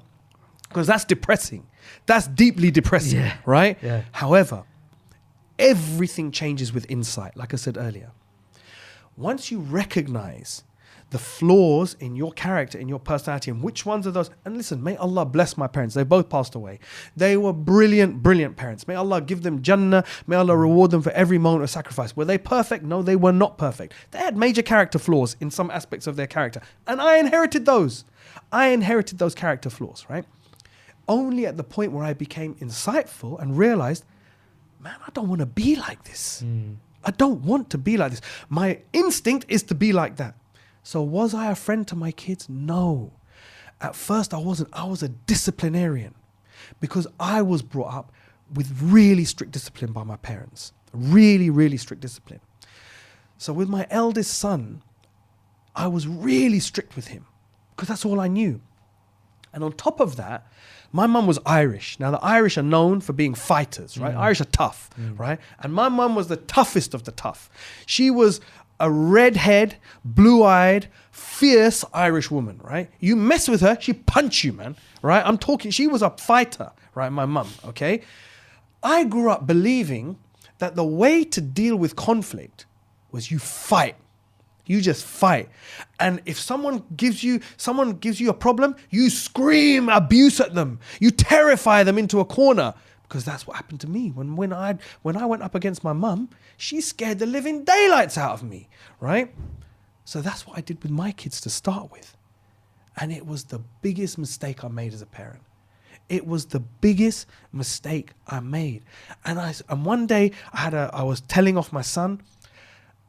because that's depressing, that's deeply depressing, Yeah. right? Yeah. However, everything changes with insight, like I said earlier. Once you recognize the flaws in your character, in your personality, and which ones are those. And listen, may Allah bless my parents. They both passed away. They were brilliant, brilliant parents. May Allah give them Jannah. May Allah reward them for every moment of sacrifice. Were they perfect? No, they were not perfect. They had major character flaws in some aspects of their character. And I inherited those. I inherited those character flaws, right? Only at the point where I became insightful and realized, man, I don't want to be like this. I don't want to be like this. My instinct is to be like that. So was I a friend to my kids? No. At first I wasn't. I was a disciplinarian because I was brought up with really strict discipline by my parents. Really, really strict discipline. So with my eldest son, I was really strict with him because that's all I knew. And on top of that, my mum was Irish. Now the Irish are known for being fighters, right? Irish are tough, right? And my mum was the toughest of the tough. She was a redhead, blue-eyed, fierce Irish woman, right? You mess with her, she punch you, man, right? I'm talking, she was a fighter, right? My mum, okay? I grew up believing that the way to deal with conflict was you fight. You just fight. And if someone gives you a problem, you scream abuse at them. You terrify them into a corner. Because that's what happened to me. When I went up against my mum, she scared the living daylights out of me, right? So that's what I did with my kids to start with. And it was the biggest mistake I made as a parent. It was the biggest mistake I made. And one day I was telling off my son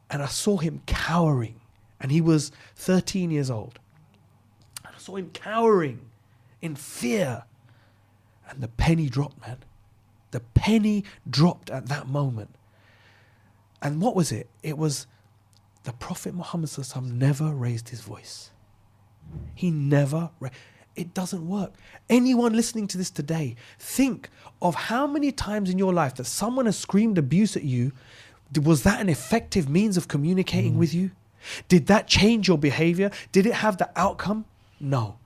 and I saw him cowering. And he was 13 years old. And I saw him cowering in fear. And the penny dropped, man. The penny dropped at that moment. And what was it? It was the Prophet Muhammad ﷺ never raised his voice. He never. It doesn't work. Anyone listening to this today, think of how many times in your life that someone has screamed abuse at you. Was that an effective means of communicating with you? Did that change your behavior? Did it have the outcome? No.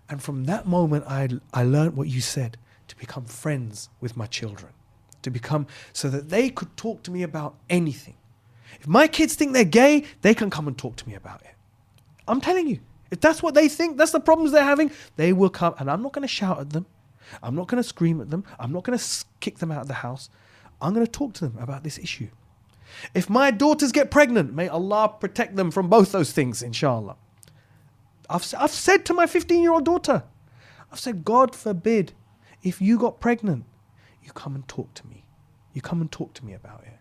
And from that moment, I learned what you said. To become friends with my children, so that they could talk to me about anything. If my kids think they're gay, they can come and talk to me about it. I'm telling you, if that's what they think, that's the problems they're having, they will come. And I'm not going to shout at them. I'm not going to scream at them. I'm not going to kick them out of the house. I'm going to talk to them about this issue. If my daughters get pregnant, may Allah protect them from both those things, inshallah. I've said to my 15-year-old daughter, I've said, God forbid, if you got pregnant, you come and talk to me. You come and talk to me about it.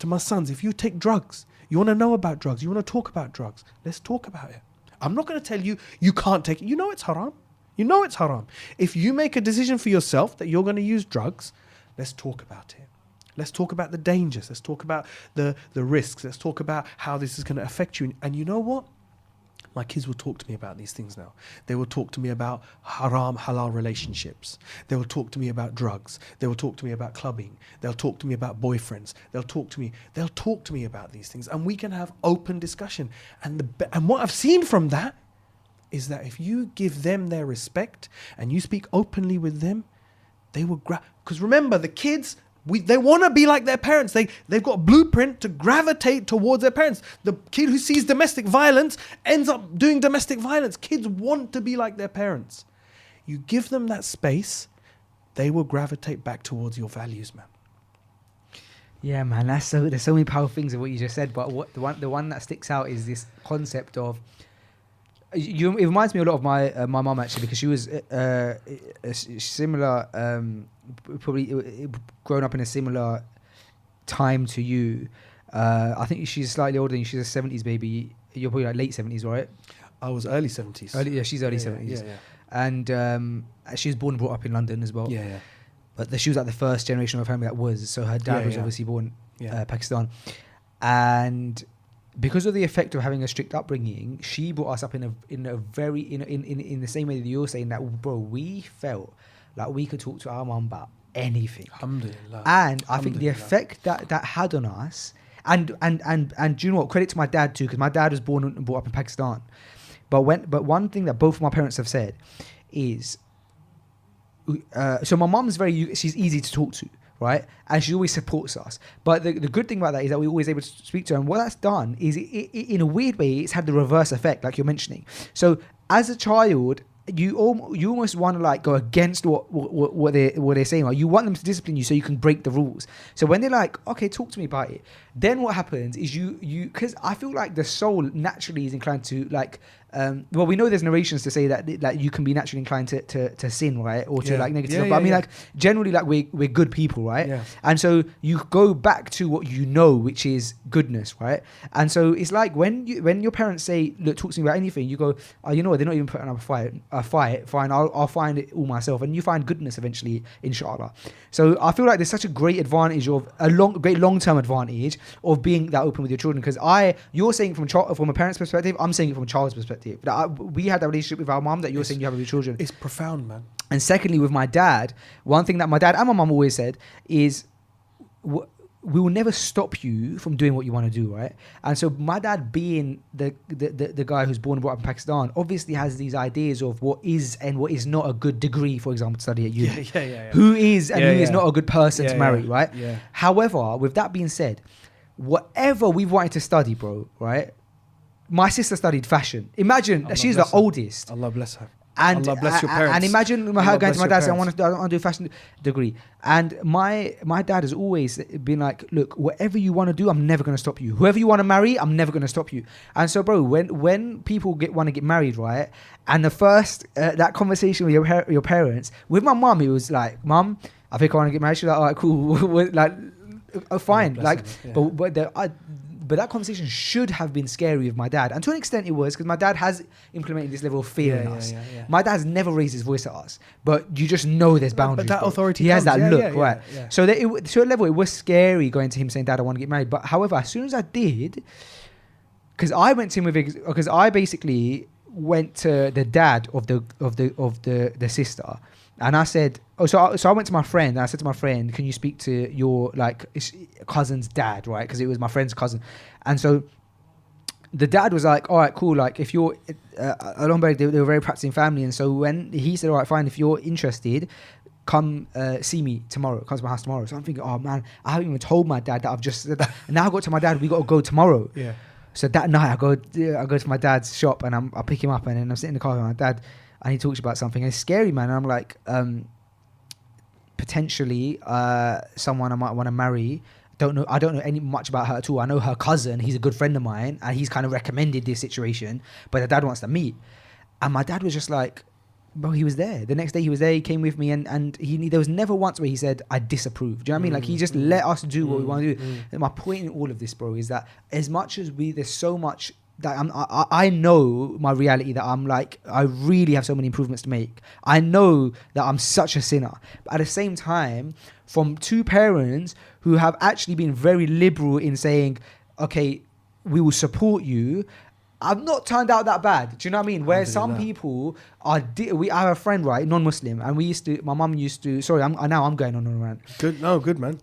To my sons, if you take drugs, you want to know about drugs, you want to talk about drugs, let's talk about it. I'm not going to tell you, you can't take it. You know it's haram. You know it's haram. If you make a decision for yourself that you're going to use drugs, let's talk about it. Let's talk about the dangers. Let's talk about the risks. Let's talk about how this is going to affect you. And you know what? My kids will talk to me about these things now. They will talk to me about haram, halal relationships. They will talk to me about drugs. They will talk to me about clubbing. They'll talk to me about boyfriends. They'll talk to me about these things. And we can have open discussion. And what I've seen from that is that if you give them their respect and you speak openly with them, they will because remember, the kids, they want to be like their parents. They've got a blueprint to gravitate towards their parents. The kid who sees domestic violence ends up doing domestic violence. Kids want to be like their parents. You give them that space, they will gravitate back towards your values, man. Yeah, man. There's so many powerful things of what you just said. But the one that sticks out is this concept of. It reminds me a lot of my mum actually, because she was similar, probably grown up in a similar time to you. I think she's slightly older than you. She's a 70s baby. you're probably like late 70s, right? I was early 70s. She's early 70s. Yeah. And she was born and brought up in London as well. Yeah. But she was like the first generation of her family that was. So her dad was obviously born Pakistan. And because of the effect of having a strict upbringing, she brought us up in the same way that you're saying that, bro, we felt like we could talk to our mum about anything. Alhamdulillah. And I think the effect that had on us, and do you know what? Credit to my dad too, because my dad was born and brought up in Pakistan. But one thing that both of my parents have said is, so my mum's she's easy to talk to, right? And she always supports us. But the good thing about that is that we're always able to speak to her. And what that's done is, in a weird way, it's had the reverse effect, like you're mentioning. So as a child, you almost want to like go against what they're saying. Like you want them to discipline you so you can break the rules. So when they're like, okay, talk to me about it, then what happens is you because I feel like the soul naturally is inclined to like well, we know there's narrations to say that like you can be naturally inclined to sin, right, or to like negative stuff. But I mean, like generally, like we're good people, right? Yeah. And so you go back to what you know, which is goodness, right? And so it's like when your parents say, "Look, talk to me about anything," you go, "Oh, you know what? They're not even putting up a fight. Fine, I'll find it all myself." And you find goodness eventually, inshallah. So I feel like there's such a great advantage of great long-term advantage of being that open with your children. Because you're saying from a parent's perspective, I'm saying it from a child's perspective. We had that relationship with our mum that you're saying you have with your children. It's profound, man. And secondly, with my dad, one thing that my dad and my mum always said is, we will never stop you from doing what you want to do, right? And so my dad, being the guy who's born and brought up in Pakistan, obviously has these ideas of what is and what is not a good degree, for example, to study at uni. Who is and who is not a good person to marry, right? Yeah. However, with that being said, whatever we wanted to study, bro, right? My sister studied fashion. Imagine, she's the oldest. Allah bless her. And Allah bless your parents. And imagine her going to my dad saying, I want to do a fashion degree. And my dad has always been like, look, whatever you want to do, I'm never going to stop you. Whoever you want to marry, I'm never going to stop you. And so, bro, when people want to get married, right? And the first, that conversation with your parents, with my mum, it was like, Mum, I think I want to get married. She's like, all right, cool. Like, fine. Like, but that conversation should have been scary with my dad. And to an extent it was, because my dad has implemented this level of fear in us. My dad has never raised his voice at us. But you just know there's boundaries. But that authority he has that look, right? Yeah. So to a level, it was scary going to him saying, Dad, I want to get married. But however, as soon as I did, because I went to him because I basically went to the dad of the sister. And I said, so I went to my friend and I said to my friend, can you speak to your like cousin's dad, right? Because it was my friend's cousin. And so the dad was like, all right, cool. Like if you're, they were a very practicing family. And so when he said, all right, fine, if you're interested, come see me tomorrow. Come to my house tomorrow. So I'm thinking, oh man, I haven't even told my dad that I've just said that. And now I got to my dad, we got to go tomorrow. Yeah. So that night I go to my dad's shop and I pick him up and then I'm sitting in the car with my dad. And he talks about something. And it's scary, man. And I'm like, potentially someone I might want to marry. I don't know any much about her at all. I know her cousin. He's a good friend of mine, and he's kind of recommended this situation. But the dad wants to meet, and my dad was just like, bro, he was there. The next day he was there. He came with me, and there was never once where he said I disapprove. Do you know what I mean? Like he just let us do what we want to do. And my point in all of this, bro, is that as much as there's so much. That I know my reality that I'm like, I really have so many improvements to make. I know that I'm such a sinner. But at the same time, from two parents who have actually been very liberal in saying, okay, we will support you, I've not turned out that bad. Do you know what I mean? Where some people are, I have a friend, right, non-Muslim, and my mum used to, sorry, I'm going on and around. Good man.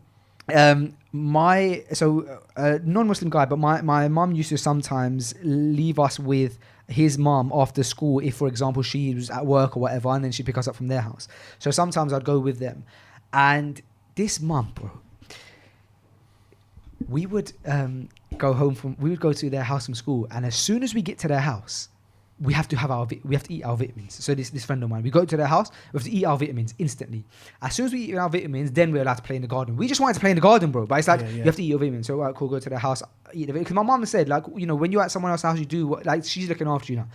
Non-Muslim guy, but my mum used to sometimes leave us with his mum after school if, for example, she was at work or whatever, and then she'd pick us up from their house. So sometimes I'd go with them. And this mum, bro, we would we would go to their house from school, and as soon as we get to their house, we have to eat our vitamins. So this friend of mine, we go to their house, we have to eat our vitamins instantly. As soon as we eat our vitamins, then we're allowed to play in the garden. We just wanted to play in the garden, bro. But it's like, you have to eat your vitamins. So, all right, cool, go to their house, eat the vitamins. Because my mom said, like, you know, when you're at someone else's house, you do what, like, she's looking after you now.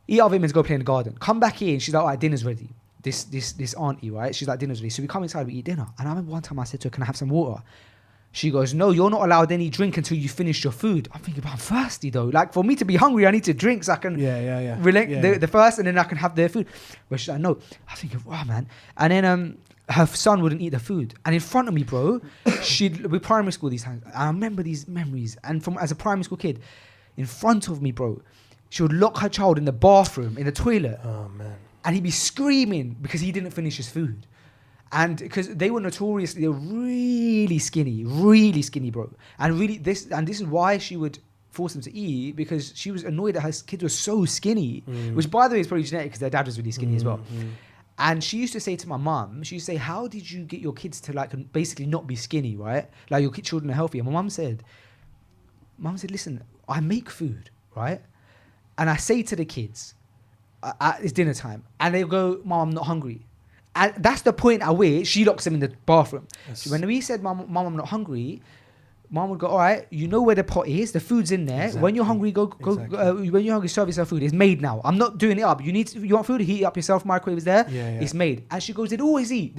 Eat our vitamins, go play in the garden. Come back in, she's like, all right, dinner's ready. This auntie, right? She's like, dinner's ready. So we come inside, we eat dinner. And I remember one time I said to her, can I have some water? She goes, no, you're not allowed any drink until you finish your food. I'm thinking, but I'm thirsty though. Like for me to be hungry, I need to drink so I can relate the thirst, and then I can have their food. But she's like, no. I think, wow, man. And then her son wouldn't eat the food. And in front of me, bro, we primary school these times. I remember these memories. And as a primary school kid, in front of me, bro, she would lock her child in the bathroom, in the toilet. Oh, man. And he'd be screaming because he didn't finish his food. And because they were notoriously, they were really skinny, bro. And this is why she would force them to eat, because she was annoyed that her kids were so skinny, which by the way is probably genetic because their dad was really skinny as well. And she used to say to my mum, she used to say, how did you get your kids to like basically not be skinny, right? Like your children are healthy. And my mum said, listen, I make food, right? And I say to the kids, it's dinner time. And they go, Mum, I'm not hungry. And that's the point at which she locks them in the bathroom. Yes. So when we said, Mum, I'm not hungry, Mum would go, all right, you know where the pot is, the food's in there. Exactly. When you're hungry, when you're hungry, serve yourself food. It's made now. I'm not doing it up. You want food, heat it up yourself, microwave is there. It's made. And she goes, they'll always eat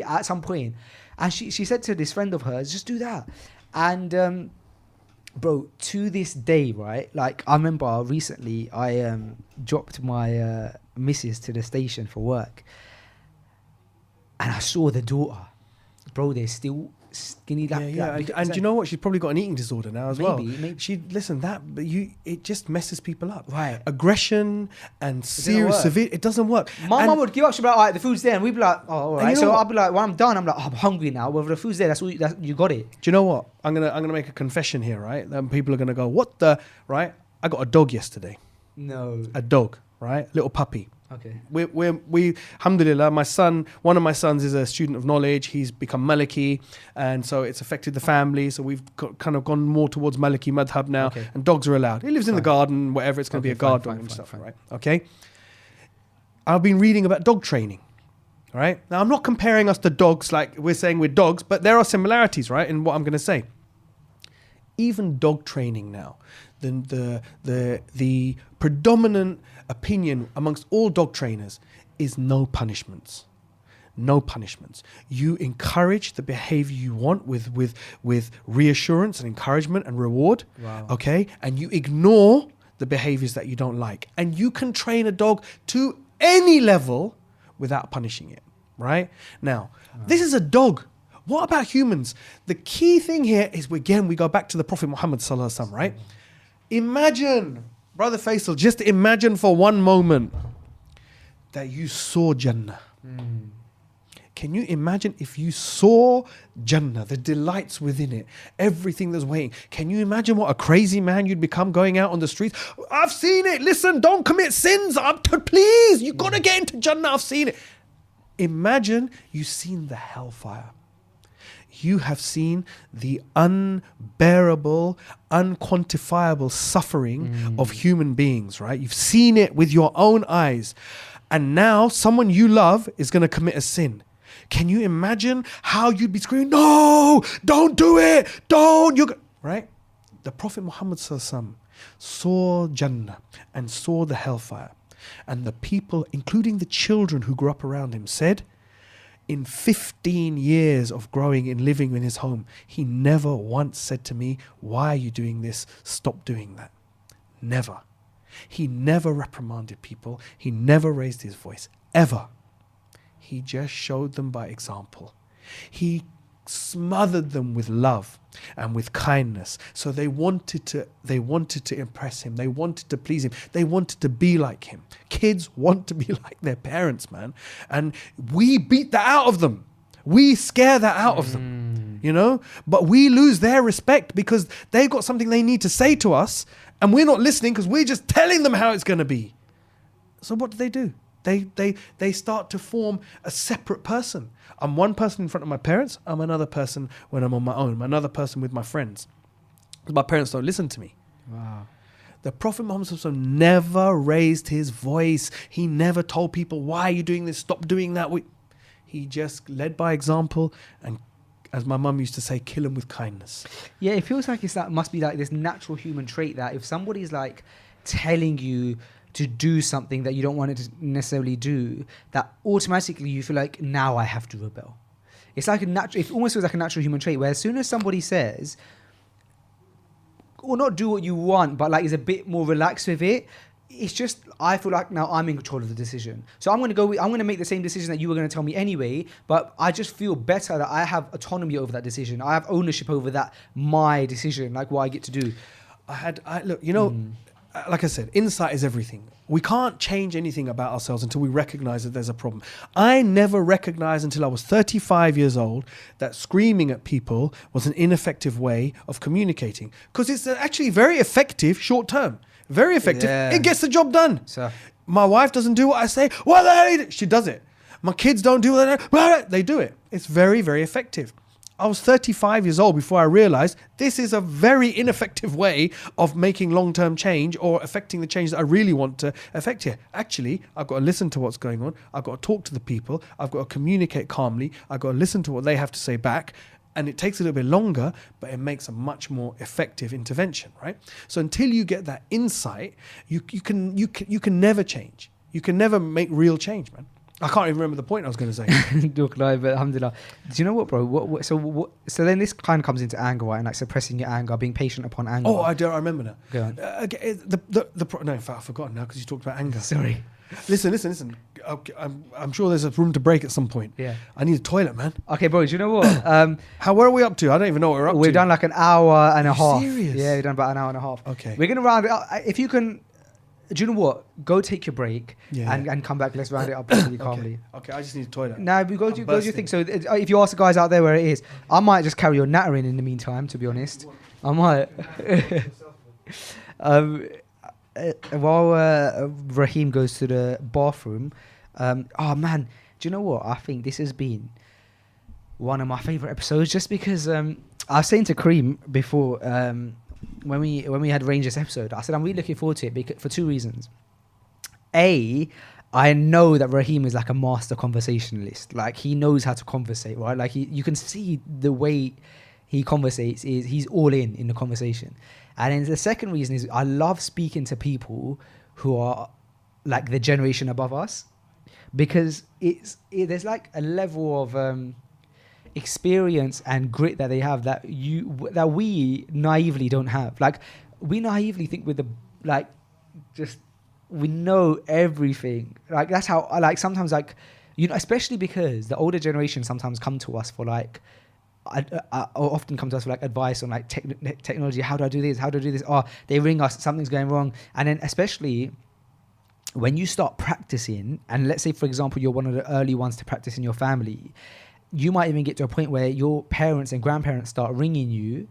at some point. And she said to this friend of hers, just do that. And bro, to this day, right? Like I remember recently, I dropped my missus to the station for work, and I saw the daughter. Bro, they're still skinny. And you know what? She's probably got an eating disorder now as well. Maybe. It just messes people up. Right. Aggression and serious severe. It doesn't work. My mum would give up. She'd be like, all right, the food's there, and we'd be like, oh, all right. So I'll be like, when I'm done, I'm like, oh, I'm hungry now. Well, the food's there. You got it. Do you know what? I'm gonna make a confession here, right? Then people are gonna go, what the right? I got a dog yesterday. No. A dog, right? Little puppy. Okay. We alhamdulillah, one of my sons is a student of knowledge. He's become Maliki, and so it's affected the family. So we've kind of gone more towards Maliki madhab now, and dogs are allowed. He lives in the garden, whatever. It's going to be a guard dog and stuff, right? Okay. I've been reading about dog training. All right. Now I'm not comparing us to dogs like we're saying we're dogs, but there are similarities, right, in what I'm going to say. Even dog training now, the predominant opinion amongst all dog trainers is no punishments. No punishments. You encourage the behavior you want with reassurance and encouragement and reward. Wow. Okay? And you ignore the behaviors that you don't like. And you can train a dog to any level without punishing it. Right? Now, this is a dog. What about humans? The key thing here is, we go back to the Prophet Muhammad sallallahu alaihi wasallam, right? Imagine, Brother Faisal, just imagine for one moment that you saw Jannah. Can you imagine if you saw Jannah, the delights within it, everything that's waiting? Can you imagine what a crazy man you'd become going out on the streets? I've seen it. Listen, don't commit sins. Please, you got to get into Jannah. I've seen it. Imagine you've seen the hellfire. You have seen the unbearable, unquantifiable suffering of human beings, right? You've seen it with your own eyes. And now someone you love is going to commit a sin. Can you imagine how you'd be screaming, no, don't do it, right? The Prophet Muhammad saw Jannah and saw the hellfire. And the people, including the children who grew up around him, said, in 15 years of growing and living in his home, he never once said to me, why are you doing this? Stop doing that. Never. He never reprimanded people. He never raised his voice, ever. He just showed them by example. He smothered them with love and with kindness. So they wanted to impress him. They wanted to please him. They wanted to be like him. Kids want to be like their parents, man. And we beat that out of them. We scare that out of them, you know? But we lose their respect because they've got something they need to say to us and we're not listening because we're just telling them how it's going to be. So what do? They start to form a separate person. I'm one person in front of my parents. I'm another person when I'm on my own. I'm another person with my friends. My parents don't listen to me. Wow. The Prophet Muhammad never raised his voice. He never told people, why are you doing this? Stop doing that. He just led by example and, as my mum used to say, kill him with kindness. Yeah, it feels like must be like this natural human trait that if somebody's like telling you to do something that you don't want it to necessarily do, that automatically you feel like, now I have to rebel. It's like it almost feels like a natural human trait where as soon as somebody says, or not do what you want, but like is a bit more relaxed with it, it's just, I feel like now I'm in control of the decision. So I'm going to make the same decision that you were going to tell me anyway, but I just feel better that I have autonomy over that decision. I have ownership over that, my decision, like what I get to do. Look, you know, like I said, insight is everything. We can't change anything about ourselves until we recognize that there's a problem. I never recognized until I was 35 years old that screaming at people was an ineffective way of communicating, because it's actually very effective short term. Very effective. Yeah. It gets the job done. So my wife doesn't do what I say. What the hell? She does it. My kids don't do what they do it. It's very, very effective. I was 35 years old before I realized this is a very ineffective way of making long-term change or affecting the change that I really want to affect here. Actually, I've got to listen to what's going on. I've got to talk to the people. I've got to communicate calmly. I've got to listen to what they have to say back. And it takes a little bit longer, but it makes a much more effective intervention, right? So until you get that insight, you can never change. You can never make real change, man. I can't even remember the point I was going to say. but alhamdulillah. Do you know what, bro? So then this kind of comes into anger, right? And like suppressing your anger, being patient upon anger. Oh, I remember now. Go on. No, in fact, I've forgotten now because you talked about anger. Sorry. Listen. Okay, I'm sure there's a room to break at some point. Yeah. I need a toilet, man. Okay, bro. Do you know what? Where are we up to? I don't even know what we're up to. We've done like an hour and a half. Serious? Yeah, we've done about an hour and a half. Okay. We're gonna round it up. If you can, do you know what? Go take your break Yeah. and come back. Let's round it up really calmly. Okay, I just need a toilet. No, we go to your thing. So if you ask the guys out there where it is, I might just carry on nattering in the meantime. To be honest, I might. While Rahim goes to the bathroom, oh man, do you know what? I think this has been one of my favorite episodes, just because I was saying to Kareem before when we had arranged this episode, I said I'm really looking forward to it for two reasons. A, I know that Rahim is like a master conversationalist. Like he knows how to conversate, right? Like you can see the way he conversates is he's all in the conversation. And then the second reason is I love speaking to people who are like the generation above us, because there's like a level of experience and grit that they have that we naively don't have. Like we naively think we know everything. Like that's how I like sometimes, like, you know, especially because the older generation sometimes come to us for like often come to us for like advice on like technology. How do I do this? How do I do this? Oh, they ring us, something's going wrong. And then especially when you start practicing, and let's say for example you're one of the early ones to practice in your family, you might even get to a point where your parents and grandparents start ringing you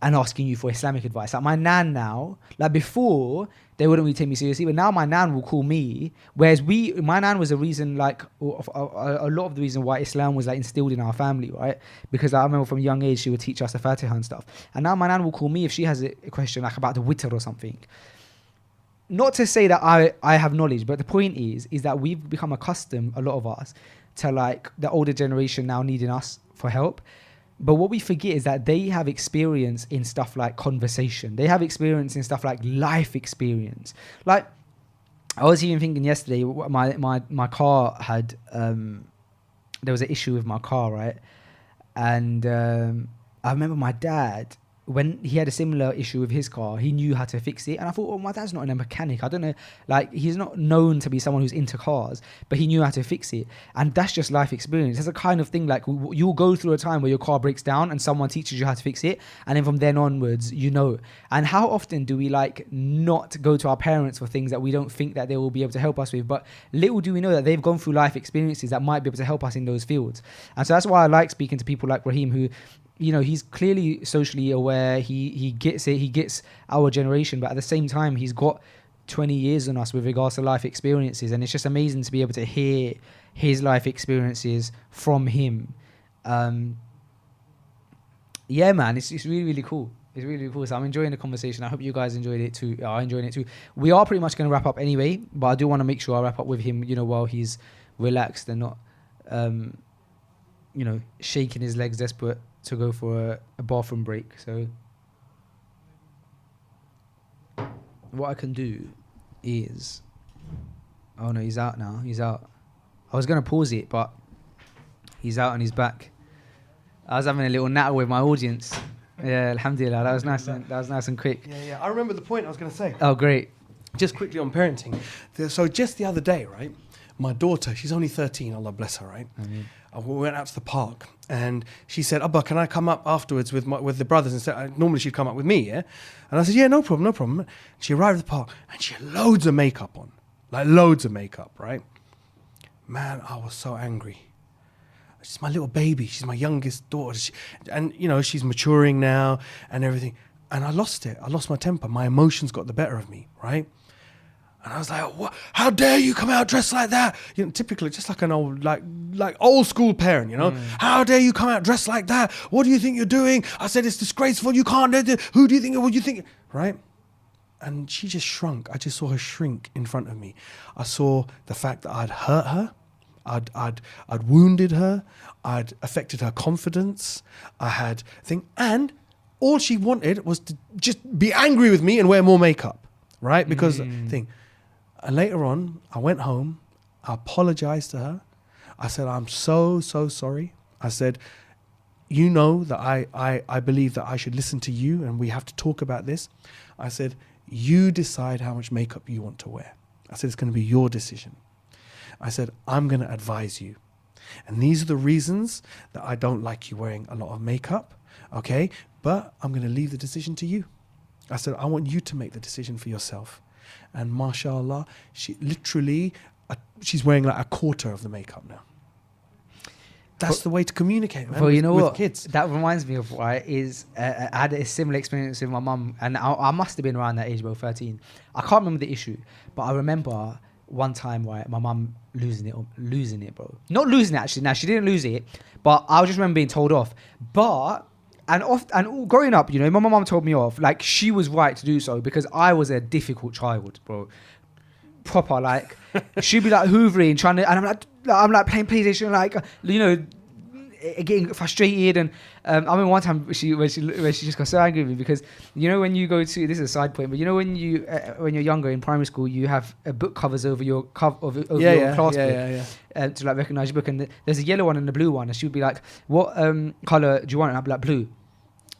and asking you for Islamic advice. Like my nan now, like before they wouldn't really take me seriously, but now my nan will call me. Whereas my nan was a reason, like a lot of the reason why Islam was like instilled in our family, right? Because I remember from a young age she would teach us the Fatiha and stuff. And now my nan will call me if she has a question like about the witr or something. Not to say that I have knowledge, but the point is that we've become accustomed, a lot of us, to like the older generation now needing us for help. But what we forget is that they have experience in stuff like conversation. They have experience in stuff like life experience. Like, I was even thinking yesterday, my car had, there was an issue with my car, right? And I remember my dad, when he had a similar issue with his car, he knew how to fix it. And I thought, well, my dad's not a mechanic. I don't know, like, he's not known to be someone who's into cars, but he knew how to fix it. And that's just life experience. That's a kind of thing, like, you'll go through a time where your car breaks down and someone teaches you how to fix it. And then from then onwards, you know. And how often do we, like, not go to our parents for things that we don't think that they will be able to help us with? But little do we know that they've gone through life experiences that might be able to help us in those fields. And so that's why I like speaking to people like Rahim, who, you know, he's clearly socially aware. He gets it. He gets our generation, but at the same time, he's got 20 years on us with regards to life experiences, and it's just amazing to be able to hear his life experiences from him. Yeah, man, it's really, really cool. It's really, really cool. So I'm enjoying the conversation. I hope you guys enjoyed it too. I'm enjoying it too. We are pretty much going to wrap up anyway, but I do want to make sure I wrap up with him, you know, while he's relaxed and not, you know, shaking his legs, desperate to go for a bathroom break. So what I can do is, oh no, he's out now. He's out. I was going to pause it, but He's out on his back. I was having a little natter with my audience. Yeah, alhamdulillah. That was nice and quick. Yeah. I remember the point I was going to say. Oh, great. Just quickly on parenting. So just the other day, right? My daughter, she's only 13, Allah bless her, right? We went out to the park and she said, Abba, can I come up afterwards with the brothers? And said, normally she'd come up with me, yeah? And I said, yeah, no problem. She arrived at the park and she had loads of makeup on. Like loads of makeup, right? Man, I was so angry. She's my little baby. She's my youngest daughter. And, you know, she's maturing now and everything. And I lost it. I lost my temper. My emotions got the better of me, right? And I was like, "What? How dare you come out dressed like that?" You know, typically, just like an old, like old school parent, you know. How dare you come out dressed like that? What do you think you're doing? I said, it's disgraceful. You can't do it. Who do you think? What do you think? Right? And she just shrunk. I just saw her shrink in front of me. I saw the fact that I'd hurt her. I'd wounded her. I'd affected her confidence. And all she wanted was to just be angry with me and wear more makeup, right? Because And later on, I went home. I apologized to her. I said, I'm so sorry. I said, you know that I believe that I should listen to you and we have to talk about this. I said, you decide how much makeup you want to wear. I said, it's going to be your decision. I said, I'm going to advise you. And these are the reasons that I don't like you wearing a lot of makeup, okay? But I'm going to leave the decision to you. I said, I want you to make the decision for yourself. And mashallah, she's wearing like a quarter of the makeup now. That's the way to communicate, man. Well, you know with what? Kids. That reminds me of I had a similar experience with my mum, and I must have been around that age, about 13. I can't remember the issue, but I remember one time, right, my mum losing it, bro. Not losing it, actually. Now, she didn't lose it, but I just remember being told off. And growing up, you know, my mum told me off. Like, she was right to do so because I was a difficult child, bro. Proper, like, she'd be like hoovering, trying to, and I'm like playing PlayStation, like, you know, getting frustrated. And I remember one time when she just got so angry with me because, you know, when you go to, this is a side point, but you know when you're younger in primary school, you have book covers over your class book to like recognize your book, and there's a yellow one and a blue one, and she would be like, what color do you want? And I'd be like, blue.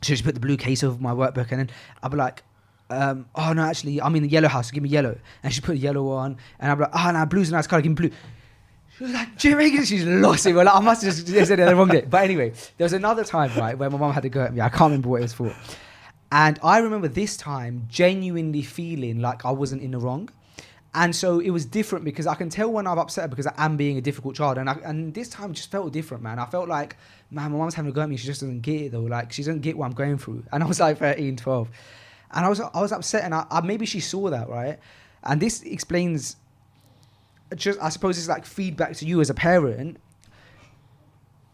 So she put the blue case over my workbook, and then I'd be like, oh no, actually I'm in the yellow house, so give me yellow. And she put a yellow on, and I'd be like, oh no, blue's a nice color, give me blue. She was like, Jamaican, she's lost it. Well, like, I must have just said it the wrong day. But anyway, there was another time, right, where my mum had to go at me. I can't remember what it was for. And I remember this time genuinely feeling like I wasn't in the wrong. And so it was different because I can tell when I'm upset because I am being a difficult child. And this time just felt different, man. I felt like, man, my mum's having a go at me. She just doesn't get it, though. Like, she doesn't get what I'm going through. And I was like 13, 12. And I was upset, and I maybe she saw that, right? And this explains, just I suppose it's like feedback to you as a parent,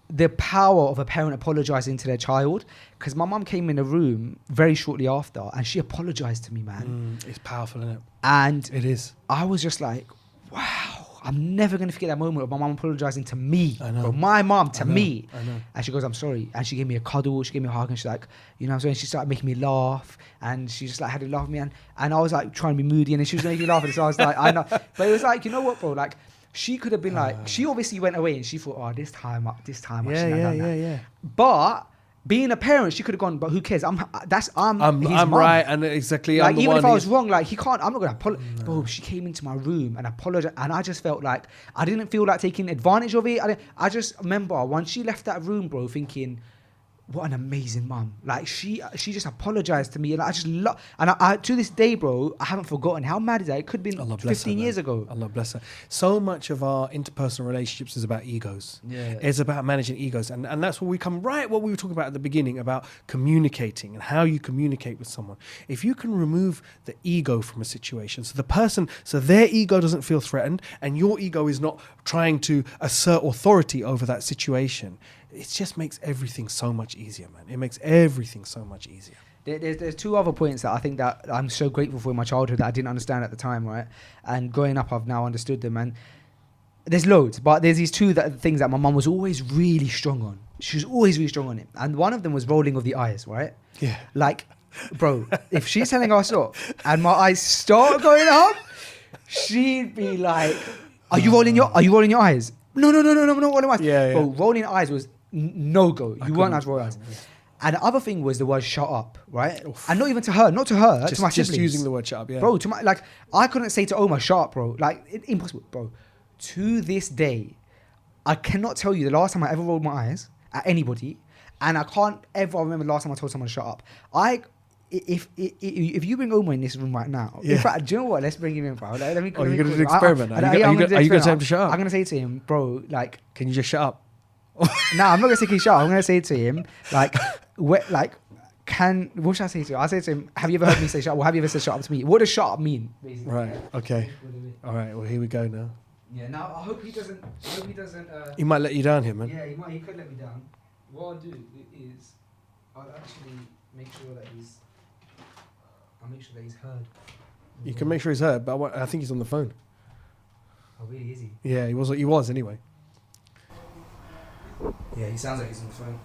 the power of a parent apologizing to their child. Because my mum came in the room very shortly after, and she apologized to me, man. It's powerful, isn't it? And it is. I was just like, wow. I'm never going to forget that moment of my mum apologizing to me. I know. Or my mum to me. I know. And she goes, I'm sorry. And she gave me a cuddle. She gave me a hug. And she's like, you know what I'm saying? She started making me laugh. And she just like had to laugh at me. And I was like trying to be moody. And then she was making me laugh. And so I was like, I know. But it was like, you know what, bro? Like, she could have been like, she obviously went away and she thought, oh, this time I shouldn't have done that. Yeah. But being a parent, she could have gone, but who cares? I'm his mum. Right, and exactly. Like, I'm the even one if I was wrong, like, I'm not gonna apologize. No. Bro, she came into my room and apologized, and I just felt like I didn't feel like taking advantage of it. I just remember once she left that room, bro, thinking, what an amazing mum. Like, she just apologized to me, and I just love. And I to this day, bro, I haven't forgotten. How mad is that? It could have been 15 years ago. Allah bless her. So much of our interpersonal relationships is about egos. Yeah. It's about managing egos, and that's what we come right. What we were talking about at the beginning about communicating and how you communicate with someone. If you can remove the ego from a situation, so their ego doesn't feel threatened, and your ego is not trying to assert authority over that situation. It just makes everything so much easier, man. It makes everything so much easier. There's two other points that I think that I'm so grateful for in my childhood that I didn't understand at the time, right? And growing up, I've now understood them. And there's loads, but there's these two things that my mum was always really strong on. She was always really strong on it. And one of them was rolling of the eyes, right? Yeah. Like, bro, if she's telling us off and my eyes start going up, she'd be like, are you rolling your eyes? no, rolling eyes. Yeah, Bro, yeah. rolling eyes was no go. You weren't allowed to roll eyes. And the other thing was the word "shut up," right? And not even to her, to my siblings. Just using the word "shut up," yeah. Bro, I couldn't say to Omar, "shut up," bro. Like, impossible, bro. To this day, I cannot tell you the last time I ever rolled my eyes at anybody, and I can't ever remember the last time I told someone to shut up. If you bring Omar in this room right now, in fact, do you know what? Let's bring him in, bro. Like, You're going to do an experiment? Are you going to tell him to shut up? I'm going to say to him, bro, like, can you just shut up? I'm not going to say can you shut up. I'm going to say to him, like, what should I say to him? I'll say to him, have you ever heard me say shut up? Or have you ever said shut up to me? What does shut up mean? Basically? Right. Okay. All right. Well, here we go now. Yeah. Now I hope he doesn't. He might let you down here, man. Yeah, he could let me down. What I'll do is I'll actually make sure that he's heard. You can make sure he's heard, but I think he's on the phone. Oh, really? Is he? Yeah, he was anyway. Yeah, he sounds like he's on the phone.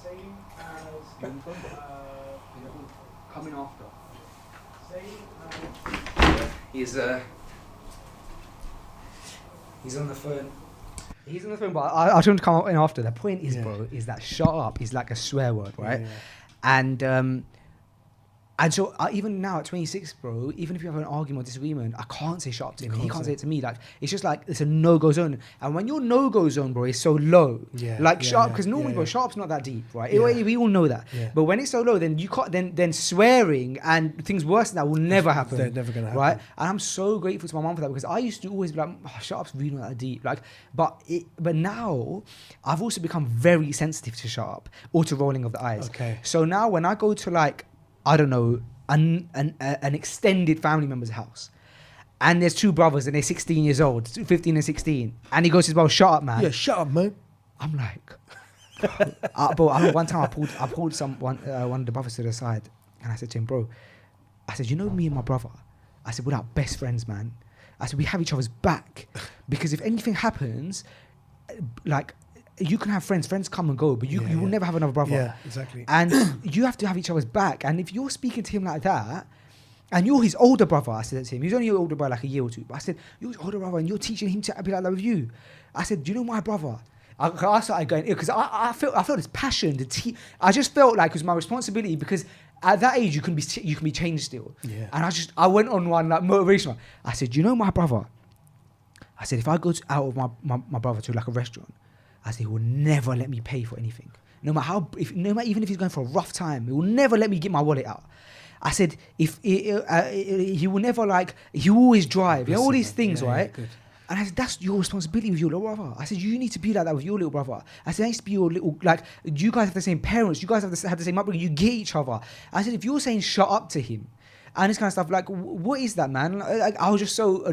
Same as coming after. He's on the phone. He's on the phone, but I'll tell him to come in after. The point is, bro, is that shut up is like a swear word, right? Yeah. And so even now at 26, bro, even if you have an argument or disagreement, I can't say shut up to him. He can't say it to me. Like, it's just like, it's a no-go zone. And when your no-go zone, bro, is so low, shut up, because normally, bro, shut up's not that deep, right? Yeah. We all know that. Yeah. But when it's so low, then you can't, then swearing and things worse than that will never happen. They're never going to happen. Right? And I'm so grateful to my mom for that, because I used to always be like, shut up's really not that deep. Like, but now I've also become very sensitive to shut up or to rolling of the eyes. Okay. So now when I go to, like, I don't know, an extended family member's house, and there's two brothers and they're 16 years old, 15 and 16, and he goes to his brother, shut up, man. Yeah, shut up, man. I'm like, bro, I remember one time I pulled one of the brothers to the side, and I said to him, bro, I said, you know me and my brother, I said, we're like best friends, man. I said, we have each other's back, because if anything happens, like, you can have friends come and go, but you will never have another brother. Yeah, exactly. And you have to have each other's back. And if you're speaking to him like that, and you're his older brother, I said that to him. He's only your older brother, like a year or two. But I said, you're his older brother, and you're teaching him to be like that with you. I said, do you know my brother? I started going, because I felt this passion to teach. I just felt like it was my responsibility, because at that age you can be changed still. Yeah. And I went on one like motivational. I said, you know my brother? I said, if I go out with my brother to like a restaurant, I said, he will never let me pay for anything. No matter even if he's going for a rough time, he will never let me get my wallet out. I said, he will never, like, he will always drive. You know, all these things, right? Yeah, and I said, that's your responsibility with your little brother. I said, you need to be like that with your little brother. I said, that needs to be your little, like, you guys have the same parents. You guys have the same upbringing. You get each other. I said, if you're saying shut up to him, and this kind of stuff, like, what is that, man? Like, I was so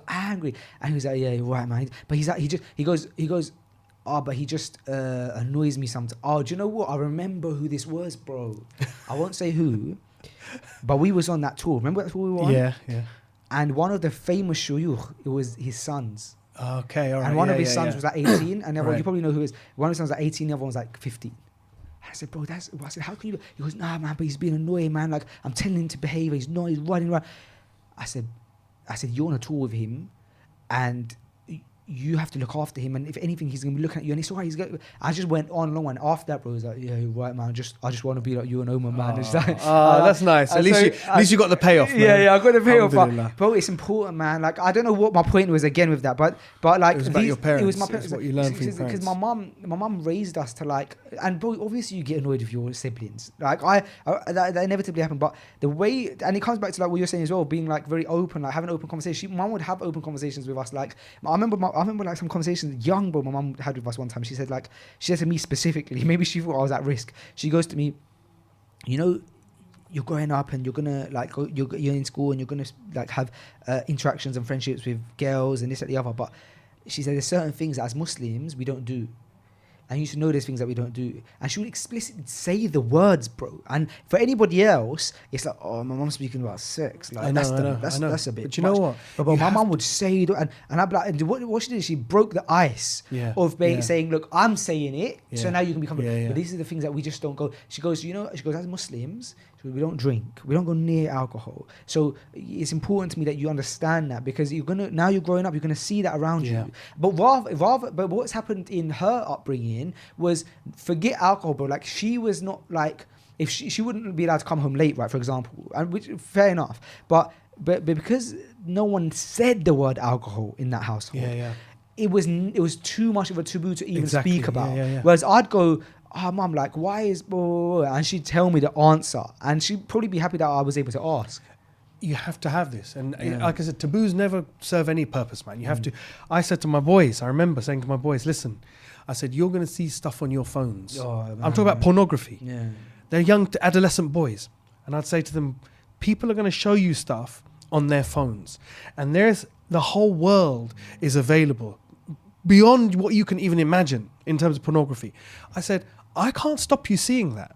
angry. And he was like, yeah, you're right, man. But he goes, oh, but he just annoys me sometimes. Oh, do you know what? I remember who this was, bro. I won't say who, but we was on that tour. Remember that tour we were on? Yeah. And one of the famous shuyukh, it was his sons. Okay, all right. And one of his sons was like 18, and right. You probably know who it is. One of his sons was like 18, the other one was like 15. I said, bro, I said, how can you? He goes, nah, man, but he's being annoying, man. Like, I'm telling him to behave. He's not. He's running around. I said, you're on a tour with him, and you have to look after him, and if anything, he's gonna be looking at you. And it's alright. I just went on long, and after that, bro, he was like, "Yeah, you're right, man. I just want to be like you and Omar, man." It's like, that's nice. At least you got the payoff, man. Yeah, I got the payoff. But, bro, it's important, man. Like, I don't know what my point was again with that, but like, it was about your parents. It was my parents. It's what you learned from your parents. Because my mum raised us to, like, and bro, obviously you get annoyed with your siblings. Like, that inevitably happened. But the way, and it comes back to like what you're saying as well, being like very open, like having open conversations. Mum would have open conversations with us. Like, I remember like some conversations. Young, bro, my mum had with us one time. She said to me specifically, maybe she thought I was at risk. She goes to me, you know, you're growing up and you're gonna like you're in school and you're gonna like have interactions and friendships with girls and this and the other. But she said there's certain things that as Muslims we don't do. And you should know there's things that we don't do. And she would explicitly say the words, bro. And for anybody else, it's like, oh, my mom's speaking about sex. Like, that's a bit. But you know what? But my mom would say, and I'd be like, what she did, she broke the ice of saying, look, I'm saying it, so now you can be comfortable. But these are the things that we just don't go. She goes, as Muslims, So we don't drink. We don't go near alcohol. So it's important to me that you understand that, because now you're growing up, you're gonna see that around Yeah. you. But what's happened in her upbringing was, forget alcohol, bro. Like, she was not like, if she wouldn't be allowed to come home late, right? For example, and which fair enough. But because no one said the word alcohol in that household, Yeah. it was too much of a taboo to even Exactly. speak about. Yeah. Whereas I'd go, oh, mum, like, why is blah, blah, blah, and she'd tell me the answer, and she'd probably be happy that I was able to ask. You have to have this. And Yeah. like I said, taboos never serve any purpose, man. You have to. I said to my boys, I remember saying to my boys, listen, I said, you're going to see stuff on your phones. I'm talking about pornography. Yeah. They're young adolescent boys. And I'd say to them, people are going to show you stuff on their phones. And the whole world is available beyond what you can even imagine in terms of pornography. I said, I can't stop you seeing that.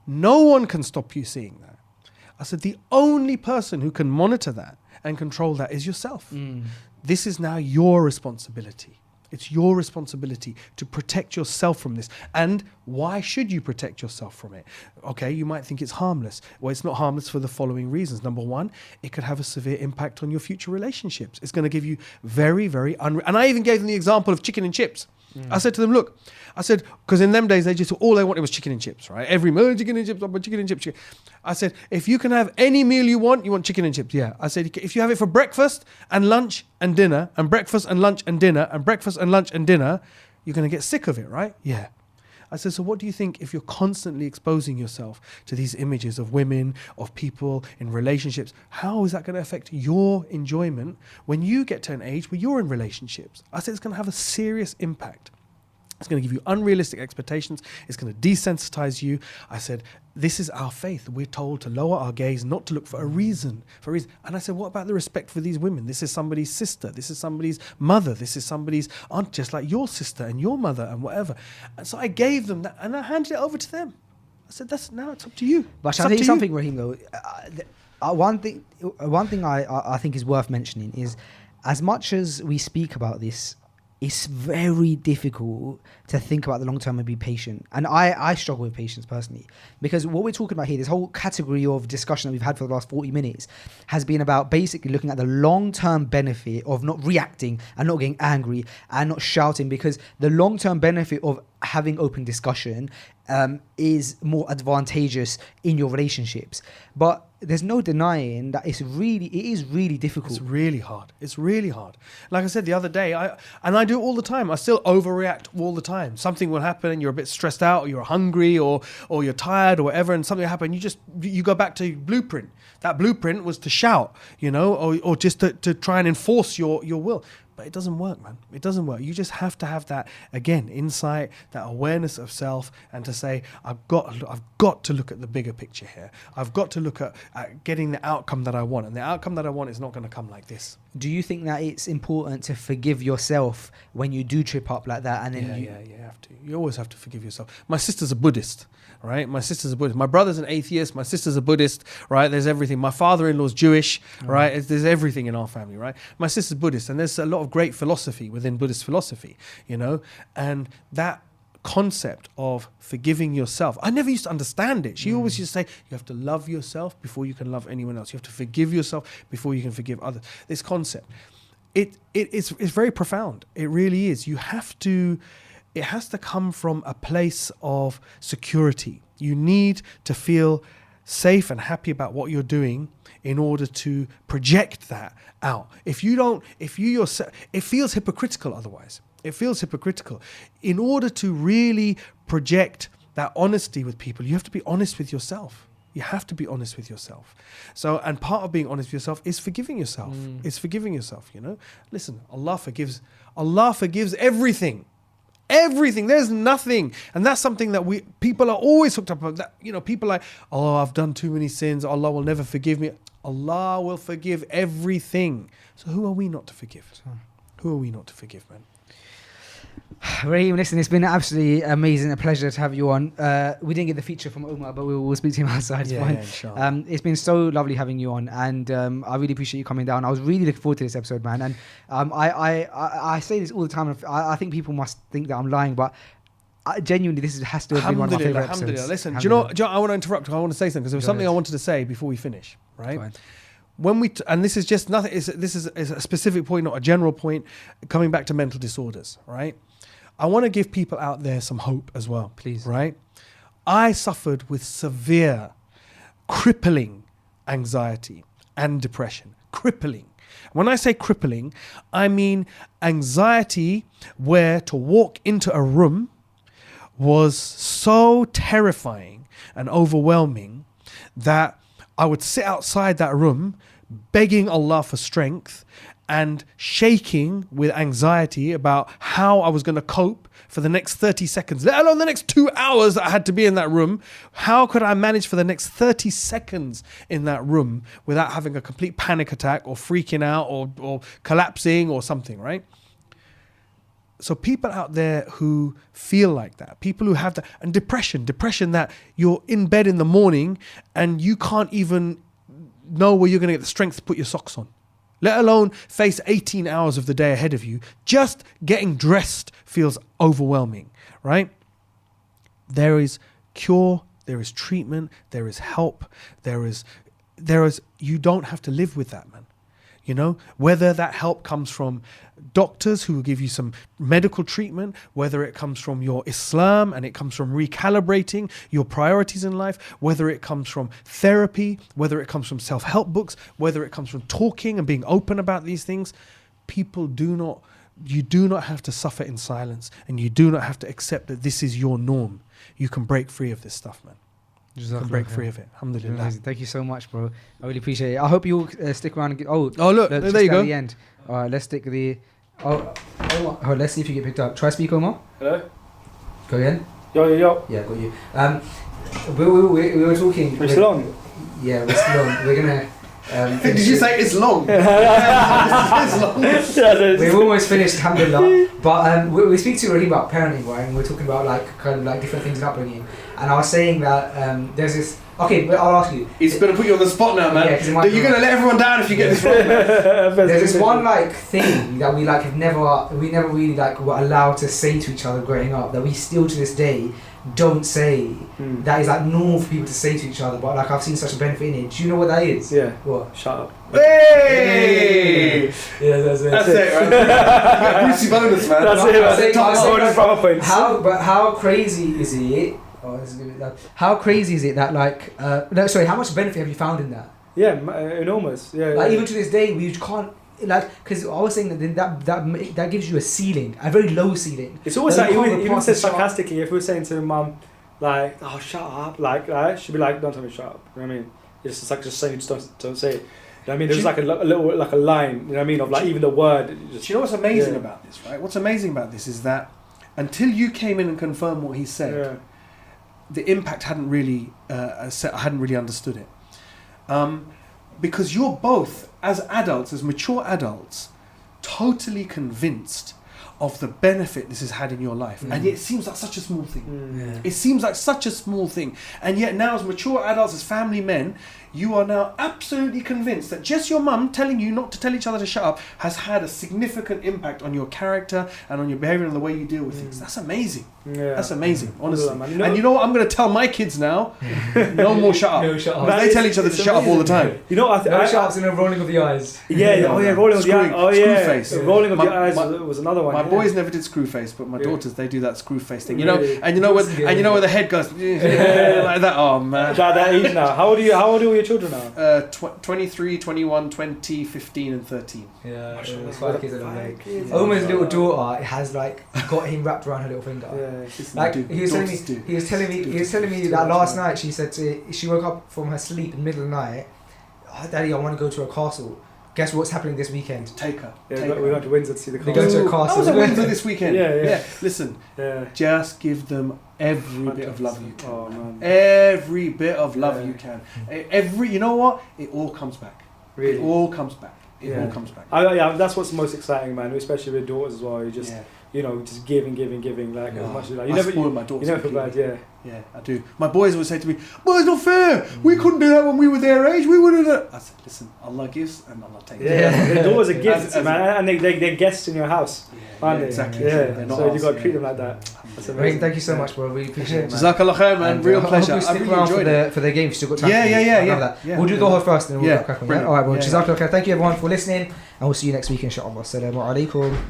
No one can stop you seeing that. I said, the only person who can monitor that and control that is yourself. This is now your responsibility. It's your responsibility to protect yourself from this. And why should you protect yourself from it? Okay, you might think it's harmless. Well, it's not harmless for the following reasons. Number one, it could have a severe impact on your future relationships. It's going to give you very, very and I even gave them the example of chicken and chips. I said to them, look, I said, because in them days, all they wanted was chicken and chips, right? Every meal, chicken and chips, chicken and chips. I said, if you can have any meal you want chicken and chips. Yeah. I said, if you have it for breakfast and lunch and dinner, and breakfast and lunch and dinner, and breakfast and lunch and dinner, you're going to get sick of it, right? Yeah. I said, so what do you think if you're constantly exposing yourself to these images of women, of people in relationships? How is that going to affect your enjoyment when you get to an age where you're in relationships? I said, it's going to have a serious impact. It's going to give you unrealistic expectations. It's going to desensitize you. I said, this is our faith. We're told to lower our gaze, not to look for a reason. And I said, what about the respect for these women? This is somebody's sister. This is somebody's mother. This is somebody's aunt, just like your sister and your mother and whatever. And so I gave them that and I handed it over to them. I said, now it's up to you. But shall I tell you something, Rahim, though? One thing I think is worth mentioning is, as much as we speak about this, it's very difficult to think about the long term and be patient. And I struggle with patience personally, because what we're talking about here, this whole category of discussion that we've had for the last 40 minutes has been about basically looking at the long term benefit of not reacting and not getting angry and not shouting, because the long term benefit of having open discussion is more advantageous in your relationships. But there's no denying that it is really difficult. It's really hard. It's really hard. Like I said the other day, I do it all the time. I still overreact all the time. Something will happen and you're a bit stressed out, or you're hungry, or you're tired, or whatever, and something will happen. You go back to blueprint. That blueprint was to shout, or just to try and enforce your will. But it doesn't work, man. It doesn't work. You just have to have that, again, insight, that awareness of self, and to say, I've got to look at the bigger picture here. I've got to look at getting the outcome that I want. And the outcome that I want is not going to come like this. Do you think that it's important to forgive yourself when you do trip up like that? And then you have to. You always have to forgive yourself. My sister's a Buddhist, right? My sister's a Buddhist. My brother's an atheist. My sister's a Buddhist, right? There's everything. My father-in-law's Jewish, right? There's everything in our family, right? My sister's Buddhist, and there's a lot of great philosophy within Buddhist philosophy, and that concept of forgiving yourself, I never used to understand it. She always used to say, you have to love yourself before you can love anyone else. You have to forgive yourself before you can forgive others. This concept, it's very profound. It really is. It has to come from a place of security. You need to feel safe and happy about what you're doing in order to project that out. It feels hypocritical otherwise. It feels hypocritical. In order to really project that honesty with people, you have to be honest with yourself. You have to be honest with yourself. So, and part of being honest with yourself is forgiving yourself. It's forgiving yourself, Listen, Allah forgives everything. Everything. There's nothing. And that's something that people are always hooked up on. That, people are like, oh, I've done too many sins. Allah will never forgive me. Allah will forgive everything. So who are we not to forgive? Who are we not to forgive, man? Rahim, listen, it's been absolutely amazing, a pleasure to have you on. We didn't get the feature from Omar, but we'll speak to him outside. It's fine. Inshallah. It's been so lovely having you on, and I really appreciate you coming down. I was really looking forward to this episode, man. And I say this all the time. I think people must think that I'm lying, but genuinely, this has to have been one of my favorite episodes. Alhamdulillah. Listen, do you know, I want to interrupt. I want to say something because there was something I wanted to say before we finish. Right. When and this is just nothing. This is a specific point, not a general point. Coming back to mental disorders. Right. I want to give people out there some hope as well. Please. Right. I suffered with severe, crippling anxiety and depression. Crippling. When I say crippling, I mean anxiety where to walk into a room was so terrifying and overwhelming that I would sit outside that room begging Allah for strength and shaking with anxiety about how I was going to cope for the next 30 seconds, let alone the next 2 hours that I had to be in that room. How could I manage for the next 30 seconds in that room without having a complete panic attack or freaking out or collapsing or something, right? So people out there who feel like that, people who have that, and depression that you're in bed in the morning and you can't even know where you're going to get the strength to put your socks on, let alone face 18 hours of the day ahead of you. Just getting dressed feels overwhelming, right? There is cure, there is treatment, there is help, there is, you don't have to live with that, man. You know, whether that help comes from doctors who will give you some medical treatment, whether it comes from your Islam and it comes from recalibrating your priorities in life, whether it comes from therapy, whether it comes from self-help books, whether it comes from talking and being open about these things, you do not have to suffer in silence, and you do not have to accept that this is your norm. You can break free of this stuff, man. You can break free of it. Alhamdulillah. Amazing. Thank you so much, bro. I really appreciate it. I hope you'll stick around and get... look, there you go. The end. All right, let's stick the... let's see if you get picked up. Try speak, Omar. Hello? Go again. Yo. Yeah, got you. We were talking... We're still on? Yeah, we're still on. We're going to... Did you say it's long? It's long. We've almost finished, alhamdulillah. But we speak to Rahim about parenting, right? And we're talking about different things in upbringing. And I was saying that there's this... Okay, but I'll ask you. He's going to put you on the spot now, man. Yeah, you're going to let everyone down if you get this wrong. There's this one thing that we never really were allowed to say to each other growing up, that we still to this day don't say. That is normal for people to say to each other, but I've seen such a benefit in it. Do you know what that is? Yeah. What? Shut up. Hey! Yeah, that's it, right? You got Brucey bonus, man. That's it. How crazy is it? Oh, this is gonna be loud. How crazy is it that how much benefit have you found in that? Yeah, enormous. Yeah. Even to this day, we can't because I was saying that gives you a ceiling, a very low ceiling. It's always even said sarcastically, if we were saying to mum, oh, shut up, she'd be like, don't tell me to shut up. You know what I mean? It's just saying, just don't say it. You know what I mean? There's a line, you know what I mean, of even the word. Do you know what's amazing about this, right? What's amazing about this is that until you came in and confirmed what he said, the impact hadn't really I hadn't really understood it. Because you're both, as adults, as mature adults, totally convinced of the benefit this has had in your life. And yet it seems like such a small thing. It seems like such a small thing. And yet now, as mature adults, as family men, you are now absolutely convinced that just your mum telling you not to tell each other to shut up has had a significant impact on your character and on your behaviour and the way you deal with things. That's amazing. Yeah. That's amazing, honestly. And you know what I'm going to tell my kids now? No more shut up. No shut up. They tell each other to shut up all the time. You know, no shut ups and a rolling of the eyes. Rolling of the eyes. Oh yeah, screw face. Rolling of the eyes was another one. My boys never did screw face, but my daughters, they do that screw face thing. You know, and you know where the head goes like that. Oh man. That age now. How old are your children now? 23, 21, 20, 15 and 13. Yeah, it's 5 kids. Omar's little daughter has got him wrapped around her little finger. He was telling me that last night she woke up from her sleep in the middle of the night. Oh, Daddy, I want to go to a castle. Guess what's happening this weekend? Take her. We're going to Windsor to see the castle. They're going to a castle. I was at Windsor this weekend. Yeah. Listen, just give them every bit of love you can. Oh, man. Every bit of love you can. You know what? It all comes back. Really? It all comes back. It all comes back. That's what's most exciting, man. Especially with daughters as well. just giving, like as much as like I spoil my daughters. you never feel bad, yeah. Yeah, I do. My boys would say to me, "Well, it's not fair. We couldn't do that when we were their age. We wouldn't." I said, "Listen, Allah gives and Allah takes." Yeah, the doors are gifts, man, and they're guests in your house, aren't they? Exactly. Yeah, so you got to treat them like that. That's Rahim, thank you so much, bro. We appreciate it, man. Jazakallah khair, man. And, Real I pleasure. hope you I stick really around enjoyed it. for the game. You've still got time. Yeah, to yeah, do. yeah, I love yeah. that. Yeah, we'll do the whole first, and then we'll crack on. brilliant. All right, well, Yeah. Jazakallah khair. Thank you everyone for listening, and we'll see you next week, inshallah. Assalamu alaikum.